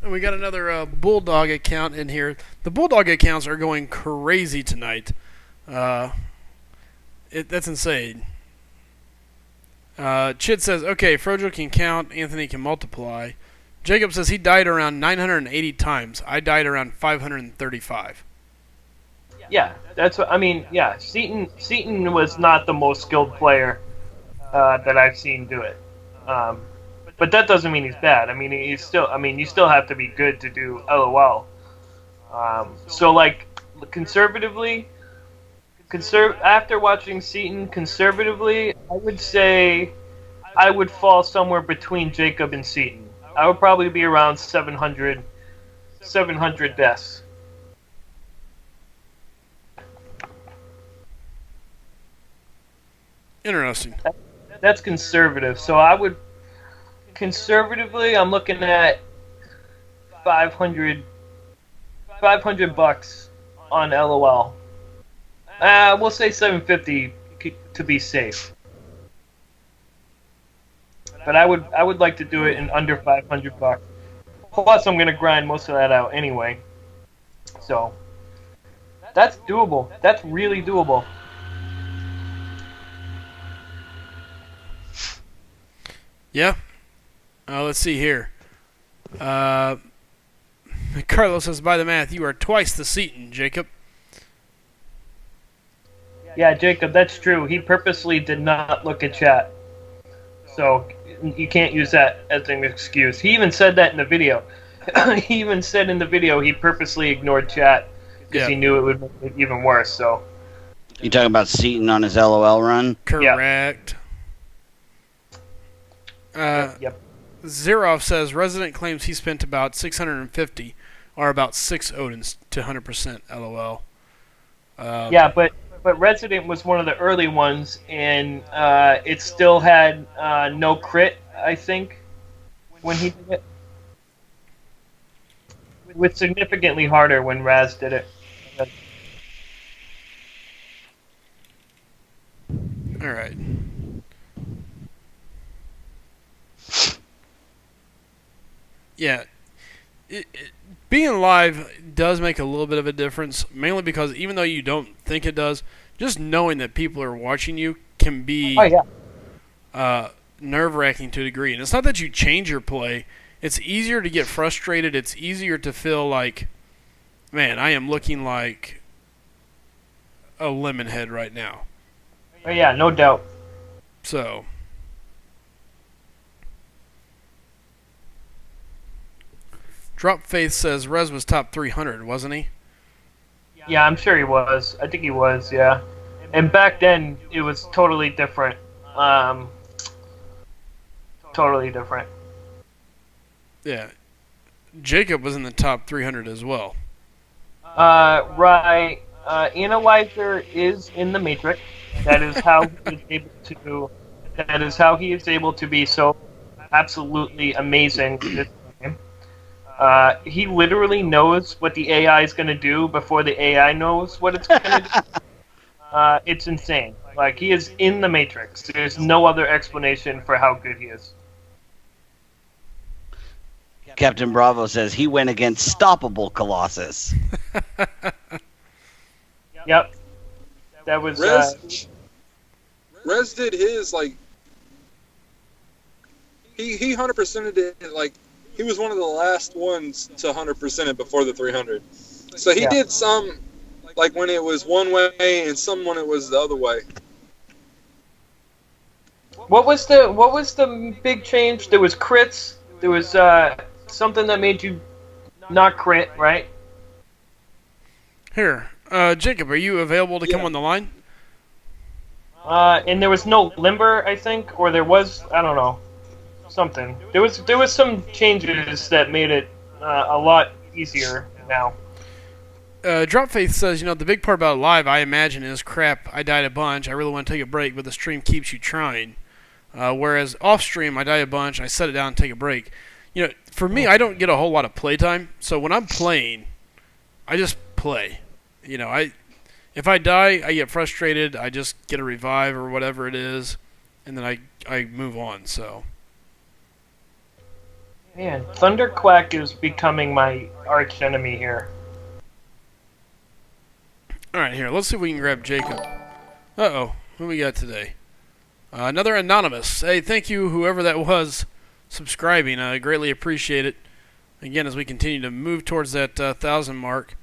And we got another Bulldog account in here. The Bulldog accounts are going crazy tonight. That's insane. Chid says, okay, Frojo can count, Anthony can multiply. Jacob says he died around 980 times. I died around 535. Yeah, that's what I mean. Yeah, Seaton was not the most skilled player that I've seen do it, but that doesn't mean he's bad. I mean, he's still. I mean, you still have to be good to do LOL. So like, conservatively, after watching Seaton, conservatively, I would say I would fall somewhere between Jacob and Seaton. I would probably be around 700 deaths. Interesting. That's conservative. So I would conservatively, I'm looking at 500 bucks on LOL. We'll say 750 to be safe. But I would like to do it in under 500 bucks. Plus, I'm gonna grind most of that out anyway. So that's doable. That's really doable. Yeah. Let's see here. Carlos says, by the math, you are twice the Seaton, Jacob. Yeah, Jacob, that's true. He purposely did not look at chat. So you can't use that as an excuse. He even said that in the video. He even said in the video he purposely ignored chat because he knew it would make it even worse. So You talking about Seaton on his LOL run? Correct. yep. Zerov says Resident claims he spent about 650, or about 6 Odins to 100%. LOL. Yeah, but Resident was one of the early ones, and it still had no crit, I think, when he did it. It was significantly harder when Raz did it. All right. Yeah, being live does make a little bit of a difference, mainly because even though you don't think it does, just knowing that people are watching you can be Oh yeah. nerve-wracking to a degree. And it's not that you change your play. It's easier to get frustrated. It's easier to feel like, man, I am looking like a lemon head right now. Oh yeah, no doubt. So, Drop Faith says Rez was top 300, wasn't he? Yeah, I'm sure he was. I think he was, yeah. And back then, it was totally different. Totally different. Yeah. Jacob was in the top 300 as well. Right. Analyzer is in the Matrix. That is how he is able to. That is how he is able to be so absolutely amazing this game. He literally knows what the AI is going to do before the AI knows what it's going to do. It's insane. Like, he is in the Matrix. There's no other explanation for how good he is. Captain Bravo says he went against stoppable Colossus. Yep. That was... Rez did his, like... He 100%ed it, like... He was one of the last ones to 100% it before the 300. So he did some, like when it was one way, and some when it was the other way. What was the big change? There was crits. There was something that made you not crit, right? Here, Jacob, are you available to come on the line? And there was no limber, I think, or there was, I don't know, something. There was some changes that made it a lot easier now. Drop Faith says, the big part about live, I imagine, is crap. I died a bunch. I really want to take a break, but the stream keeps you trying. Whereas off stream, I die a bunch. I set it down and take a break. For me, I don't get a whole lot of playtime. So when I'm playing, I just play. If I die, I get frustrated. I just get a revive or whatever it is, and then I move on. So. Man, Thunderquack is becoming my arch enemy here. Alright, here, let's see if we can grab Jacob. Uh-oh, who we got today? Another Anonymous. Hey, thank you, whoever that was, subscribing. I greatly appreciate it. Again, as we continue to move towards that 1,000 mark.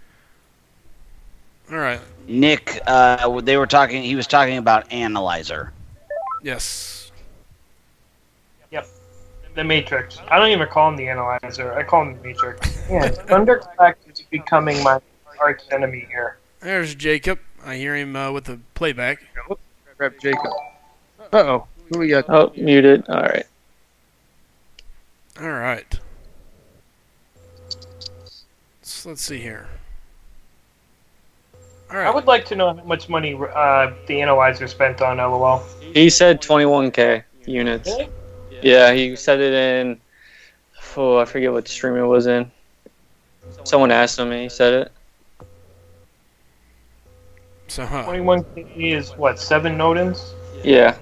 Alright. Nick, he was talking about Analyzer. Yes. Yep. The Matrix. I don't even call him the Analyzer. I call him the Matrix. Yeah, Thundercrack is becoming my arch enemy here. There's Jacob. I hear him with the playback. Grab Jacob. Uh-oh. Who we got? Oh, muted. All right. All right. So let's see here. All right. I would like to know how much money the Analyzer spent on LOL. He said 21K units. Really? Yeah, he said it in... Oh, I forget what stream it was in. Someone asked him and he said it. So, 21K is what, 7 Nodens? Yeah.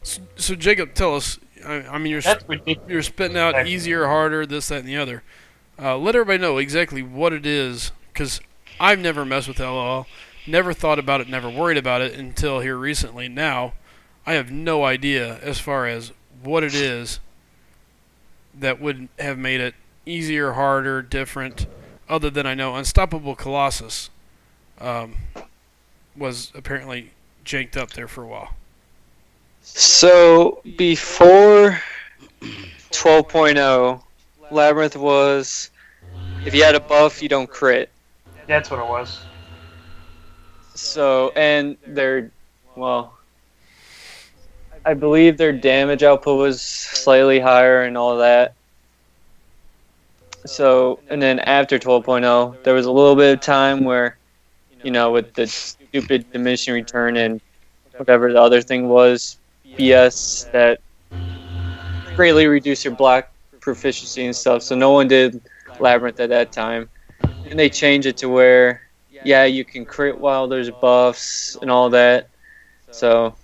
So Jacob, tell us. I mean, That's ridiculous. you're spitting out easier, harder, this, that, and the other. Let everybody know exactly what it is, because I've never messed with LOL, never thought about it, never worried about it until here recently. Now, I have no idea as far as what it is that would have made it easier, harder, different, other than I know Unstoppable Colossus was apparently janked up there for a while. So, before 12.0, Labyrinth was, if you had a buff, you don't crit. That's what it was. So, and I believe their damage output was slightly higher and all that. So, and then after 12.0, there was a little bit of time where with the stupid diminishing return and whatever the other thing was, BS that greatly reduced your block proficiency and stuff. So no one did Labyrinth at that time. And they changed it to where, yeah, you can crit while there's buffs and all that. So,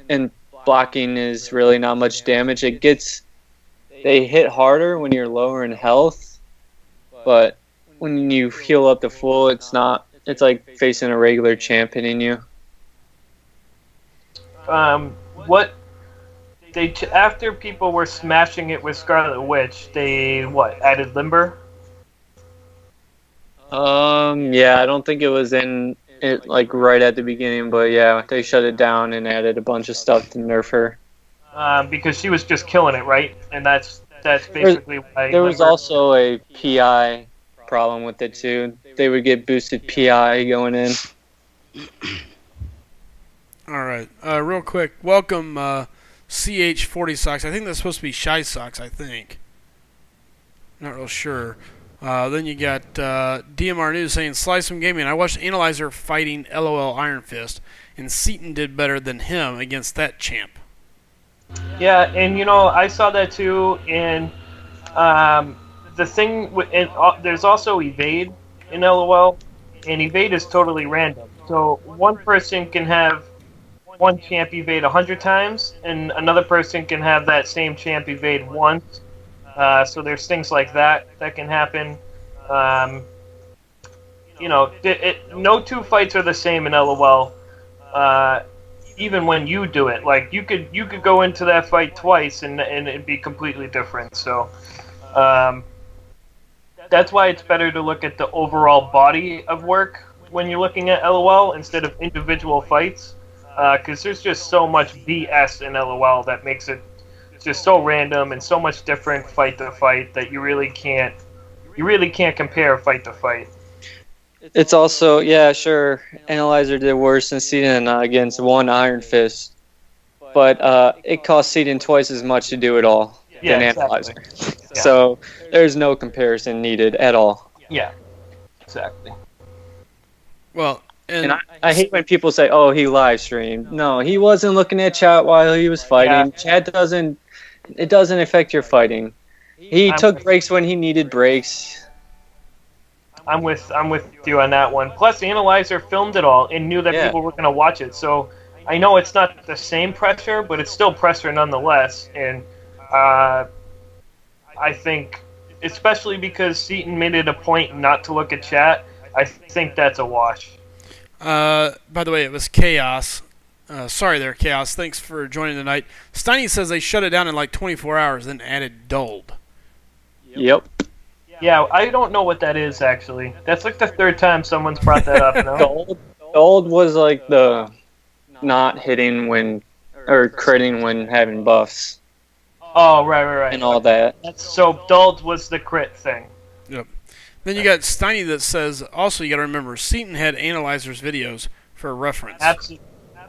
and blocking is really not much damage. They hit harder when you're lower in health, but when you heal up to full, it's like facing a regular champ hitting you. What after people were smashing it with Scarlet Witch, they added Limber? Yeah, I don't think it was in it like right at the beginning, but yeah, they shut it down and added a bunch of stuff to nerf her. Because she was just killing it, right? And that's basically why. There was also a PI problem with it too. They would get boosted PI going in. All right, real quick, welcome CH40 Socks. I think that's supposed to be Shy Socks. I think. Not real sure. Then you got DMR News saying SlycemGaming. I watched Analyzer fighting LOL Iron Fist, and Seaton did better than him against that champ. Yeah, and I saw that too. And the thing, there's also evade in LOL, and evade is totally random. So one person can have one champ evade 100 times, and another person can have that same champ evade once. So there's things like that can happen. No two fights are the same in LOL. Even when you do it, like you could go into that fight twice and it'd be completely different. So that's why it's better to look at the overall body of work when you're looking at LOL instead of individual fights, because there's just so much BS in LOL that makes it just so random and so much different fight to fight that you really can't compare fight to fight. It's also, yeah, sure, Analyzer did worse than Seaton against one Iron Fist, but it cost Seaton twice as much to do it all than Analyzer. Yeah. So there's no comparison needed at all. Yeah, exactly. Well, and I hate when people say, "Oh, he live streamed." No, he wasn't looking at chat while he was fighting. Yeah. Chat doesn't affect your fighting. He took breaks when he needed breaks. I'm with you on that one. Plus, Analyzer filmed it all and knew that people were going to watch it. So I know it's not the same pressure, but it's still pressure nonetheless. And I think, especially because Seaton made it a point not to look at chat, I think that's a wash. By the way, it was Chaos. Sorry there, Chaos. Thanks for joining tonight. Steiny says they shut it down in like 24 hours, then added Dold. Yep. Yeah, I don't know what that is, actually. That's like the third time someone's brought that up, no? Dold was like the not hitting when, or critting when having buffs. Oh, right. And all that. So Dold was the crit thing. Yep. Then you got Steiny that says, also you got to remember, Seaton had Analyzer's videos for reference.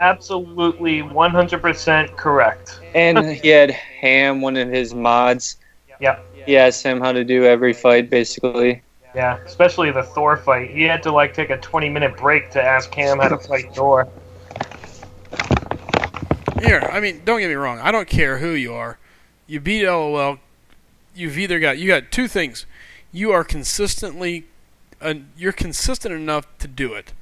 Absolutely 100% correct. And he had Ham, one of his mods. Yep. He asked him how to do every fight, basically. Yeah, especially the Thor fight. He had to take a 20-minute break to ask Ham how to fight Thor. Here, I mean, don't get me wrong. I don't care who you are. You beat LOL. You got two things. You are consistently, you're consistent enough to do it.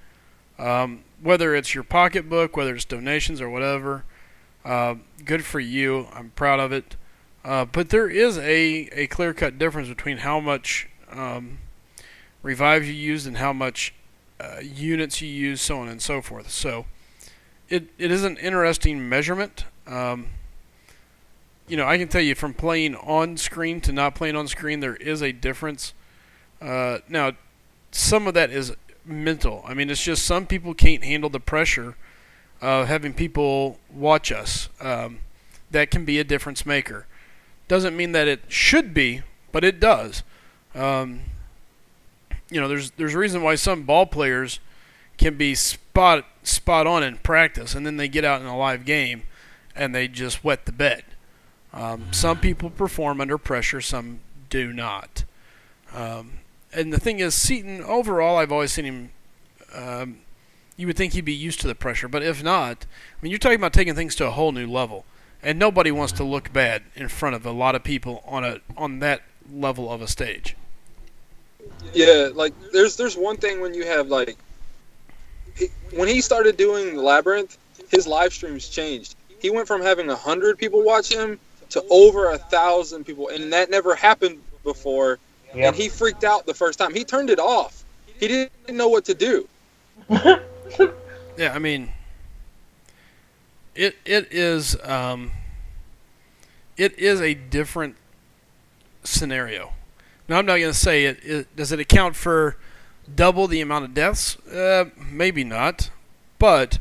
Whether it's your pocketbook, whether it's donations or whatever, good for you. I'm proud of it. But there is a clear-cut difference between how much revives you use and how much units you use, so on and so forth. So it is an interesting measurement. I can tell you from playing on screen to not playing on screen, there is a difference. Now, some of that is mental. I mean, it's just some people can't handle the pressure of having people watch us. That can be a difference maker. Doesn't mean that it should be, but it does. There's a reason why some ball players can be spot on in practice, and then they get out in a live game and they just wet the bed. Some people perform under pressure, some do not. And the thing is, Seaton, overall, I've always seen him you would think he'd be used to the pressure. But if not, I mean, you're talking about taking things to a whole new level, and nobody wants to look bad in front of a lot of people on that level of a stage. Yeah, like there's one thing when you have like when he started doing Labyrinth, his live streams changed. He went from having 100 people watch him to over 1,000 people, and that never happened before. Yep. And he freaked out the first time. He turned it off. He didn't know what to do. Yeah, I mean, it is a different scenario. Now, I'm not going to say it. Does it account for double the amount of deaths? Maybe not. But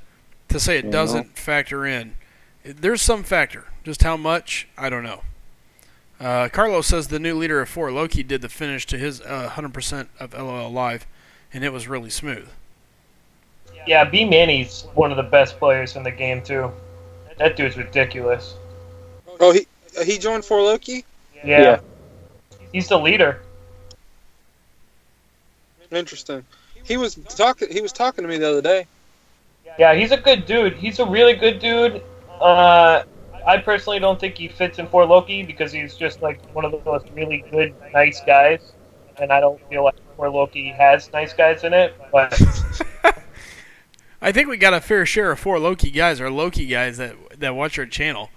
to say it doesn't factor in, there's some factor. Just how much, I don't know. Carlos says the new leader of 4, Loki, did the finish to his 100% of LOL Live, and it was really smooth. Yeah, B Manny's one of the best players in the game too. That dude's ridiculous. Oh, he joined 4 Loki? Yeah. He's the leader. Interesting. He was talking to me the other day. Yeah, he's a good dude. He's a really good dude. I personally don't think he fits in 4 Loki because he's just like one of those really good, nice guys, and I don't feel like 4 Loki has nice guys in it. But I think we got a fair share of 4 Loki guys or Loki guys that watch our channel.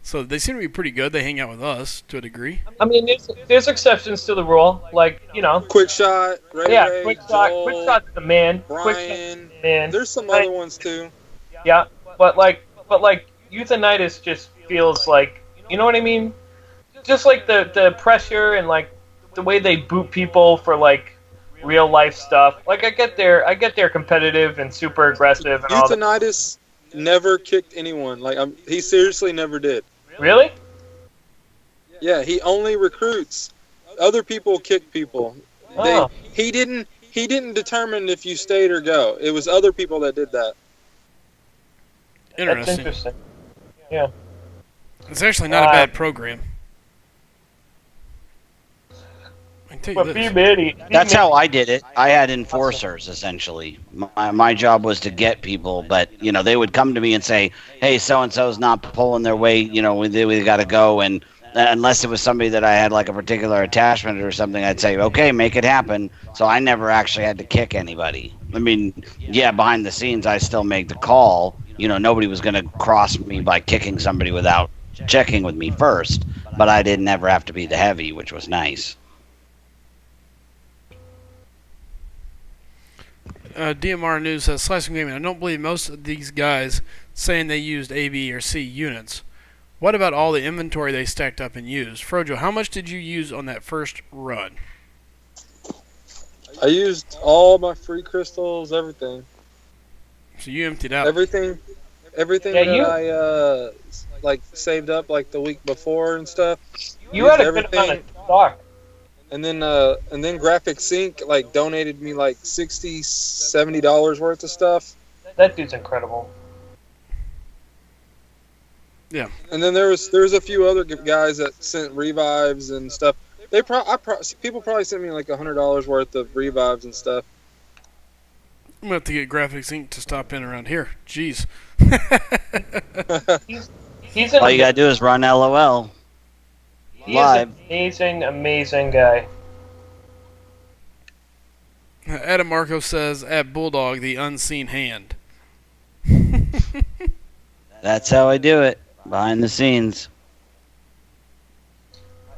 So they seem to be pretty good. They hang out with us to a degree. I mean, there's exceptions to the rule, like Quick Shot, Ray, Quick Joel, Shot's the man. Brian. Quick Shot's the man. There's some other ones too. Yeah, but Euthanitis just feels like, you know what I mean? Just like the pressure and like the way they boot people for like real life stuff. Like I get they're competitive and super aggressive and all that. Euthanitis never kicked anyone. Like he seriously never did. Really? Yeah, he only recruits. Other people kick people. Oh. He didn't determine if you stayed or go. It was other people that did that. That's interesting. Yeah. It's actually not a bad program. I can tell you this. That's how I did it. I had enforcers, essentially. My job was to get people, but, they would come to me and say, hey, so-and-so's not pulling their weight, we got to go, and unless it was somebody that I had, like, a particular attachment or something, I'd say, okay, make it happen. So I never actually had to kick anybody. I mean, yeah, behind the scenes, I still make the call. Nobody was going to cross me by kicking somebody without checking with me first, but I didn't ever have to be the heavy, which was nice. DMR News says, SlycemGaming, I don't believe most of these guys saying they used A, B, or C units. What about all the inventory they stacked up and used? Frojo, how much did you use on that first run? I used all my free crystals, everything. So you emptied out. Everything that I saved up like the week before and stuff. You had a good amount of stock. And then Graphic Sync donated me $60, $70 worth of stuff. That dude's incredible. Yeah. And then there was a few other guys that sent revives and stuff. People probably sent me $100 worth of revives and stuff. I'm gonna have to get Graphics Inc. to stop in around here. Jeez. he's All you gotta do is run LOL. He is an amazing guy. Adam Marco says, at Bulldog, the unseen hand. That's how I do it, behind the scenes.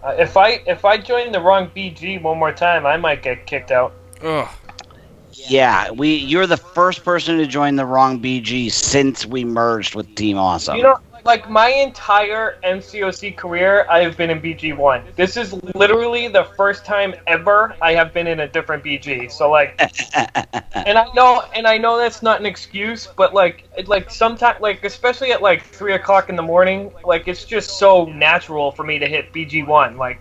If I join the wrong BG one more time, I might get kicked out. Ugh. Yeah, you're the first person to join the wrong BG since we merged with Team Awesome. My entire MCOC career, I have been in BG1. This is literally the first time ever I have been in a different BG. So and I know that's not an excuse, but sometimes especially at 3 o'clock in the morning, it's just so natural for me to hit BG1.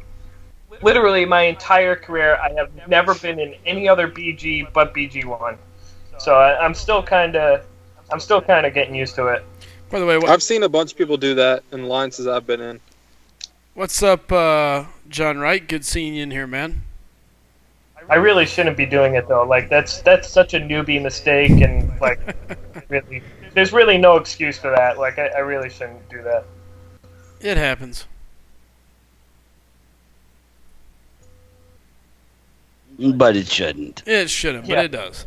Literally my entire career, I have never been in any other BG but BG1. So I'm still kind of getting used to it. By the way, I've seen a bunch of people do that in alliances I've been in. What's up, John Wright? Good seeing you in here, man. I really shouldn't be doing it though. Like that's such a newbie mistake, and like really, there's really no excuse for that. Like I really shouldn't do that. It happens. But it shouldn't. It shouldn't, but Yeah. it does.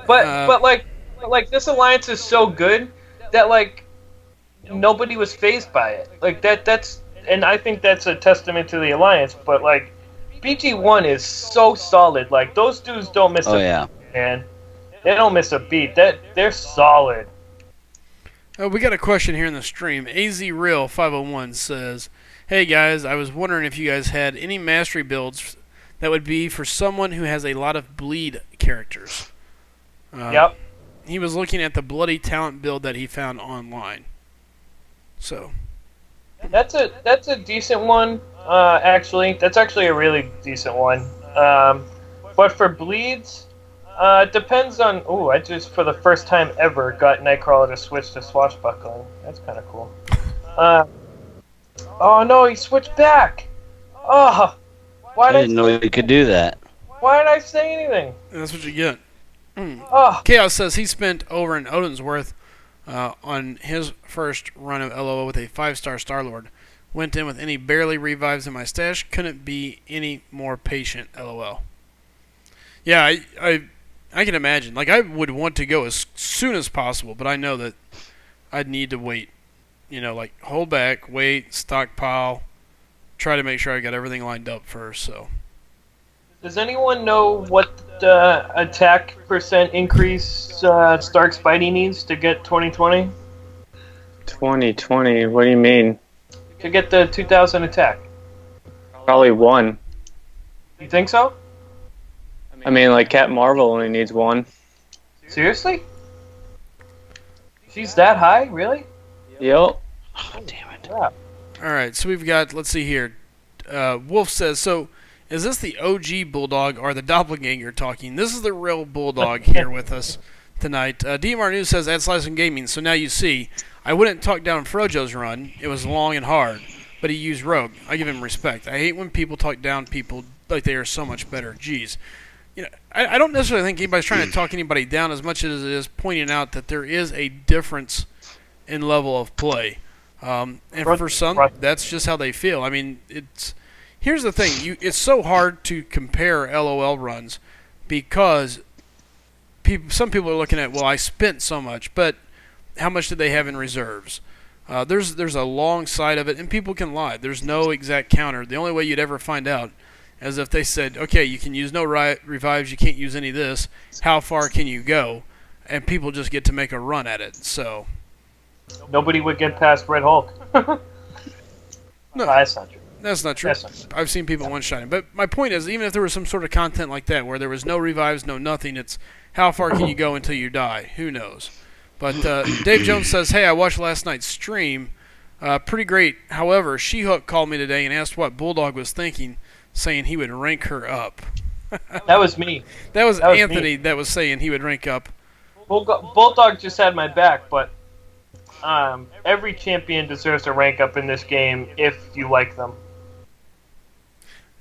But like this alliance is so good that like nobody was phased by it. Like that's and I think that's a testament to the alliance. But like BG1 is so solid. Like those dudes don't miss Oh a yeah. beat, man. They don't miss a beat. They're solid. We got a question here in the stream. AZReal501 says, "Hey guys, I was wondering if you guys had any mastery builds that would be for someone who has a lot of bleed characters." Yep. He was looking at the bloody talent build that he found online. So, That's a decent one. Actually, that's actually a really decent one. But for bleeds, it depends on. Oh, I just for the first time ever got Nightcrawler to switch to swashbuckling. That's kind of cool. Oh no, he switched back. Oh, why I didn't know you could do that. Why did I say anything? that's what you get. Oh, Chaos says he spent over an Odinsworth on his first run of LOL with a 5-star Star-Lord. Went in with any barely revives in my stash. Couldn't be any more patient, LOL. Yeah, I can imagine. Like, I would want to go as soon as possible, but I know that I'd need to wait. You know, like, hold back, wait, stockpile, try to make sure I got everything lined up first, so. does anyone know what attack percent increase Stark Spidey needs to get 2020? 2020. What do you mean? To get the 2000 attack? Probably 1. You think so? I mean, like Captain Marvel only needs 1. Seriously? She's that high, really? Yep. Oh, damn it. Yeah. Alright, so we've got, let's see here. Wolf says, so is this the OG Bulldog or the Doppelganger talking? This is the real Bulldog here with us tonight. DMR News says, at SlycemGaming, so now you see, I wouldn't talk down Frojo's run. It was long and hard, but he used Rogue. I give him respect. I hate when people talk down people like they are so much better. Jeez. You know, I don't necessarily think anybody's trying to talk anybody down as much as it is pointing out that there is a difference in level of play. And for some, that's just how they feel. I mean, here's the thing. It's so hard to compare LOL runs because some people are looking at, well, I spent so much, but how much did they have in reserves? There's a long side of it, and people can lie. There's no exact counter. The only way you'd ever find out is if they said, okay, you can use no revives, you can't use any of this. How far can you go? And people just get to make a run at it. So Nobody would get past Red Hulk. no, That's not true. that's not true. That's not true. I've seen people one-shotting. But my point is, even if there was some sort of content like that where there was no revives, no nothing, it's how far can you go until you die? Who knows? But Dave Jones says, hey, I watched last night's stream. Pretty great. However, She-Hulk called me today and asked what Bulldog was thinking, saying he would rank her up. That was me. That was That was Anthony that was saying he would rank up. Bulldog just had my back, but every champion deserves to rank up in this game if you like them.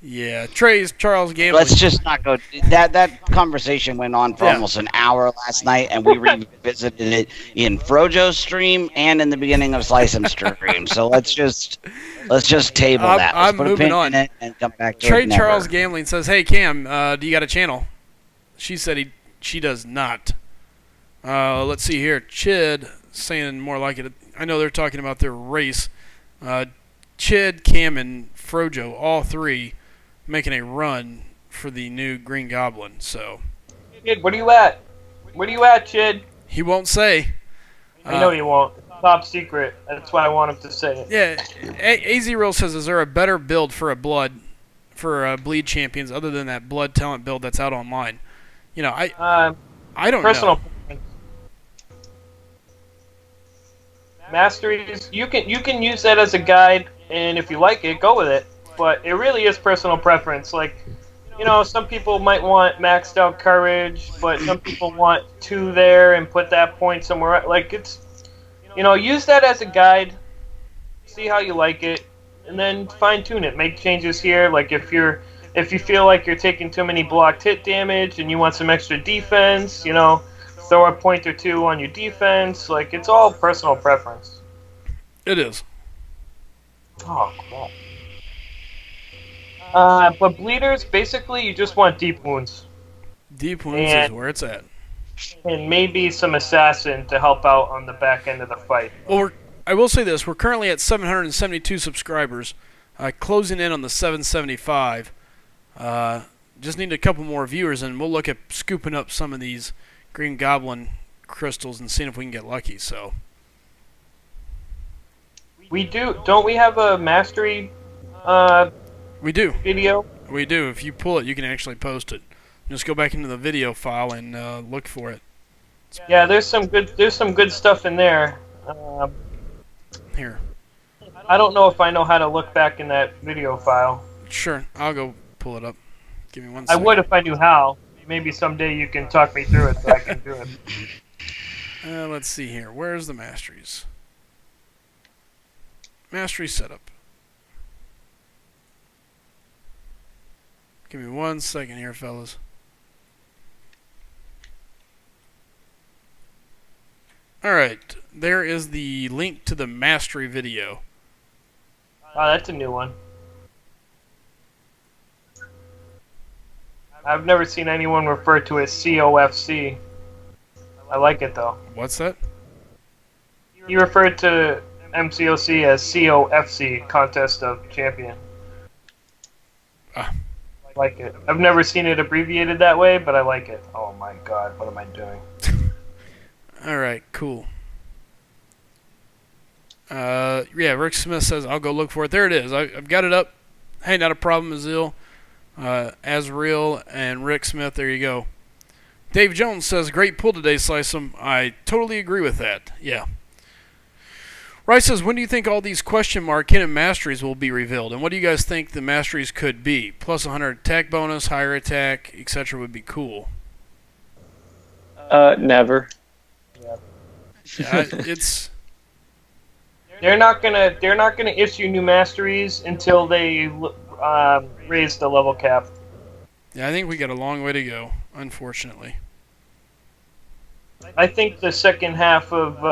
Yeah, Charles Gambling. Let's just not go. That conversation went on for almost an hour last night, and we revisited it in Frojo's stream and in the beginning of SlycemGaming's stream. So let's just table that. Let's I'm put a moving pin on. in it and come back to Trey it never. Charles Gambling says, hey, Cam, do you got a channel? She said she does not. Let's see here. Chid saying more like it. I know they're talking about their race. Chid, Cam, and Frojo, all three making a run for the new Green Goblin. So Chid, where are you at? Where are you at, Chid? he won't say. I know you won't. It's top secret. That's why I want him to say it. Yeah, AZ Real says, is there a better build for bleed champions other than that blood talent build that's out online? You know, I don't Personal know. preference. Masteries, you can use that as a guide, and if you like it, go with it. But it really is personal preference. Like, you know, some people might want maxed out courage, but some people want 2 there and put that point somewhere. Like, it's, you know, use that as a guide, see how you like it, and then fine tune it. Make changes here. Like if you're if you feel like you're taking too many blocked hit damage and you want some extra defense, you know, throw a point or two on your defense. Like, it's all personal preference. It is. Oh, crap. But bleeders, basically, you just want deep wounds. Deep wounds is where it's at. And maybe some assassin to help out on the back end of the fight. Well, I will say this. We're currently at 772 subscribers, closing in on the 775. Just need a couple more viewers, and we'll look at scooping up some of these Green Goblin crystals and seeing if we can get lucky. So We do. Don't we have a mastery we do. video? We do. If you pull it, you can actually post it. Just go back into the video file and look for it. Yeah, there's some good stuff in there. Here. I don't know if I know how to look back in that video file. Sure, I'll go pull it up. Give me one I second. would if I knew how. Maybe someday you can talk me through it so I can do it. Let's see here. Where's the masteries? Mastery setup. Give me 1 second here, fellas. Alright, there is the link to the mastery video. Oh, that's a new one. I've never seen anyone refer to it as COFC. I like it though. What's that? He referred to MCOC as COFC, Contest of Champion. Ah. I like it. I've never seen it abbreviated that way, but I like it. Oh my god, what am I doing? Alright, cool. Yeah, Rick Smith says, I'll go look for it. There it is. I've got it up. Hey, not a problem, Azil. Azrael and Rick Smith, there you go. Dave Jones says, great pull today, Slicem. I totally agree with that. Yeah. Rice says, when do you think all these question mark hidden masteries will be revealed? And what do you guys think the masteries could be? Plus 100 attack bonus, higher attack, etc. would be cool. Never. Yeah, it's... They're not gonna issue new masteries until they raise the level cap. Yeah, I think we got a long way to go, unfortunately. I think the second half of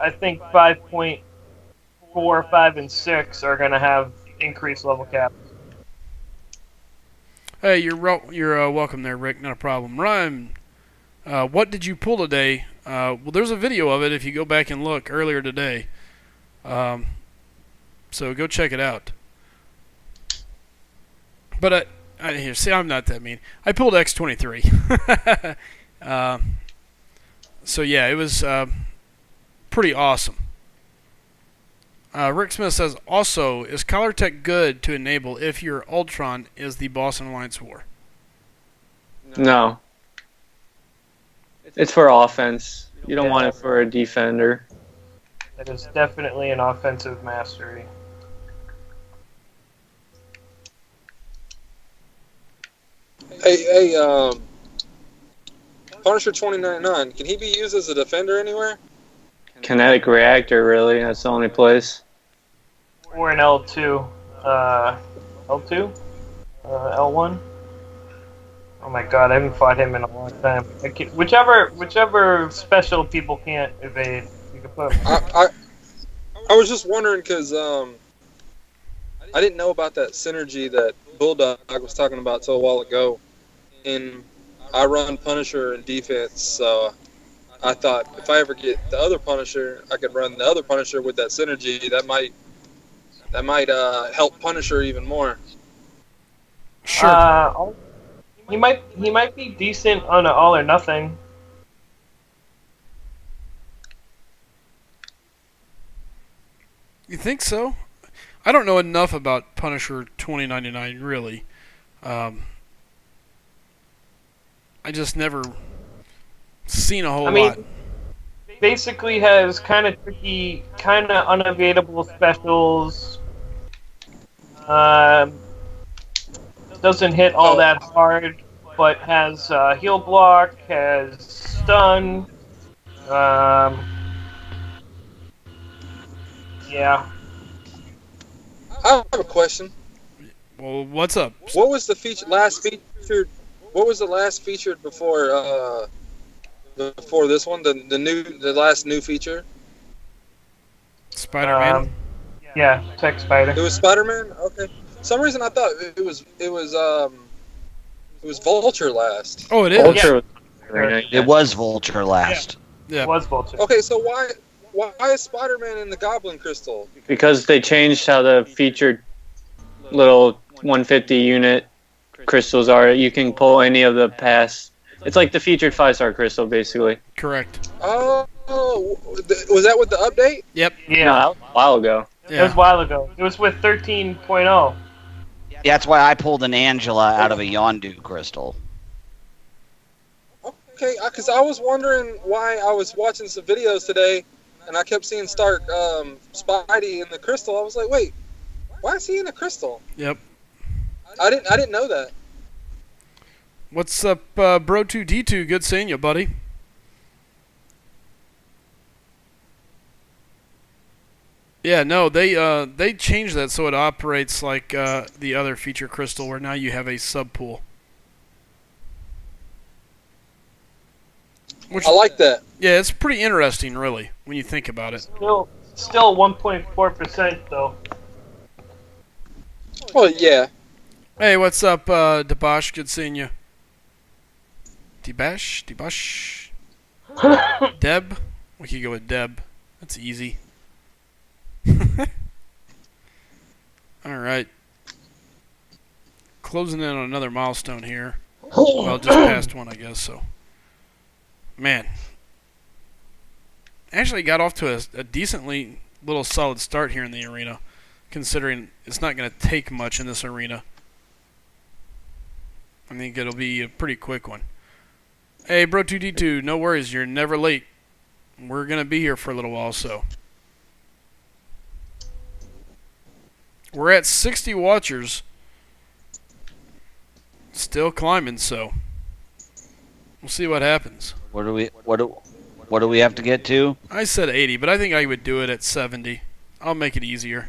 I think 5.4, 5, and 6 are gonna have increased level cap. Hey, you're welcome there, Rick. Not a problem. Ryan, what did you pull today? Well, there's a video of it if you go back and look earlier today. So go check it out. But here, see, I'm not that mean. I pulled X23. So yeah, it was pretty awesome. Rick Smith says, also, is Collar Tech good to enable if your Ultron is the boss in Alliance War? No. It's for offense. You don't want it for a defender. That is definitely an offensive mastery. Hey, Punisher 2099, can he be used as a defender anywhere? Kinetic reactor, really. That's the only place. Or an L2. L2? L1? Oh my god, I haven't fought him in a long time. Whichever special people can't evade, you can put him. I was just wondering because I didn't know about that synergy that Bulldog was talking about till a while ago. And I run Punisher in defense, so I thought if I ever get the other Punisher, I could run the other Punisher with that synergy. That might help Punisher even more. Sure. He might be decent on an all or nothing. You think so? I don't know enough about Punisher 2099, really. I just never seen a whole lot. Basically has kind of tricky, kind of unavailable specials. Doesn't hit all that hard, but has heal block, has stun. Yeah. I have a question. Well, what's up? What was the last featured? What was the last featured before this one? The last new feature. Spider-Man. Yeah, Tech Spider. It was Spider-Man. Okay. For some reason I thought it was Vulture last. Oh, it is. Vulture. It was Vulture last. Yeah. It was Vulture. Okay, so why is Spider-Man in the Goblin Crystal? Because they changed how the featured little 150 unit crystals are. You can pull any of the past. It's like the featured 5-star crystal, basically. Correct. Oh, was that with the update? Yep. Yeah, No, that was a while ago. it was a while ago. It was with 13.0. Yeah, that's why I pulled an Angela out of a Yondu crystal. Okay, because I was wondering why I was watching some videos today, and I kept seeing Spidey in the crystal. I was like, wait, why is he in a crystal? Yep. I didn't know that. What's up, Bro2D2? Good seeing you, buddy. Yeah, no, they changed that so it operates like the other feature crystal, where now you have a sub pool. Which, I like that. yeah, it's pretty interesting, really, when you think about it. Still 1.4% though. Well, yeah. Hey, what's up, Debash? Good seeing you. Debash? Deb? We could go with Deb. That's easy. Alright. Closing in on another milestone here. Well, just past one, I guess, so. Man. Actually got off to a decently little solid start here in the arena, considering it's not going to take much in this arena. I think it'll be a pretty quick one. Hey, Bro2D2, no worries, you're never late. We're going to be here for a little while, so. We're at 60 watchers. Still climbing, so. We'll see what happens. What do we have to get to? I said 80, but I think I would do it at 70. I'll make it easier.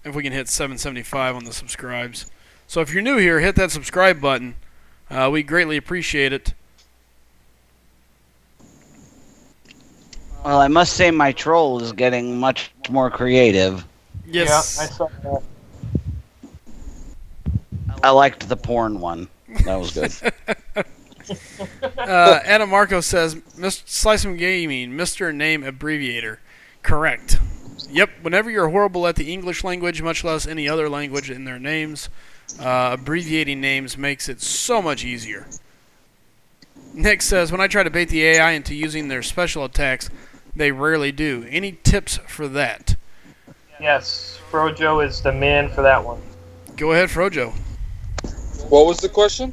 If we can hit 775 on the subscribes. So if you're new here, hit that subscribe button. We greatly appreciate it. Well, I must say my troll is getting much more creative. Yes. Yeah, I saw that. I liked the porn one. That was good. Adam Marco says, SlycemGaming, Mr. Name Abbreviator. Correct. Yep, whenever you're horrible at the English language, much less any other language in their names, abbreviating names makes it so much easier. Nick says, when I try to bait the AI into using their special attacks, they rarely do. Any tips for that? Yes, Frojo is the man for that one. Go ahead, Frojo. What was the question?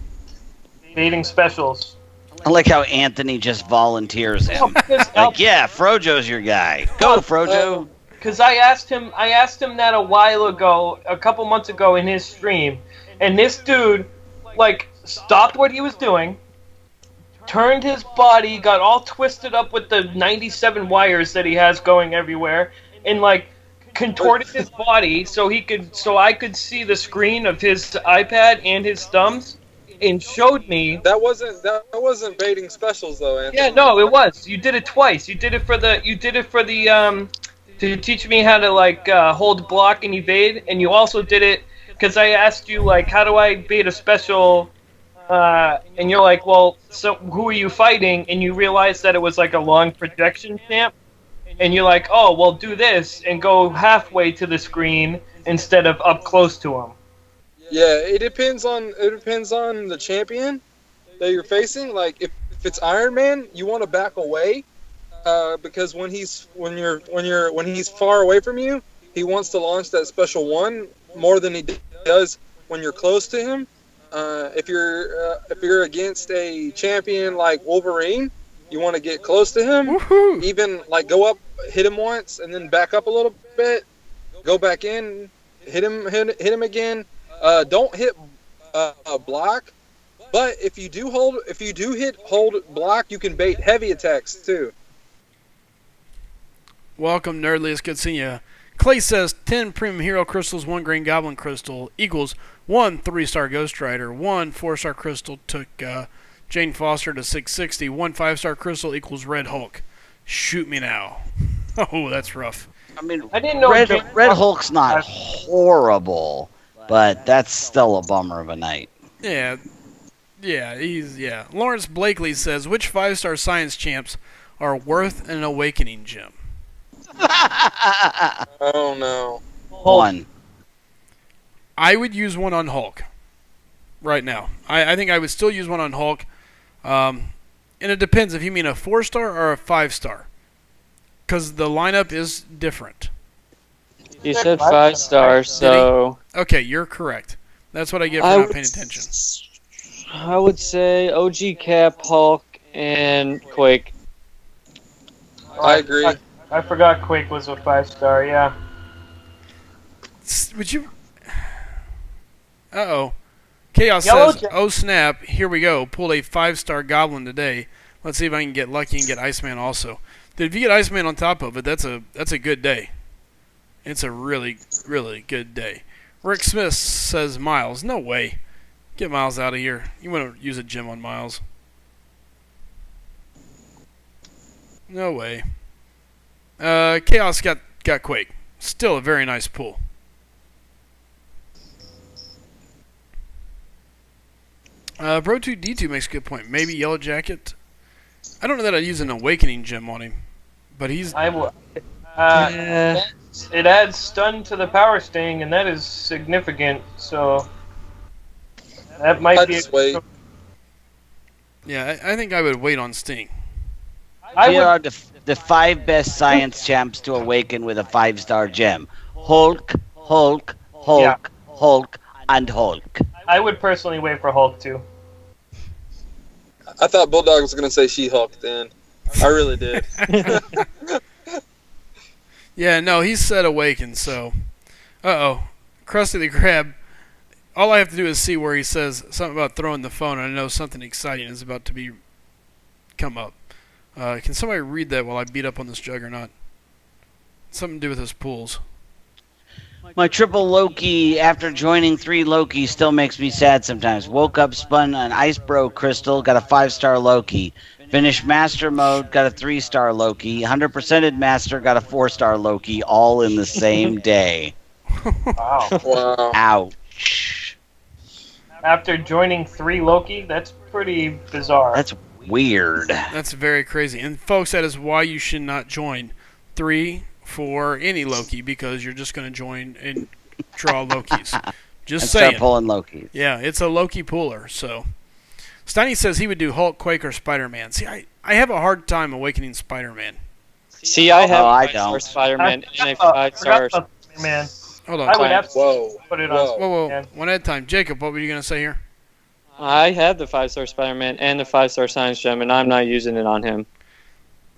Baiting specials. I like how Anthony just volunteers him. Like, yeah, Frojo's your guy. Go, Frojo. Because I asked him that a while ago, a couple months ago in his stream, and this dude, like, stopped what he was doing, turned his body, got all twisted up with the 97 wires that he has going everywhere, and like contorted his body so I could see the screen of his iPad and his thumbs, and showed me. That wasn't baiting specials though, Anthony. Yeah, no, it was. You did it twice. You did it for the to teach me how to like hold block and evade, and you also did it because I asked you like, how do I bait a special? And you're like, well, so who are you fighting? And you realize that it was like a long projection champ, and you're like, oh, well, do this and go halfway to the screen instead of up close to him. Yeah, it depends on the champion that you're facing. Like if it's Iron Man, you want to back away because when he's far away from you, he wants to launch that special one more than he does when you're close to him. If you're against a champion like Wolverine, you want to get close to him. Woohoo! Even like go up, hit him once, and then back up a little bit, go back in, hit him again. Don't hit block, but if you do hold block, you can bait heavy attacks too. Welcome, Nerdly. It's good seeing you. Clay says 10 premium hero crystals, 1 Green Goblin crystal equals 1 3-star Ghost Rider. 1 4-star crystal took Jane Foster to 660. 1 5-star crystal equals Red Hulk. Shoot me now. Oh, that's rough. I mean, I didn't know Red Jane Hulk's not horrible, but that's still a bummer of a night. Yeah. Lawrence Blakely says, which 5-star science champs are worth an awakening gem? Oh no. One. I would use one on Hulk right now. I think I would still use one on Hulk. And it depends if you mean a 4-star or a 5-star. Because the lineup is different. You said 5 stars, so Okay, you're correct. That's what I get for not paying attention. I would say OG Cap, Hulk, and Quake. I agree. I forgot Quake was a 5-star, yeah. Would you... Uh-oh. Chaos Yellow says, oh snap, here we go. Pulled a 5-star Goblin today. Let's see if I can get lucky and get Iceman also. Dude, if you get Iceman on top of it, that's a good day. It's a really, really good day. Rick Smith says Miles. No way. Get Miles out of here. You want to use a gem on Miles. No way. Chaos got Quake. Still a very nice pull. Bro2D2 makes a good point. Maybe Yellow Jacket. I don't know that I'd use an Awakening gem on him, but he's... It adds stun to the power sting, and that is significant, so... That might be... Yeah, I think I would wait on Sting. Here are the 5 best science champs to awaken with a 5-star gem. Hulk, Hulk, Hulk, Yeah. Hulk, and Hulk. I would personally wait for Hulk, too. I thought Bulldog was going to say She-Hulk then. I really did. Yeah, no, he's said Awaken, so... Uh-oh. Krusty the Krab. All I have to do is see where he says something about throwing the phone, and I know something exciting is about to come up. Can somebody read that while I beat up on this Juggernaut? Something to do with his pools. My triple Loki after joining 3 Loki still makes me sad sometimes. Woke up, spun an Ice Bro crystal, got a 5-star Loki. Finished Master Mode, got a 3-star Loki. 100%ed Master, got a 4-star Loki, all in the same day. Wow. Wow. Ouch. After joining 3 Loki, that's pretty bizarre. That's weird. That's very crazy. And folks, that is why you should not join 3, 4, any Loki, because you're just going to join and draw Lokis. Just And saying. start pulling Loki. Yeah, it's a Loki pooler, so... Steiny says he would do Hulk, Quake, or Spider-Man. See, I have a hard time awakening Spider-Man. See, I have I a 5-star don't. Spider-Man and a I 5-star... forgot about Man. Hold I on. would absolutely Whoa. put it Whoa. on. Whoa, Man. one at a time. Jacob, what were you going to say here? I have the 5-star Spider-Man and the 5-star Science Gem, and I'm not using it on him.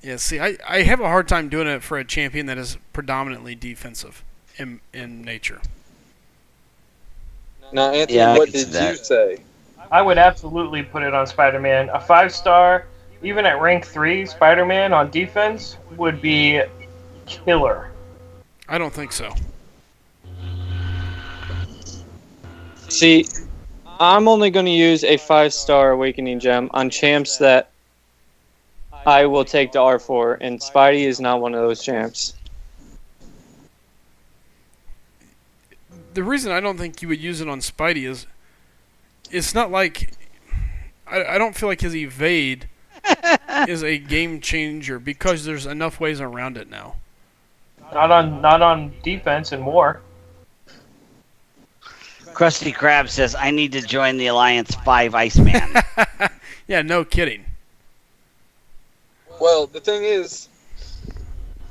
Yeah, see, I have a hard time doing it for a champion that is predominantly defensive in nature. Now, Anthony, Yeah, I what can see did that. you say? I would absolutely put it on Spider-Man. A 5-star, even at rank 3, Spider-Man on defense would be killer. I don't think so. See, I'm only going to use a 5-star Awakening Gem on champs that I will take the R4, and Spidey is not one of those champs. The reason I don't think you would use it on Spidey is it's not like... I don't feel like his evade is a game changer because there's enough ways around it now. Not on defense and war. Krusty Krab says, I need to join the Alliance 5 Iceman. Yeah, no kidding. Well, the thing is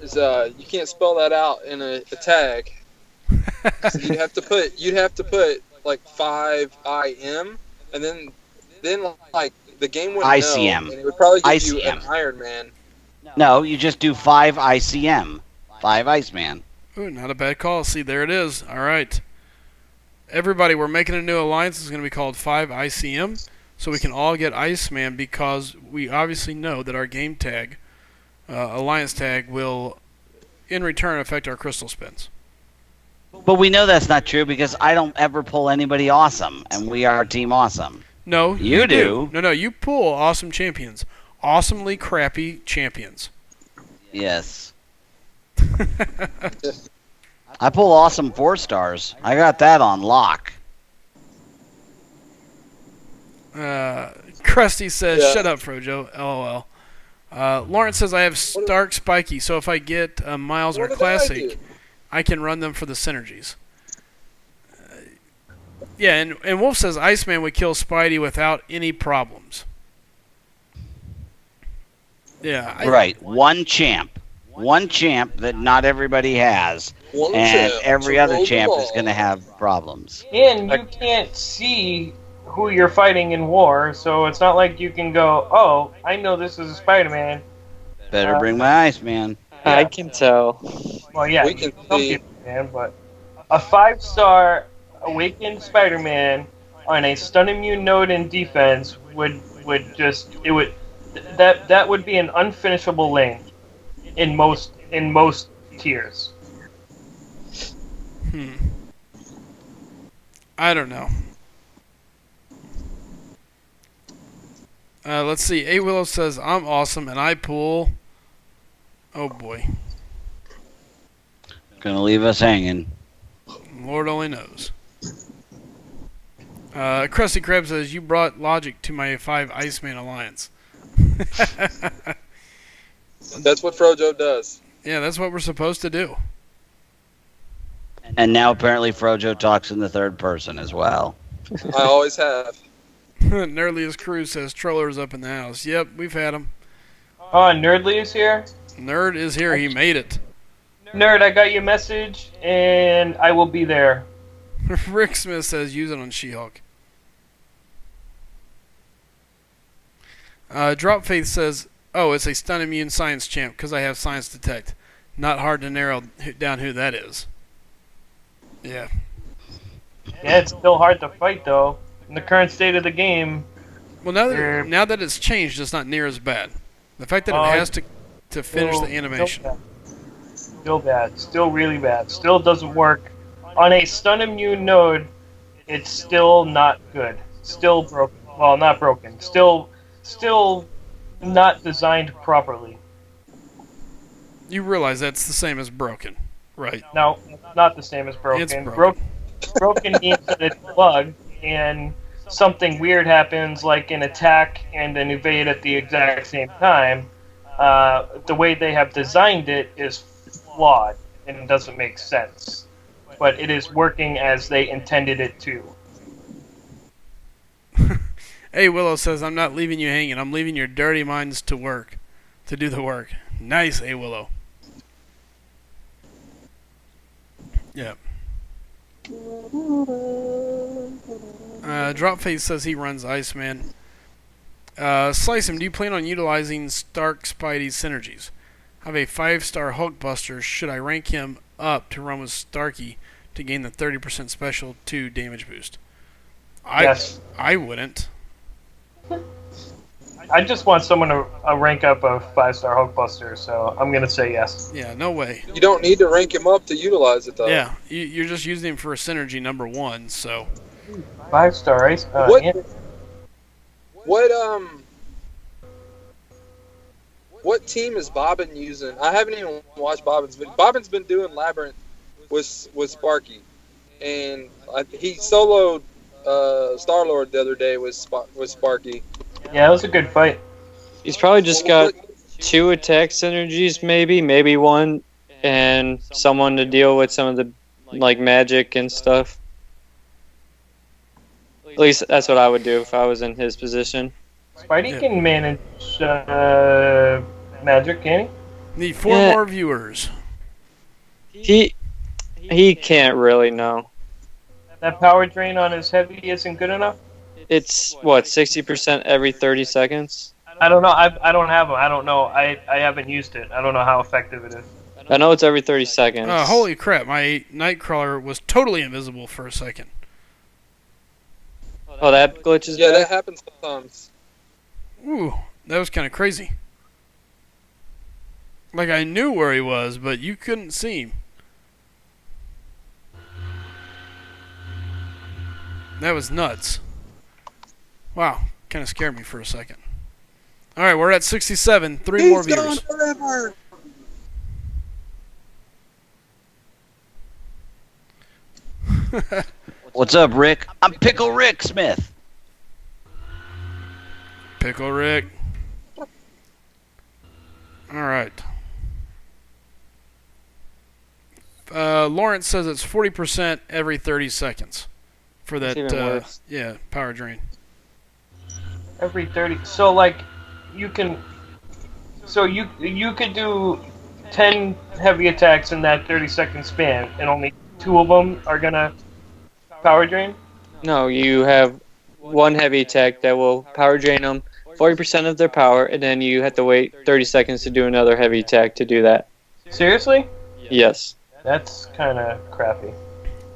you can't spell that out in a tag. So you'd have to put like 5IM, and then like the game would ICM. know, and it would probably give you ICM. an Iron Man. No, you just do 5 ICM. 5 Iceman. Ooh, not a bad call. See, there it is. All right. Everybody, we're making a new alliance. It's going to be called 5 ICM, so we can all get Iceman because we obviously know that our game tag, alliance tag, will in return affect our crystal spins. But we know that's not true because I don't ever pull anybody awesome, and we are Team Awesome. No, You do. No, you pull awesome champions. Awesomely crappy champions. Yes. I pull awesome 4-stars. I got that on lock. Krusty says, Yeah. shut up, Frojo. LOL. Lawrence says, I have Stark Spiky, so if I get Miles or What did I Classic, do? I can run them for the synergies. Yeah, and Wolf says, Iceman would kill Spidey without any problems. Yeah. Right. One champ that not everybody has. One And champ every to other roll the champ is ball. going to have problems. And you can't see who you're fighting in war, so it's not like you can go, oh, I know this is a Spider-Man. Better bring my Iceman. I can tell. Well, yeah, We can some see. people can, but a 5-star Awakened Spider-Man on a stun immune node in defense would that would be an unfinishable lane in most tiers. I don't know. Let's see. A Willow says, I'm awesome, and I pull... Oh, boy. Going to leave us hanging. Lord only knows. Krusty Krab says, you brought logic to my 5 Iceman alliance. That's what Frojo does. Yeah, that's what we're supposed to do. And now apparently Frojo talks in the third person as well. I always have. Nerdliest Crew says, Troller's up in the house. Yep, we've had him. Oh, Nerdly is here. Nerd is here. He made it. Nerd, I got your message, and I will be there. Rick Smith says, use it on She-Hulk. Drop Faith says, oh, it's a stun immune science champ because I have science detect. Not hard to narrow down who that is. Yeah. Yeah, it's still hard to fight, though. In the current state of the game, Well, now that it's changed, it's not near as bad. The fact that it has to finish the animation. Still bad. Still really bad. Still doesn't work. On a stun immune node, it's still not good. Still broken. Well, not broken. Still not designed properly. You realize that's the same as broken, right? No, not the same as broken. It's broken. Broken means that it's bugged and something weird happens, like an attack and an evade at the exact same time. The way they have designed it is flawed and doesn't make sense. But it is working as they intended it to. Hey, Willow says, I'm not leaving you hanging. I'm leaving your dirty minds to work. To do the work. Nice, A Willow. Yep. Dropface says he runs Iceman. Slicem, do you plan on utilizing Stark Spidey's synergies? I have a 5-star Hulkbuster. Should I rank him up to run with Starky to gain the 30% special 2 damage boost? Yes. I wouldn't. I just want someone to rank up a 5-star Hulkbuster, so I'm going to say yes. Yeah, no way. You don't need to rank him up to utilize it, though. Yeah, you're just using him for a synergy number 1, so... 5-star Ice. What team is Bobbin using? I haven't even watched Bobbin's video. Bobbin's been doing Labyrinth with Sparky, and he soloed Star-Lord the other day with Sparky. Yeah, it was a good fight. He's probably just got 2 attack synergies, maybe 1, and someone to deal with some of the like magic and stuff. At least that's what I would do if I was in his position. Spidey can manage magic, can he? Need 4 more viewers. He can't really know. That power drain on his heavy isn't good enough? It's what, 60% every 30 seconds? I don't know. I don't have them. I don't know. I haven't used it. I don't know how effective it is. I know it's every 30 seconds. Holy crap, my Nightcrawler was totally invisible for a second. Oh, that glitches Yeah, back? that happens sometimes. Ooh, that was kind of crazy. Like, I knew where he was, but you couldn't see him. That was nuts. Wow, kind of scared me for a second. All right, we're at 67. 3 more He's gone viewers. forever. What's up, Rick? I'm Pickle Rick Smith. Pickle Rick. All right. Lawrence says it's 40% every 30 seconds for that. That's even worse. Yeah, power drain. Every 30. So like, you can. So you could do 10 heavy attacks in that 30-second span, and only 2 of them are gonna power drain. No, you have one heavy attack that will power drain them 40% of their power, and then you have to wait 30 seconds to do another heavy attack to do that. Seriously? Yes. That's kind of crappy.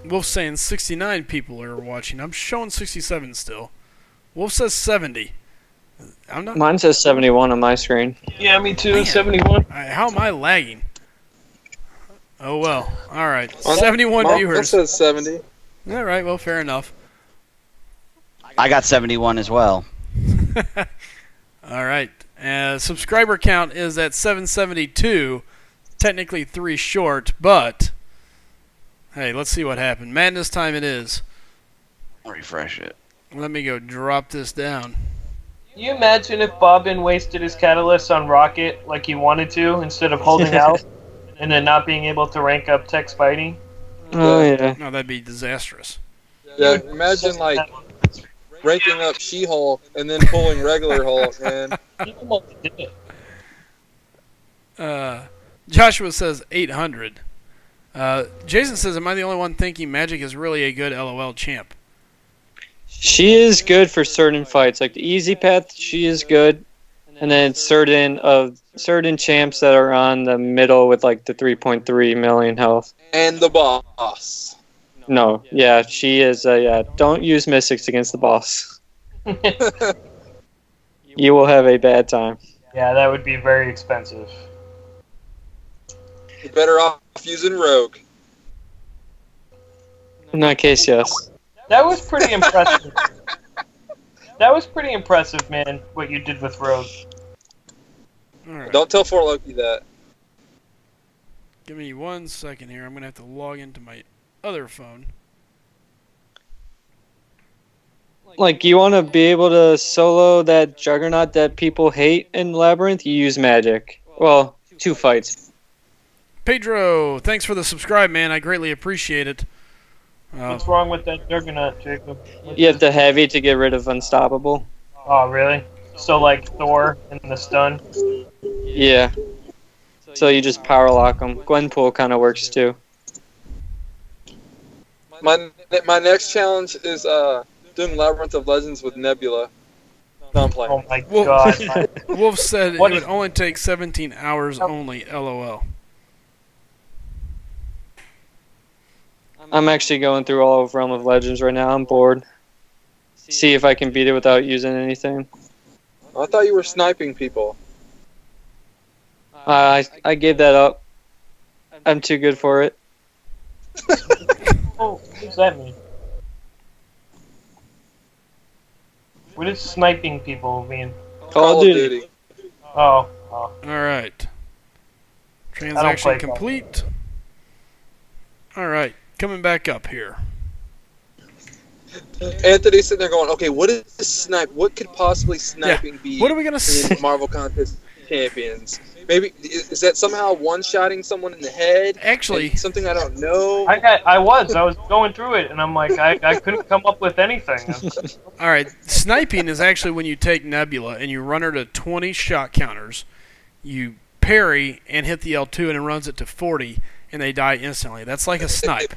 Wolf's saying 69 people are watching. I'm showing 67 still. Wolf says 70. I'm not. Mine says 71 on my screen. Yeah, me too. Man. 71. How am I lagging? Oh well. All right. Mine- 71 Mine viewers. says 70. All right. Well, fair enough. I got 71 as well. All right. Subscriber count is at 772. Technically 3 short, but hey, let's see what happened. Madness time it is. Refresh it. Let me go drop this down. Can you imagine if Bobbin wasted his catalyst on Rocket like he wanted to, instead of holding out and then not being able to rank up Tech Spidey? Oh, yeah. No, that'd be disastrous. Yeah, imagine like ranking up She-Hulk and then pulling regular Hulk, man. He almost did it. Joshua says 800. Jason says, am I the only one thinking Magic is really a good LOL champ? She is good for certain fights. Like the easy path, she is good. And then certain champs that are on the middle with like the 3.3 million health. And the boss. No, yeah, she is. Yeah, don't use Mystics against the boss. You will have a bad time. Yeah, that would be very expensive. You're better off using Rogue. In that case, yes. That was pretty impressive. That was pretty impressive, man, what you did with Rogue. All right. Don't tell For Loki that. Give me 1 second here. I'm going to have to log into my other phone. Like, you want to be able to solo that Juggernaut that people hate in Labyrinth, you use Magic. Well, 2 fights. Pedro, thanks for the subscribe, man. I greatly appreciate it. What's wrong with that Juggernaut, Jacob? You have to heavy to get rid of Unstoppable. Oh, really? So, like Thor and the stun? Yeah. So you just power lock them. Gwenpool kind of works too. My next challenge is doing Labyrinth of Legends with Nebula. No, I'm playing. Oh my Well- god. Wolf said What it is- would only take 17 hours only, LOL. I'm actually going through all of Realm of Legends right now. I'm bored. See if I can beat it without using anything. I thought you were sniping people. I gave that up. I'm too good for it. Oh, what does that mean? What does sniping people mean? Call of Duty. Oh. All right. play Transaction Call of complete. All right. Coming back up here. Anthony's sitting there going, okay, what is snipe? What could possibly sniping be What are we going to in Marvel Contest Champions? Maybe, is that somehow one-shotting someone in the head? Actually, Maybe something I don't know? I was going through it, and I'm like, I couldn't come up with anything. all right. Sniping is actually when you take Nebula and you run her to 20 shot counters. You parry and hit the L2 and it runs it to 40 and they die instantly. That's like a snipe.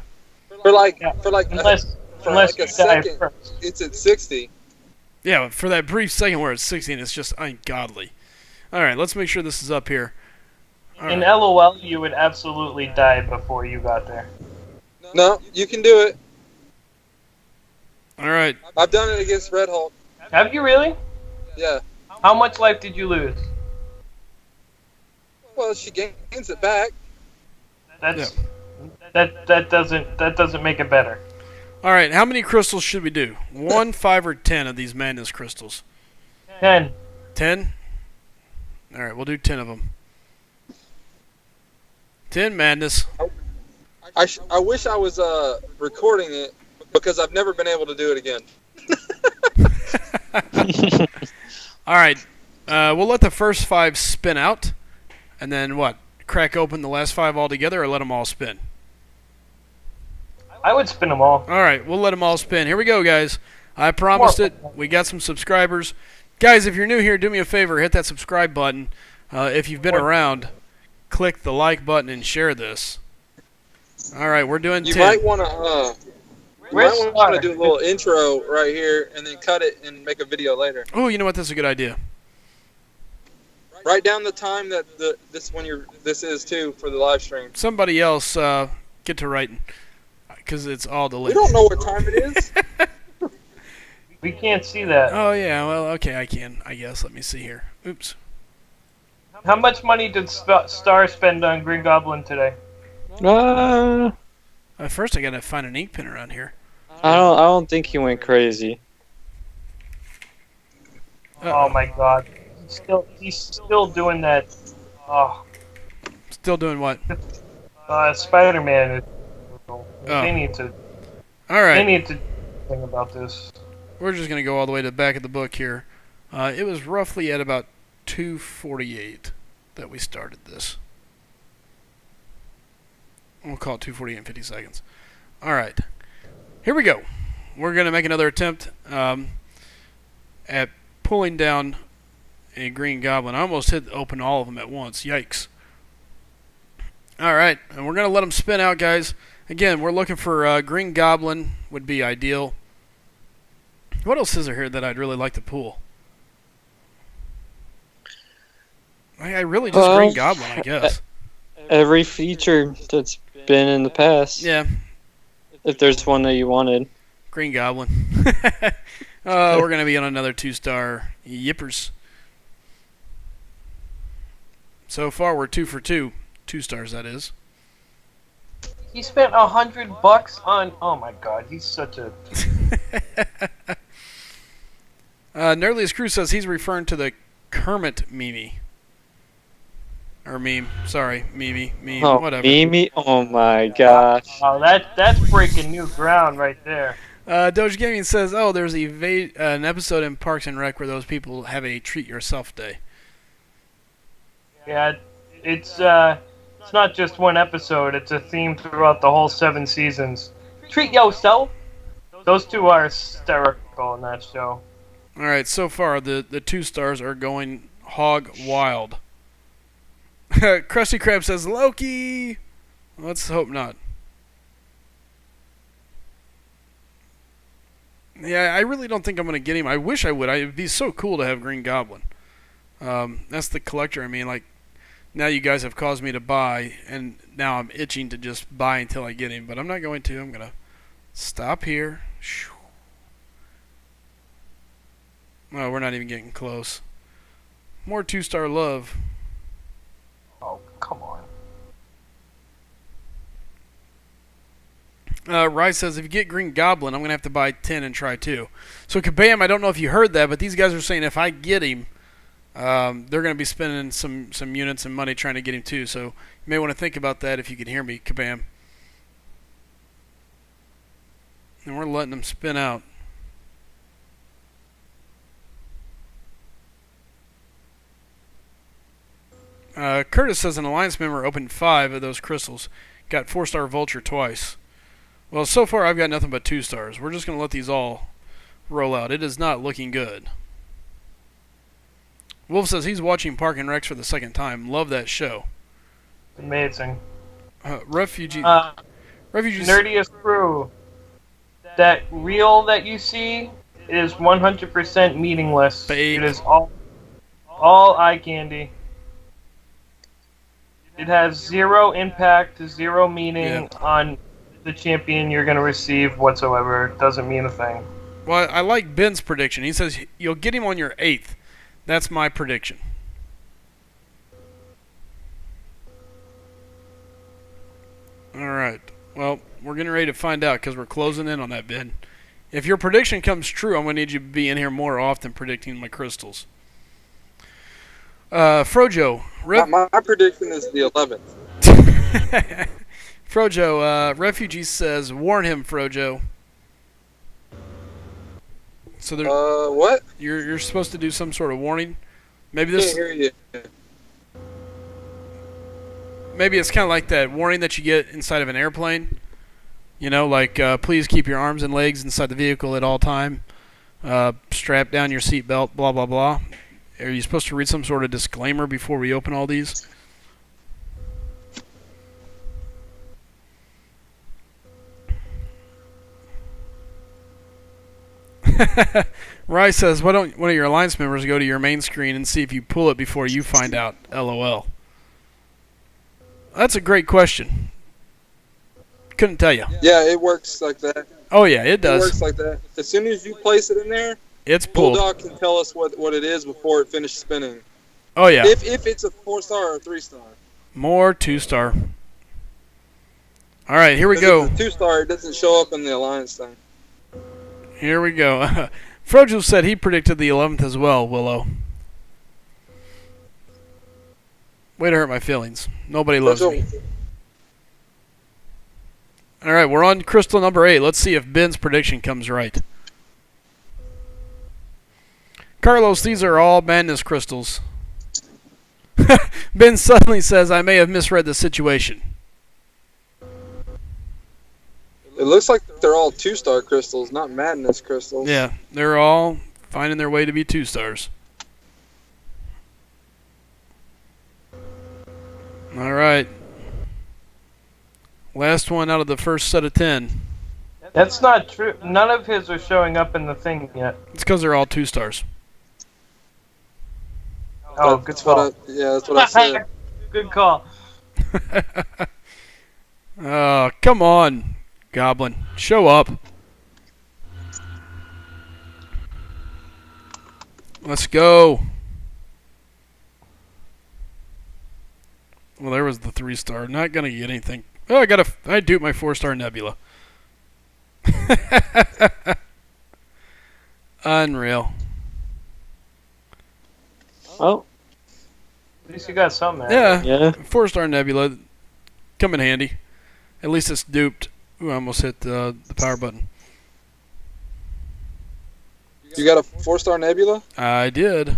For like Unless a you die second, first. it's at 60. Yeah, for that brief second where it's 16, it's just ungodly. All right, let's make sure this is up here. All In right. LOL, you would absolutely die before you got there. No, you can do it. All right. I've done it against Red Hulk. Have you really? Yeah. How much life did you lose? Well, she gains it back. That doesn't make it better. All right, how many crystals should we do? 1, 5, or 10 of these madness crystals? 10. 10? All right, we'll do 10 of them. 10 madness. I wish I was recording it because I've never been able to do it again. All right, we'll let the first 5 spin out, and then what? Crack open the last 5 all together, or let them all spin? I would spin them all. All right, we'll let them all spin. Here we go, guys. I promised it. We got some subscribers. Guys, if you're new here, do me a favor. Hit that subscribe button. If you've been around, click the like button and share this. All right, we're doing 10. You might want to do a little intro right here and then cut it and make a video later. Oh, you know what? That's a good idea. Write down the time that this is too for the live stream. Somebody else get to writing because it's all delayed. We don't know what time it is. We can't see that. Oh, yeah. Well, okay, I can, I guess. Let me see here. Oops. How much money did Star spend on Green Goblin today? First, I got to find an ink pen around here. I don't think he went crazy. Oh my God. He's still doing that. Oh. Still doing what? Spider-Man. Oh. They need to. All right. They need to think about this. We're just going to go all the way to the back of the book here. It was roughly at about 2:48 that we started this. We'll call it 2:48 in 50 seconds. All right. Here we go. We're going to make another attempt at pulling down a Green Goblin. I almost hit open all of them at once. Yikes. All right. And we're going to let them spin out, guys. Again, we're looking for Green Goblin would be ideal. What else is there here that I'd really like to pull? I really just Green Goblin, I guess. Every feature that's been in the past. Yeah. If there's one that you wanted. Green Goblin. We're going to be on another 2-star Yippers. So far, we're 2 for 2. 2 stars, that is. He spent $100 on. Oh my God, he's such a. Nerdliest Crew says he's referring to the Kermit meme. Or meme. Sorry, meme. Whatever. Meme? Oh my gosh. Oh, that's breaking new ground right there. Doge Gaming says, oh, there's an episode in Parks and Rec where those people have a treat yourself day. Yeah, it's not just one episode. It's a theme throughout the whole 7 seasons. Treat yourself. Those two are hysterical in that show. All right, so far the 2 stars are going hog wild. Krusty Krab says Loki. Let's hope not. Yeah, I really don't think I'm going to get him. I wish I would. It'd be so cool to have Green Goblin. That's the collector. I mean, like, now you guys have caused me to buy, and now I'm itching to just buy until I get him. But I'm not going to. I'm going to stop here. Oh, we're not even getting close. More 2-star love. Oh, come on. Rice says, if you get Green Goblin, I'm going to have to buy 10 and try 2. So, Kabam, I don't know if you heard that, but these guys are saying if I get him, they're going to be spending some units and money trying to get him too. So, you may want to think about that if you can hear me, Kabam. And we're letting them spin out. Curtis says an Alliance member opened 5 of those crystals. Got 4-star Vulture twice. Well, so far I've got nothing but 2 stars. We're just going to let these all roll out. It is not looking good. Wolf says he's watching Park and Recs for the 2nd time. Love that show. Amazing. Refugee. Nerdiest Crew. That reel that you see is 100% meaningless. Fake. It is all eye candy. It has 0 impact, 0 meaning on the champion you're going to receive whatsoever. It doesn't mean a thing. Well, I like Ben's prediction. He says you'll get him on your 8th. That's my prediction. All right. Well, we're getting ready to find out because we're closing in on that, Ben. If your prediction comes true, I'm going to need you to be in here more often predicting my crystals. Frojo. My prediction is the 11th. Frojo, Refugee says, warn him, Frojo. So there, What? you're supposed to do some sort of warning. Maybe Can't this. hear you. Maybe it's kind of like that warning that you get inside of an airplane. You know, like please keep your arms and legs inside the vehicle at all time. Strap down your seatbelt. Blah blah blah. Are you supposed to read some sort of disclaimer before we open all these? Rye says, why don't one of your alliance members go to your main screen and see if you pull it before you find out? LOL. That's a great question. Couldn't tell you. Yeah, it works like that. Oh yeah, it It does. works like that. As soon as you place it in there, It's pulled. Bulldog can tell us what it is before it finishes spinning. Oh yeah. If it's a 4-star or a 3-star. More 2-star. All right, here we If go. it's a 2-star, it doesn't show up in the alliance thing. Here we go. Frojo said he predicted the 11th as well, Willow. Way to hurt my feelings. Nobody loves me. All right, we're on crystal number 8. Let's see if Ben's prediction comes right. Carlos, these are all madness crystals. Ben suddenly says, I may have misread the situation. It looks like they're all 2-star crystals, not madness crystals. Yeah, they're all finding their way to be 2-stars. All right. Last one out of the first set of 10. That's not true. None of his are showing up in the thing yet. It's because they're all 2-stars. Oh, good That's what call. that's what I said. Good call. Oh, come on, Goblin. Show up. Let's go. Well, there was the 3-star. Not going to get anything. Oh, I duped my 4-star Nebula. Unreal. Oh, At least you got something. Yeah, yeah. 4-star Nebula. Come in handy. At least it's duped. Ooh, I almost hit the power button. You got a 4-star Nebula? I did.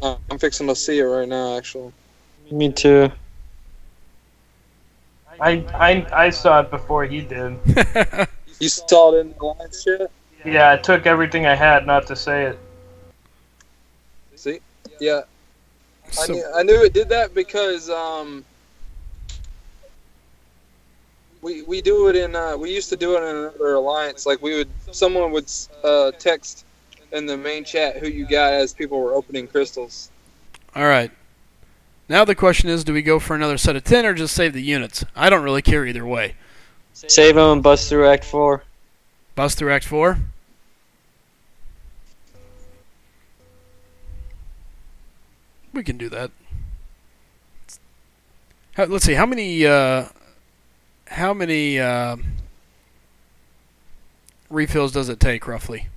I'm fixing to see it right now, actually. Me too. I saw it before he did. You saw it in the alliance chat? Yeah, it took everything I had not to say it. See? Yeah. So- I knew it did that because we do it in we used to do it in another alliance. Like someone would text in the main chat who you got as people were opening crystals. All right. Now the question is, do we go for another set of 10 or just save the units? I don't really care either way. Save him and bust through Act 4. Bust through Act 4? We can do that. Let's see, how many refills does it take, roughly?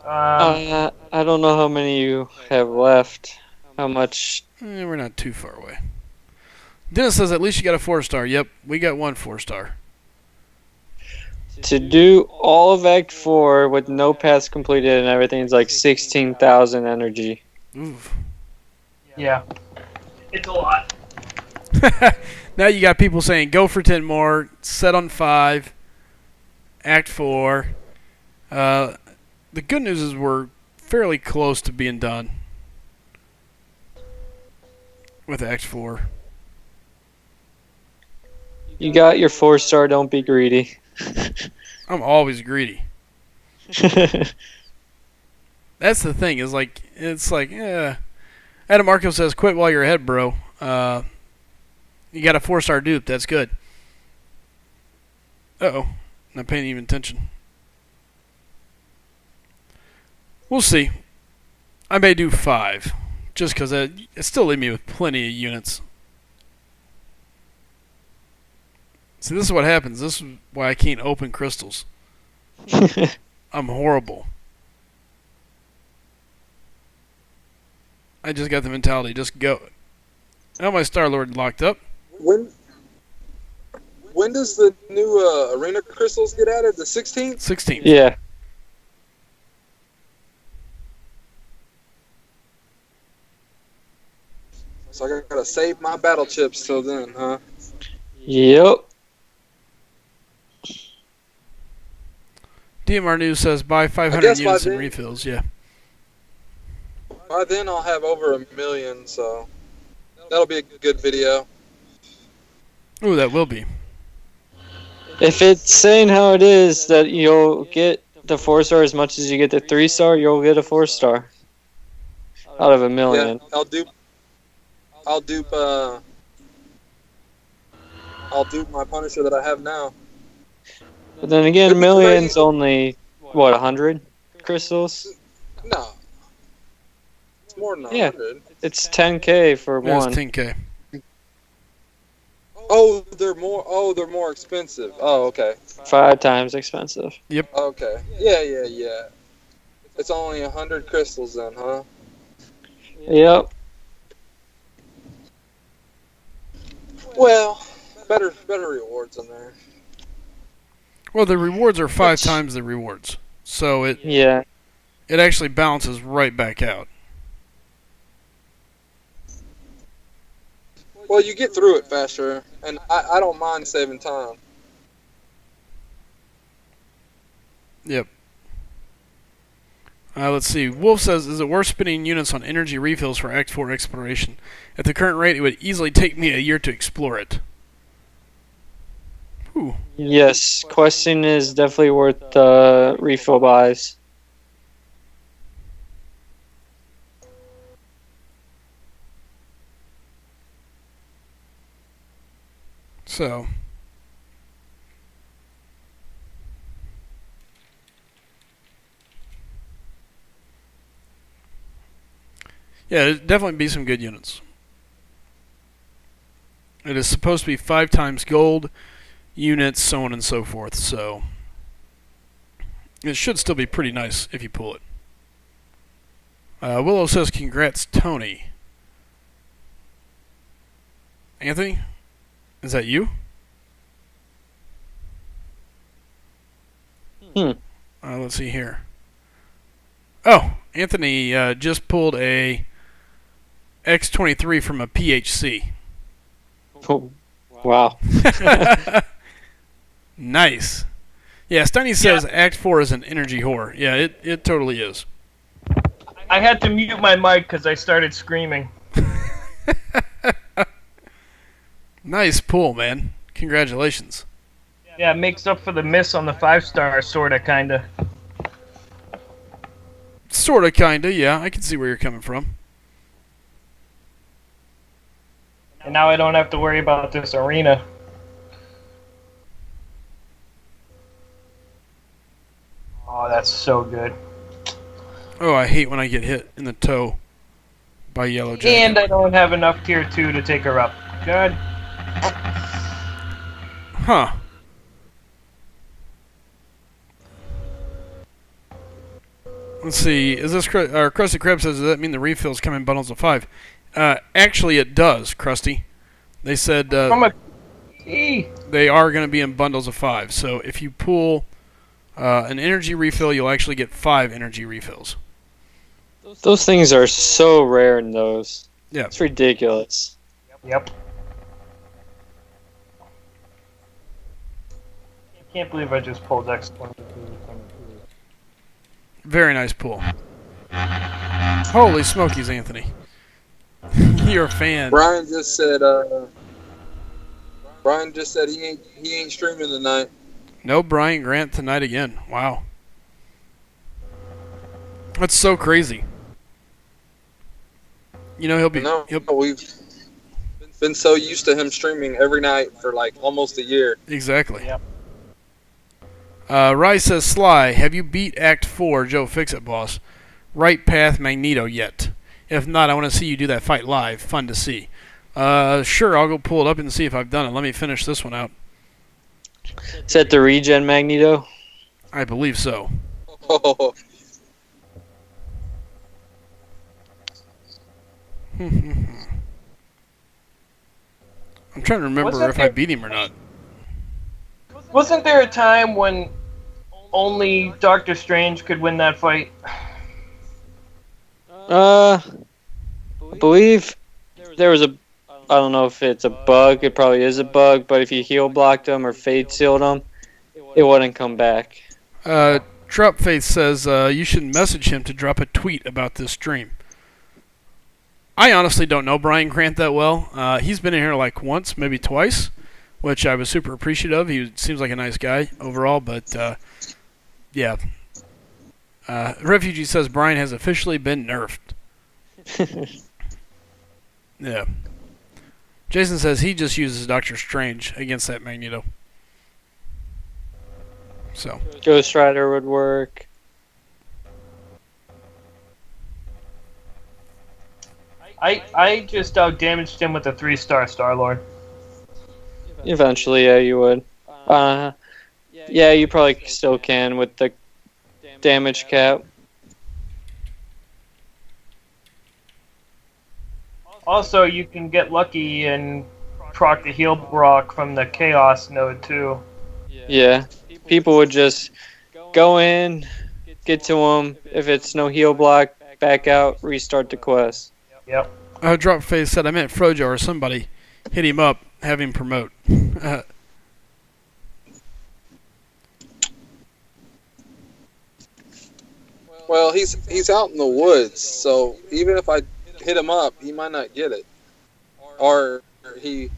I don't know how many you have left. How much? We're not too far away. Dennis says at least you got a 4-star. Yep, we got one 4-star. To do all of Act 4 with no paths completed and everything is like 16,000 energy. Oof. Yeah. It's a lot. Now you got people saying go for 10 more, set on 5, Act 4. The good news is we're fairly close to being done with Act 4. You got your 4-star, don't be greedy. I'm always greedy. That's the thing, is like, it's like, yeah. Adam Marco says, quit while you're ahead, bro. You got a 4-star dupe, that's good. Uh-oh, not paying even attention. We'll see. I may do 5, just because it still leave me with plenty of units. See, this is what happens. This is why I can't open crystals. I'm horrible. I just got the mentality, just go. Now my Star-Lord locked up. When does the new arena crystals get added? The 16th? 16th. Yeah. So I gotta save my battle chips till then, huh? Yep. DMR News says buy 500 units and refills. Yeah. By then I'll have over 1 million, so that'll be a good video. Ooh, that will be. If it's saying how it is that you'll get the 4-star as much as you get the 3-star, you'll get a 4-star out of 1 million. Yeah, I'll dupe my Punisher that I have now. But then again, million's only, what, 100 crystals? No. It's more than 100. Yeah. It's 10k for Yeah, one. it's 10k. Oh, they're more expensive. Oh, okay. 5 times expensive. Okay. Yeah. It's only 100 crystals then, huh? Yep. Well, better rewards in there. Well, the rewards are 5 times the rewards, so it actually balances right back out. Well, you get through it faster, and I don't mind saving time. Yep. Let's see. Wolf says, is it worth spending units on energy refills for Act 4 exploration? At the current rate, it would easily take me a year to explore it. Whew. Yes, questing is definitely worth refill buys. So. Yeah, it'd definitely be some good units. It is supposed to be 5 times gold units, so on and so forth, so it should still be pretty nice if you pull it. Willow says, congrats, Tony. Anthony? Is that you? Let's see here. Oh, Anthony just pulled a X23 from a PHC. Oh, wow. Nice. Yeah, Steiny says Act 4 is an energy whore. Yeah, it totally is. I had to mute my mic because I started screaming. Nice pull, man. Congratulations. Yeah, it makes up for the miss on the 5-star, sorta, kinda. Sorta, kinda, yeah. I can see where you're coming from. And now I don't have to worry about this arena. Oh, that's so good. Oh, I hate when I get hit in the toe by Yellow Jacket. And I don't have enough tier 2 to take her up. Good. Huh. Let's see. Is this Krusty Krab says, does that mean the refills come in bundles of 5? Actually, it does, Krusty. They said they are going to be in bundles of 5. So if you pull an energy refill, you'll actually get 5 energy refills. Those things are so rare in those. Yeah. It's ridiculous. Yep. I can't believe I just pulled X22. Very nice pull. Holy smokies, Anthony. You're a fan. Brian just said he ain't streaming tonight. No Brian Grant tonight again. Wow. That's so crazy. You know, We've been so used to him streaming every night for like almost a year. Exactly. Yep. Rai says, Sly, have you beat Act 4 Joe Fix-It Boss? Right Path Magneto yet? If not, I want to see you do that fight live. Fun to see. Sure, I'll go pull it up and see if I've done it. Let me finish this one out. Is that the regen Magneto? I believe so. Oh, I'm trying to remember Wasn't if I there- beat him or not. Wasn't there a time when only Doctor Strange could win that fight? I believe there was a. I don't know if it's a bug. It probably is a bug, but if you heal blocked him or fade sealed him, it wouldn't come back. Drop Faith says you should message him to drop a tweet about this stream. I honestly don't know Brian Grant that well. He's been in here like once, maybe twice, which I was super appreciative of. He seems like a nice guy overall, but yeah. Refugee says Brian has officially been nerfed. Yeah. Jason says he just uses Doctor Strange against that Magneto. So. Ghost Rider would work. I just out-damaged him with a 3-star Star-Lord. Eventually, yeah, you would. Yeah, you probably still can with the damage cap. Also, you can get lucky and proc the heal rock from the Chaos node too. Yeah, people would just go in, get to him. If it's no heal block, back out, restart the quest. Yep. Drop Face said I meant Frojo or somebody. Hit him up, have him promote. well, he's out in the woods, so even if I hit him up, he might not get it, or he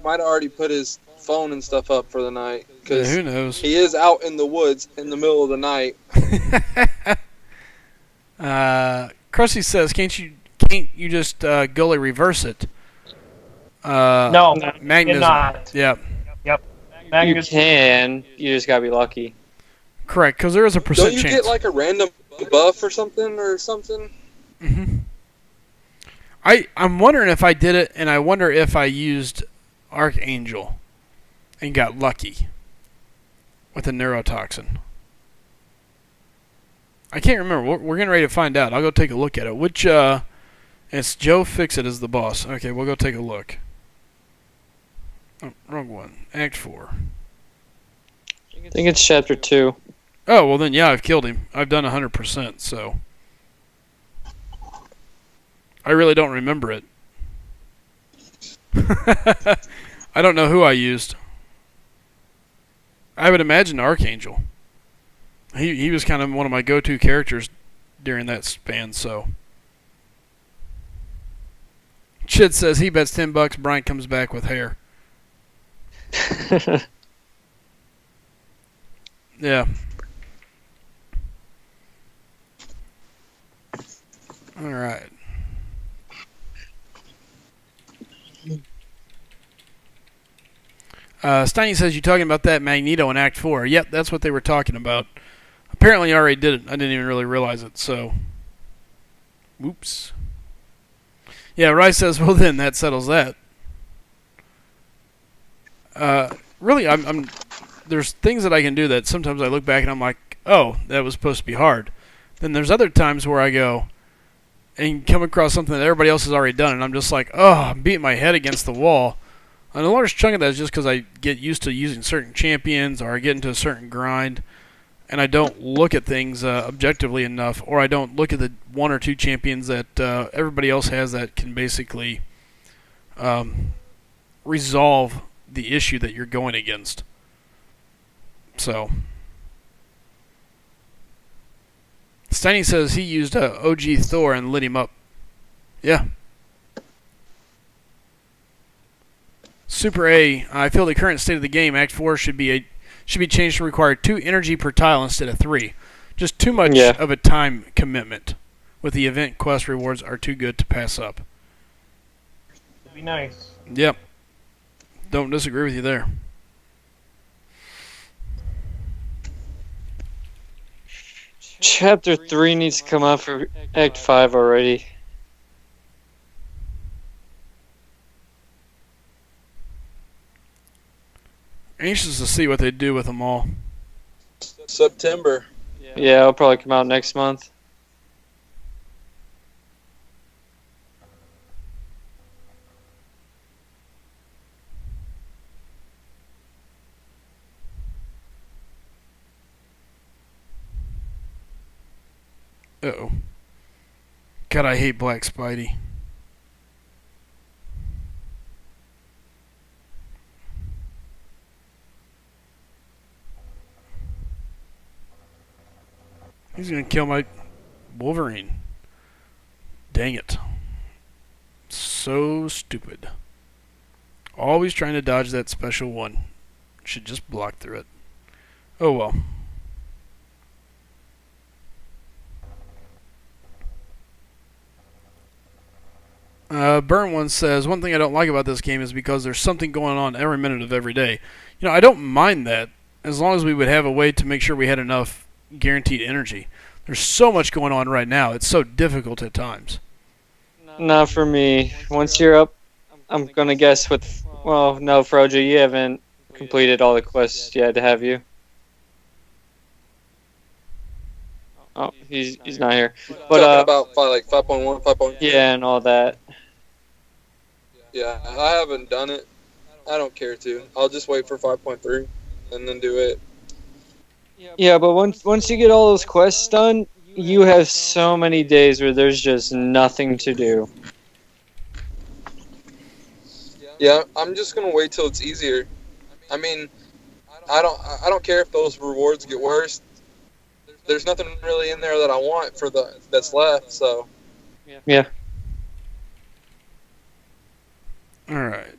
might have already put his phone and stuff up for the night. Yeah, who knows? He is out in the woods in the middle of the night. Krusty says, can't you just goalie reverse it? No, Magnetism. not. Yeah, Yep. You Magnus, can, you just gotta be lucky. correct. Because there is a percent Don't you chance. get like a random buff or something? Mm-hmm. I'm wondering if I did it, and I wonder if I used Archangel and got lucky with a neurotoxin. I can't remember. We're getting ready to find out. I'll go take a look at it. It's Joe Fixit is the boss. Okay, we'll go take a look. Oh, wrong one. Act 4. I think it's chapter 2. Oh, well then, yeah, I've killed him. I've done 100%, so. I really don't remember it. I don't know who I used. I would imagine Archangel. He was kind of one of my go-to characters during that span, so. Chid says he bets $10 Brian comes back with hair. Yeah. All right. Steiny says you're talking about that Magneto in Act 4. Yep, that's what they were talking about. Apparently I already did it. I didn't even really realize it, so. Whoops. Yeah, Rice says, well then, that settles that. Really, I'm there's things that I can do that sometimes I look back and I'm like, oh, that was supposed to be hard. Then there's other times where I go and come across something that everybody else has already done, and I'm just like, oh, I'm beating my head against the wall. And a large chunk of that is just because I get used to using certain champions, or I get into a certain grind, and I don't look at things objectively enough, or I don't look at the one or two champions that everybody else has that can basically resolve the issue that you're going against. So, Steiny says he used OG Thor and lit him up. Yeah. Super A, I feel the current state of the game, Act 4 should be changed to require 2 energy per tile instead of 3. Just too much of a time commitment. With the event quest rewards are too good to pass up. It'd be nice. Yep. Don't disagree with you there. Chapter 3 needs to come out for Act 5 already. Anxious to see what they do with them all. September. Yeah, it'll probably come out next month. Uh-oh. God, I hate Black Spidey. He's gonna kill my Wolverine. Dang it. So stupid. Always trying to dodge that special one. Should just block through it. Oh well. Burn One says, one thing I don't like about this game is because there's something going on every minute of every day. You know, I don't mind that as long as we would have a way to make sure we had enough guaranteed energy. There's so much going on right now. It's so difficult at times. Not for me. Once you're up, I'm gonna guess with. Well, no, Froja, you haven't completed all the quests yet, have you? Oh, he's not here. But Talking about like 5.1, 5.2. yeah, and all that. Yeah, I haven't done it. I don't care to. I'll just wait for 5.3 and then do it. Yeah, but once you get all those quests done, you have so many days where there's just nothing to do. Yeah, I'm just gonna wait till it's easier. I mean, I don't care if those rewards get worse. There's nothing really in there that I want for that's left. So Yeah. All right.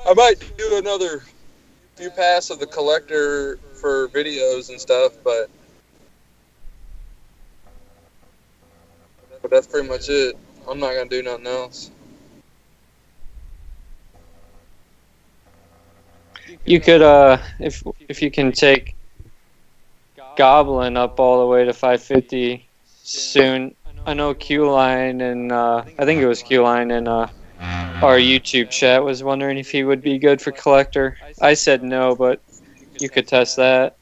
I might do another few passes of the collector for videos and stuff, but that's pretty much it. I'm not gonna do nothing else. You could if you can take Goblin up all the way to 550 soon. I know Q-Line and I think it was Q-Line and our YouTube chat was wondering if he would be good for collector. I said no, but you could test that.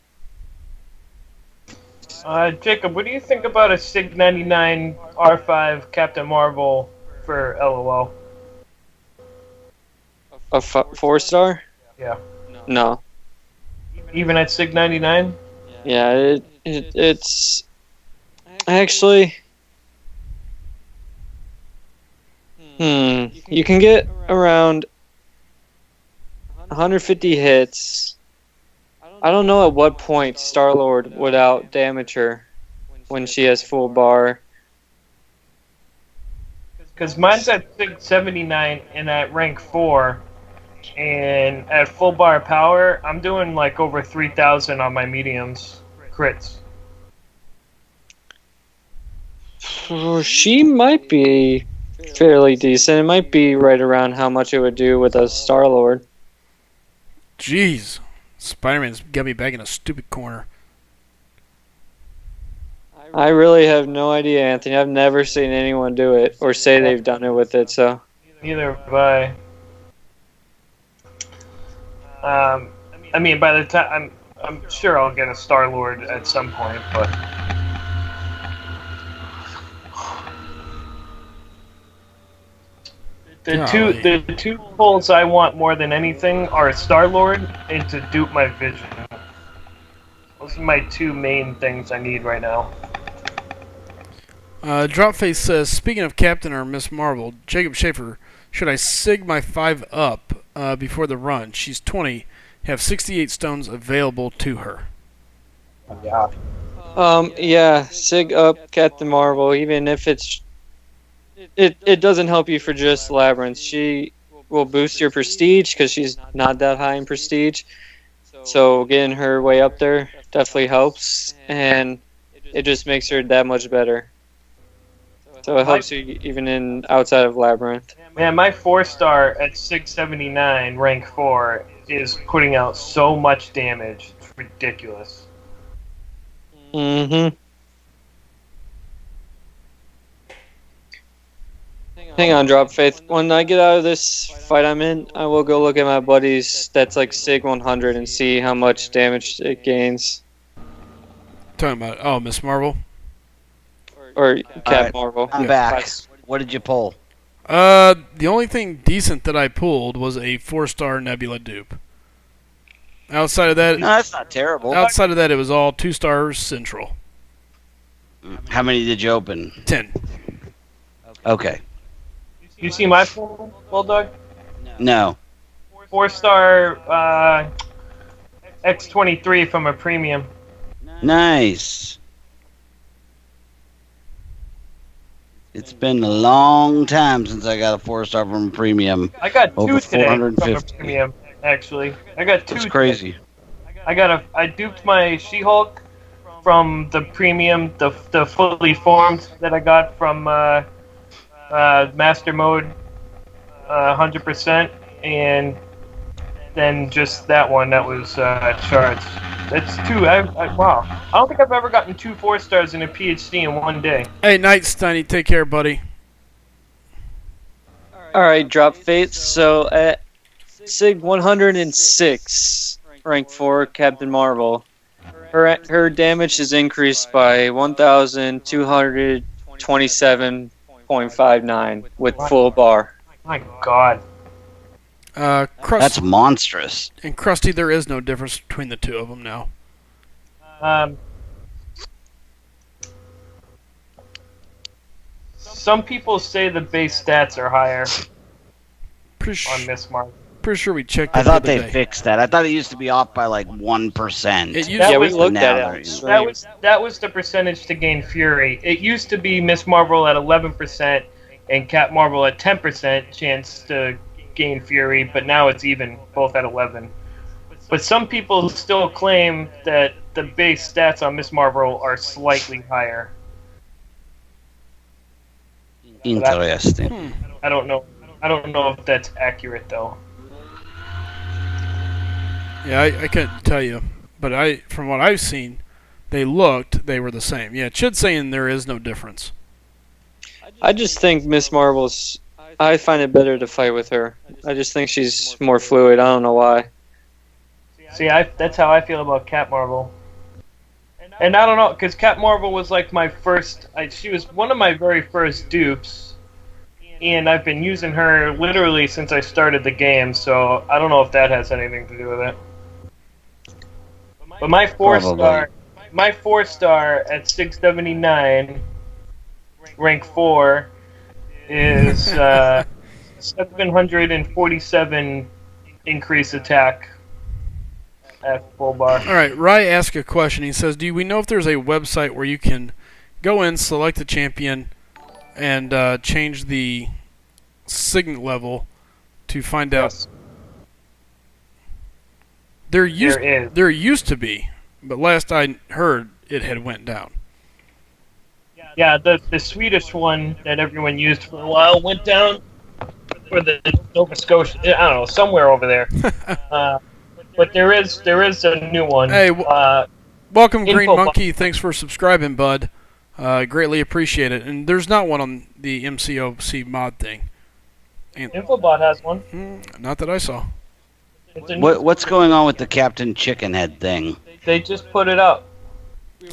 Jacob, what do you think about a SIG 99 R5 Captain Marvel for LOL? A 4-star? Yeah. No. Even at SIG 99? Yeah, it's actually. You can get around 150 hits. I don't know at what point Star-Lord would out damage her when she has full bar. Because mine's at SIG 79 and at rank 4. And at full bar power, I'm doing like over 3,000 on my mediums crits. She might be fairly decent. It might be right around how much it would do with a Star-Lord. Jeez. Spider-Man's got me back in a stupid corner. I really have no idea, Anthony. I've never seen anyone do it or say they've done it with it, so. Neither have I. I mean, by the time I'm sure I'll get a Star-Lord at some point, but the two pulls I want more than anything are a Star-Lord and to dupe my vision. Those are my two main things I need right now. Dropface says, speaking of Captain or Miss Marvel, Jacob Schaefer, should I sig my 5 up before the run? She's 20, have 68 stones available to her. Yeah, sig up Captain Marvel, even if it doesn't help you for just Labyrinth. She will boost your prestige because she's not that high in prestige. So getting her way up there definitely helps, and it just makes her that much better. So it helps you even in outside of Labyrinth. Man, my 4-star at 679, rank 4, is putting out so much damage. It's ridiculous. Mm-hmm. Hang on, Drop Faith. When I get out of this fight I'm in, I will go look at my buddy's that's like Sig 100 and see how much damage it gains. Talking about Miss Marvel. Or Cat right, Marvel. I'm Yeah. back. What did you pull? The only thing decent that I pulled was a 4-star Nebula dupe. Outside of that, No, that's not terrible. it was all 2-star Central. How many did you open? 10. Okay. You see my pull, Bulldog? No. 4-star X23 from a premium. Nice. It's been a long time since I got a 4-star from a premium. I got Over 2 today from a 450. premium. Actually, I got 2. That's crazy. I duped my She-Hulk from the premium, the fully formed that I got from Master Mode, 100%, and then just that one that was charged. That's 2. Wow. I don't think I've ever gotten 2 4-stars in a PhD in one day. Hey, Night Steiny, take care, buddy. Alright, Drop Faith. So at Sig 106, rank 4, Captain Marvel, her damage is increased by 1,227.59 with full bar. My God. That's monstrous. And Krusty, there is no difference between the two of them now. Some people say the base stats are higher Pretty, on Miss Marvel. pretty sure we checked I that thought the other they day. fixed that. I thought it used to be off by like 1%. It used Yeah, we looked now at it they're- on the stream. That was the percentage to gain Fury. It used to be Miss Marvel at 11% and Cat Marvel at 10% chance to gain Fury, but now it's even, both at 11. But some people still claim that the base stats on Miss Marvel are slightly higher. Interesting. I don't know. I don't know if that's accurate though. Yeah, I couldn't tell you, but from what I've seen, they were the same. Yeah, Chid's saying there is no difference. I just think Miss Marvel's. I find it better to fight with her. I just think she's more fluid. I don't know why. See, that's how I feel about Cat Marvel. And I don't know, because Cat Marvel was like my first. She was one of my very first dupes, and I've been using her literally since I started the game. So I don't know if that has anything to do with it. But my 4-star, at 679, rank 4, is 747 increase attack at full bar. All right, Rye asked a question. He says, "Do we know if there's a website where you can go in, select the champion, and change the signet level to find out?" Yes. There used to be, but last I heard, it had went down. Yeah, the Swedish one that everyone used for a while went down for the Nova Scotia. I don't know, somewhere over there. But there is a new one. Hey, welcome, Green Infobot. Monkey. Thanks for subscribing, bud. Greatly appreciate it. And there's not one on the MCOC mod thing. Infobot has one. Not that I saw. It's a What's going on with the Captain Chicken Head thing? They just put it up.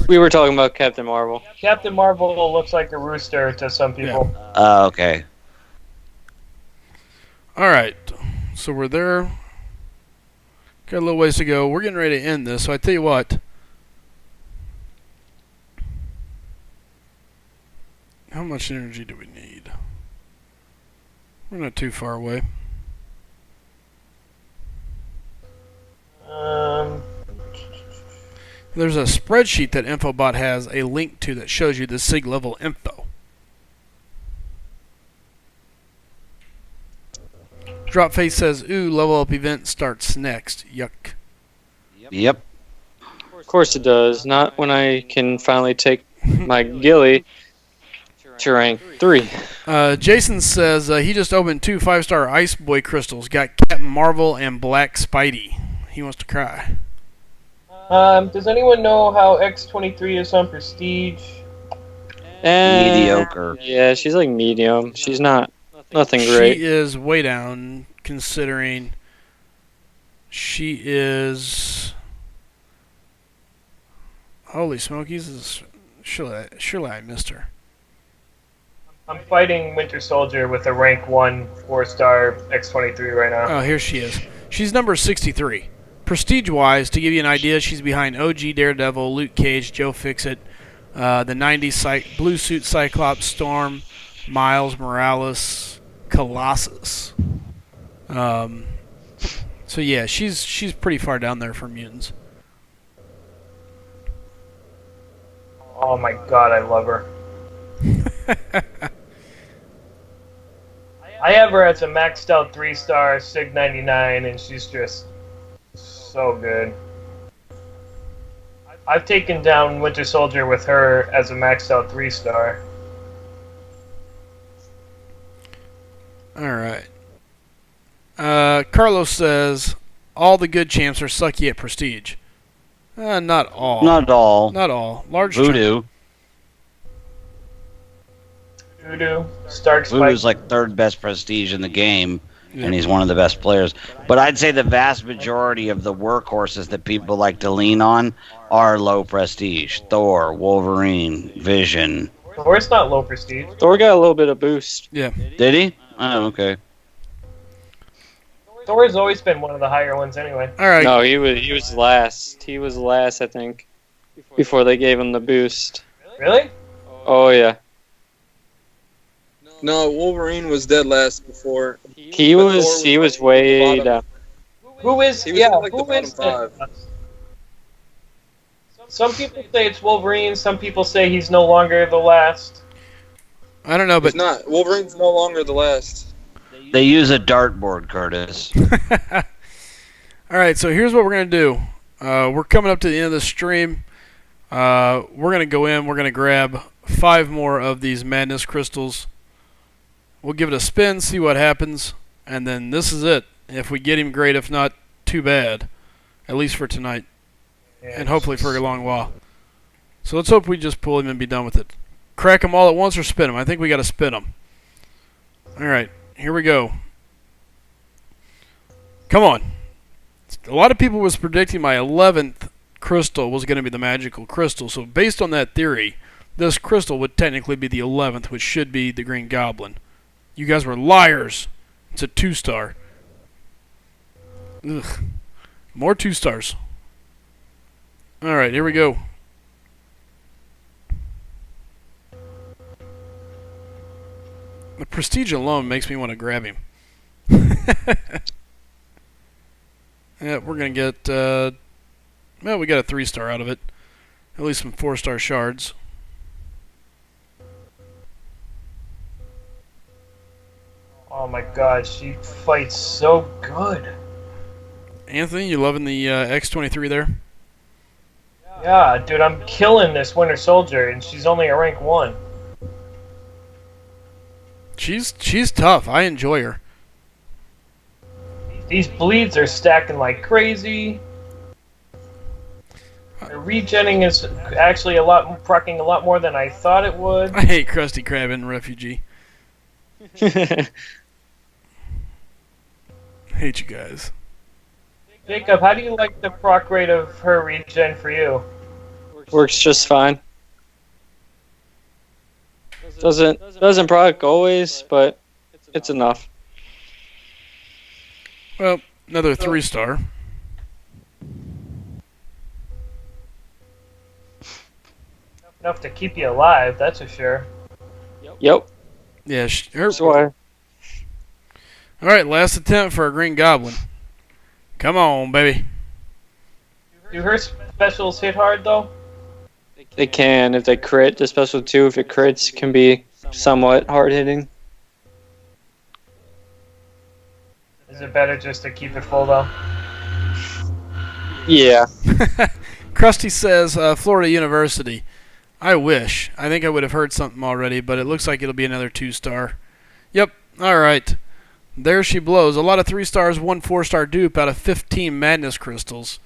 We were talking about Captain Marvel. Captain Marvel looks like a rooster to some people. Okay. All right, so we're there. Got a little ways to go. We're getting ready to end this, so I tell you what. How much energy do we need? We're not too far away. There's a spreadsheet that Infobot has a link to that shows you the SIG level info. Dropface says, "Ooh, level up event starts next. Yuck." Yep. Of course it does. Not when I can finally take my ghillie to rank 3. Jason says he just opened 2 5-star Ice Boy crystals. Got Captain Marvel and Black Spidey. He wants to cry. Does anyone know how X23 is on Prestige? Mediocre. Yeah, she's like medium. She's not Nothing great. She is way down, considering she is. Holy smokies! Surely I missed her. I'm fighting Winter Soldier with a rank 1 4-star X-23 right now. Oh, here she is. She's number 63. Prestige-wise, to give you an idea, she's behind OG Daredevil, Luke Cage, Joe Fixit, the 90s Blue Suit Cyclops, Storm, Miles Morales, Colossus. So yeah, she's pretty far down there for mutants. Oh my god, I love her. I have her as a maxed out 3-star Sig 99, and she's just so good. I've taken down Winter Soldier with her as a maxed out 3-star. Alright. Carlos says, all the good champs are sucky at Prestige. Not all. Not all. Not all. Large Voodoo. Voodoo, Stark Spike. Voodoo's like third best prestige in the game, Yeah. and he's one of the best players. But I'd say the vast majority of the workhorses that people like to lean on are low prestige. Thor, Wolverine, Vision. Thor's not low prestige. Thor got a little bit of boost. Yeah. Did he? Oh, okay. Thor's always been one of the higher ones anyway. Alright. No, he was last. He was last, I think, before they gave him the boost. Really? Oh yeah, No, Wolverine was dead last before. he But was Thor was way bottom. down. Who is? He was Yeah, in, like, the who is bottom that? Some people say it's Wolverine. Some people say he's no longer the last. I don't know, He's but not. Wolverine's no longer the last. They use a dartboard, Curtis. Alright, so here's what we're going to do. We're coming up to the end of the stream. We're going to go in. We're going to grab 5 more of these madness crystals. We'll give it a spin, see what happens, and then this is it. If we get him, great. If not, too bad. At least for tonight, and hopefully for a long while. So let's hope we just pull him and be done with it. Crack them all at once or spin them? I think we got to spin them. Alright, here we go. Come on. A lot of people was predicting my 11th crystal was going to be the magical crystal, so based on that theory, this crystal would technically be the 11th, which should be the Green Goblin. You guys were liars. It's a 2-star. Ugh. More 2-stars. Alright, here we go. The prestige alone makes me want to grab him. Yeah, we're going to get... well, we got a 3-star out of it. At least some 4-star shards. Oh my god, she fights so good. Anthony, you loving the X-23 there? Yeah, dude, I'm killing this Winter Soldier, and she's only a rank 1. She's tough. I enjoy her. These bleeds are stacking like crazy. Her regenning is actually proccing a lot more than I thought it would. I hate Krusty Krab and Refugee. Hate you guys. Jacob, how do you like the proc rate of her regen for you? Works just fine. Doesn't proc always, but it's enough. Well, another 3-star. Enough to keep you alive, that's for sure. Yep. Yeah, That's why. Alright, last attempt for a Green Goblin. Come on, baby. Do her specials hit hard, though? They can if they crit. The special 2, if it crits, can be somewhat hard hitting. Is it better just to keep it full, though? Yeah. Krusty says, Florida University. I wish. I think I would have heard something already, but it looks like it'll be another 2-star. Yep, alright. There she blows. A lot of 3-stars, 1 4-star dupe out of 15 madness crystals.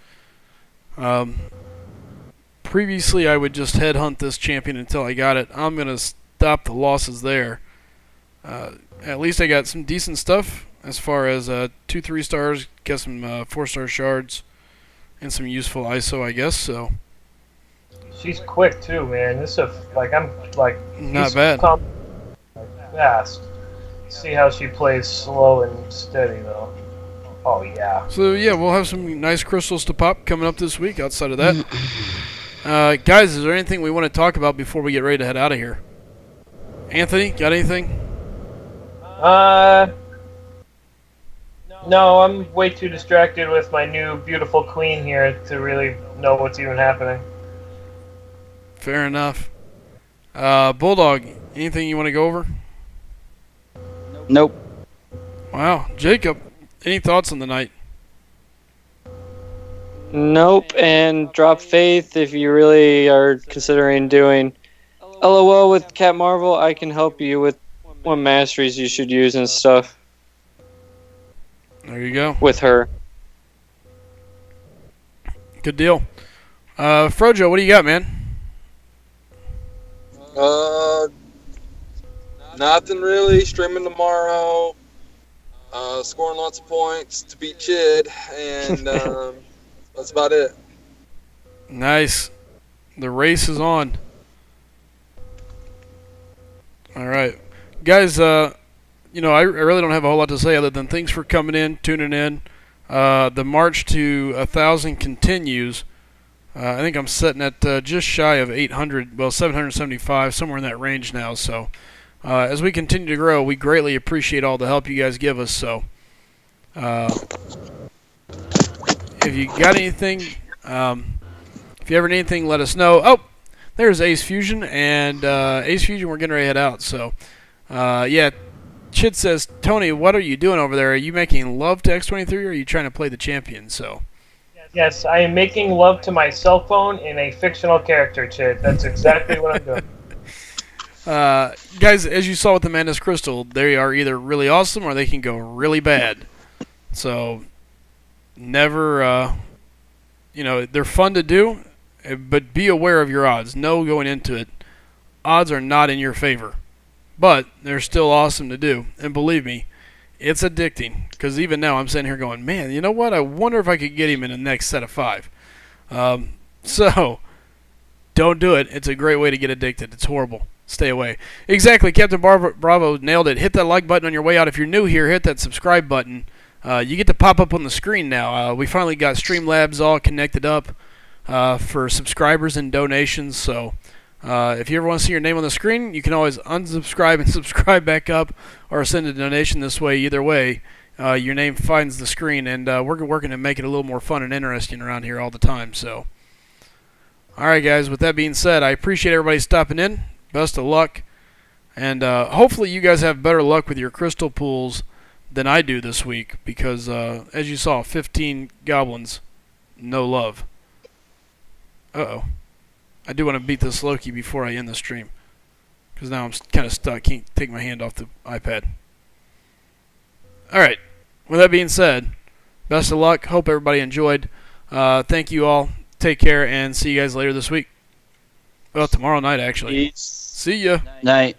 Previously, I would just headhunt this champion until I got it. I'm going to stop the losses there. at least I got some decent stuff as far as 2 3-stars, got some 4-star shards, and some useful ISO, I guess. So She's quick too, man. This is I'm like not he's bad. Fast. See how she plays slow and steady though. Oh yeah. So yeah, we'll have some nice crystals to pop coming up this week. Outside of that, guys, is there anything we want to talk about before we get ready to head out of here? Anthony, got anything? No, I'm way too distracted with my new beautiful queen here to really know what's even happening. Fair enough. Bulldog, anything you want to go over? Nope. Wow, Jacob, any thoughts on the night? Nope, and drop faith if you really are considering doing LOL with Cat Marvel. I can help you with what masteries you should use and stuff There you go. with her. Good deal. Frojo, what do you got, man? Nothing really. Streaming tomorrow. Scoring lots of points to beat Chid, and that's about it. Nice. The race is on. All right. Guys, I really don't have a whole lot to say other than thanks for coming in, tuning in. The march to 1,000 continues. I think I'm sitting at just shy of 800, 775, somewhere in that range now. So as we continue to grow, we greatly appreciate all the help you guys give us. So if you got anything, if you ever need anything, let us know. Oh, there's Ace Fusion, and Ace Fusion, we're getting ready to head out. So yeah, Chid says, Tony, what are you doing over there? Are you making love to X23, or are you trying to play the champion? So. Yes, I am making love to my cell phone in a fictional character, Chid. That's exactly what I'm doing. Guys, as you saw with the Madness Crystal, they are either really awesome or they can go really bad. So, never, they're fun to do, but be aware of your odds. Know going into it, odds are not in your favor. But they're still awesome to do. And believe me, it's addicting. Because even now I'm sitting here going, man, you know what? I wonder if I could get him in the next set of 5. So, don't do it. It's a great way to get addicted. It's horrible. Stay away. Exactly. Captain Bravo nailed it. Hit that like button on your way out. If you're new here, hit that subscribe button. You get to pop up on the screen now. We finally got Streamlabs all connected up for subscribers and donations. So if you ever want to see your name on the screen, you can always unsubscribe and subscribe back up or send a donation this way. Either way, your name finds the screen. And we're working to make it a little more fun and interesting around here all the time. So, all right, guys. With that being said, I appreciate everybody stopping in. Best of luck. And hopefully you guys have better luck with your crystal pools than I do this week. Because, as you saw, 15 goblins. No love. Uh-oh. I do want to beat this Loki before I end the stream. Because now I'm kind of stuck. Can't take my hand off the iPad. Alright. With that being said, best of luck. Hope everybody enjoyed. Thank you all. Take care and see you guys later this week. Well, tomorrow night, actually. Peace. See ya. Night.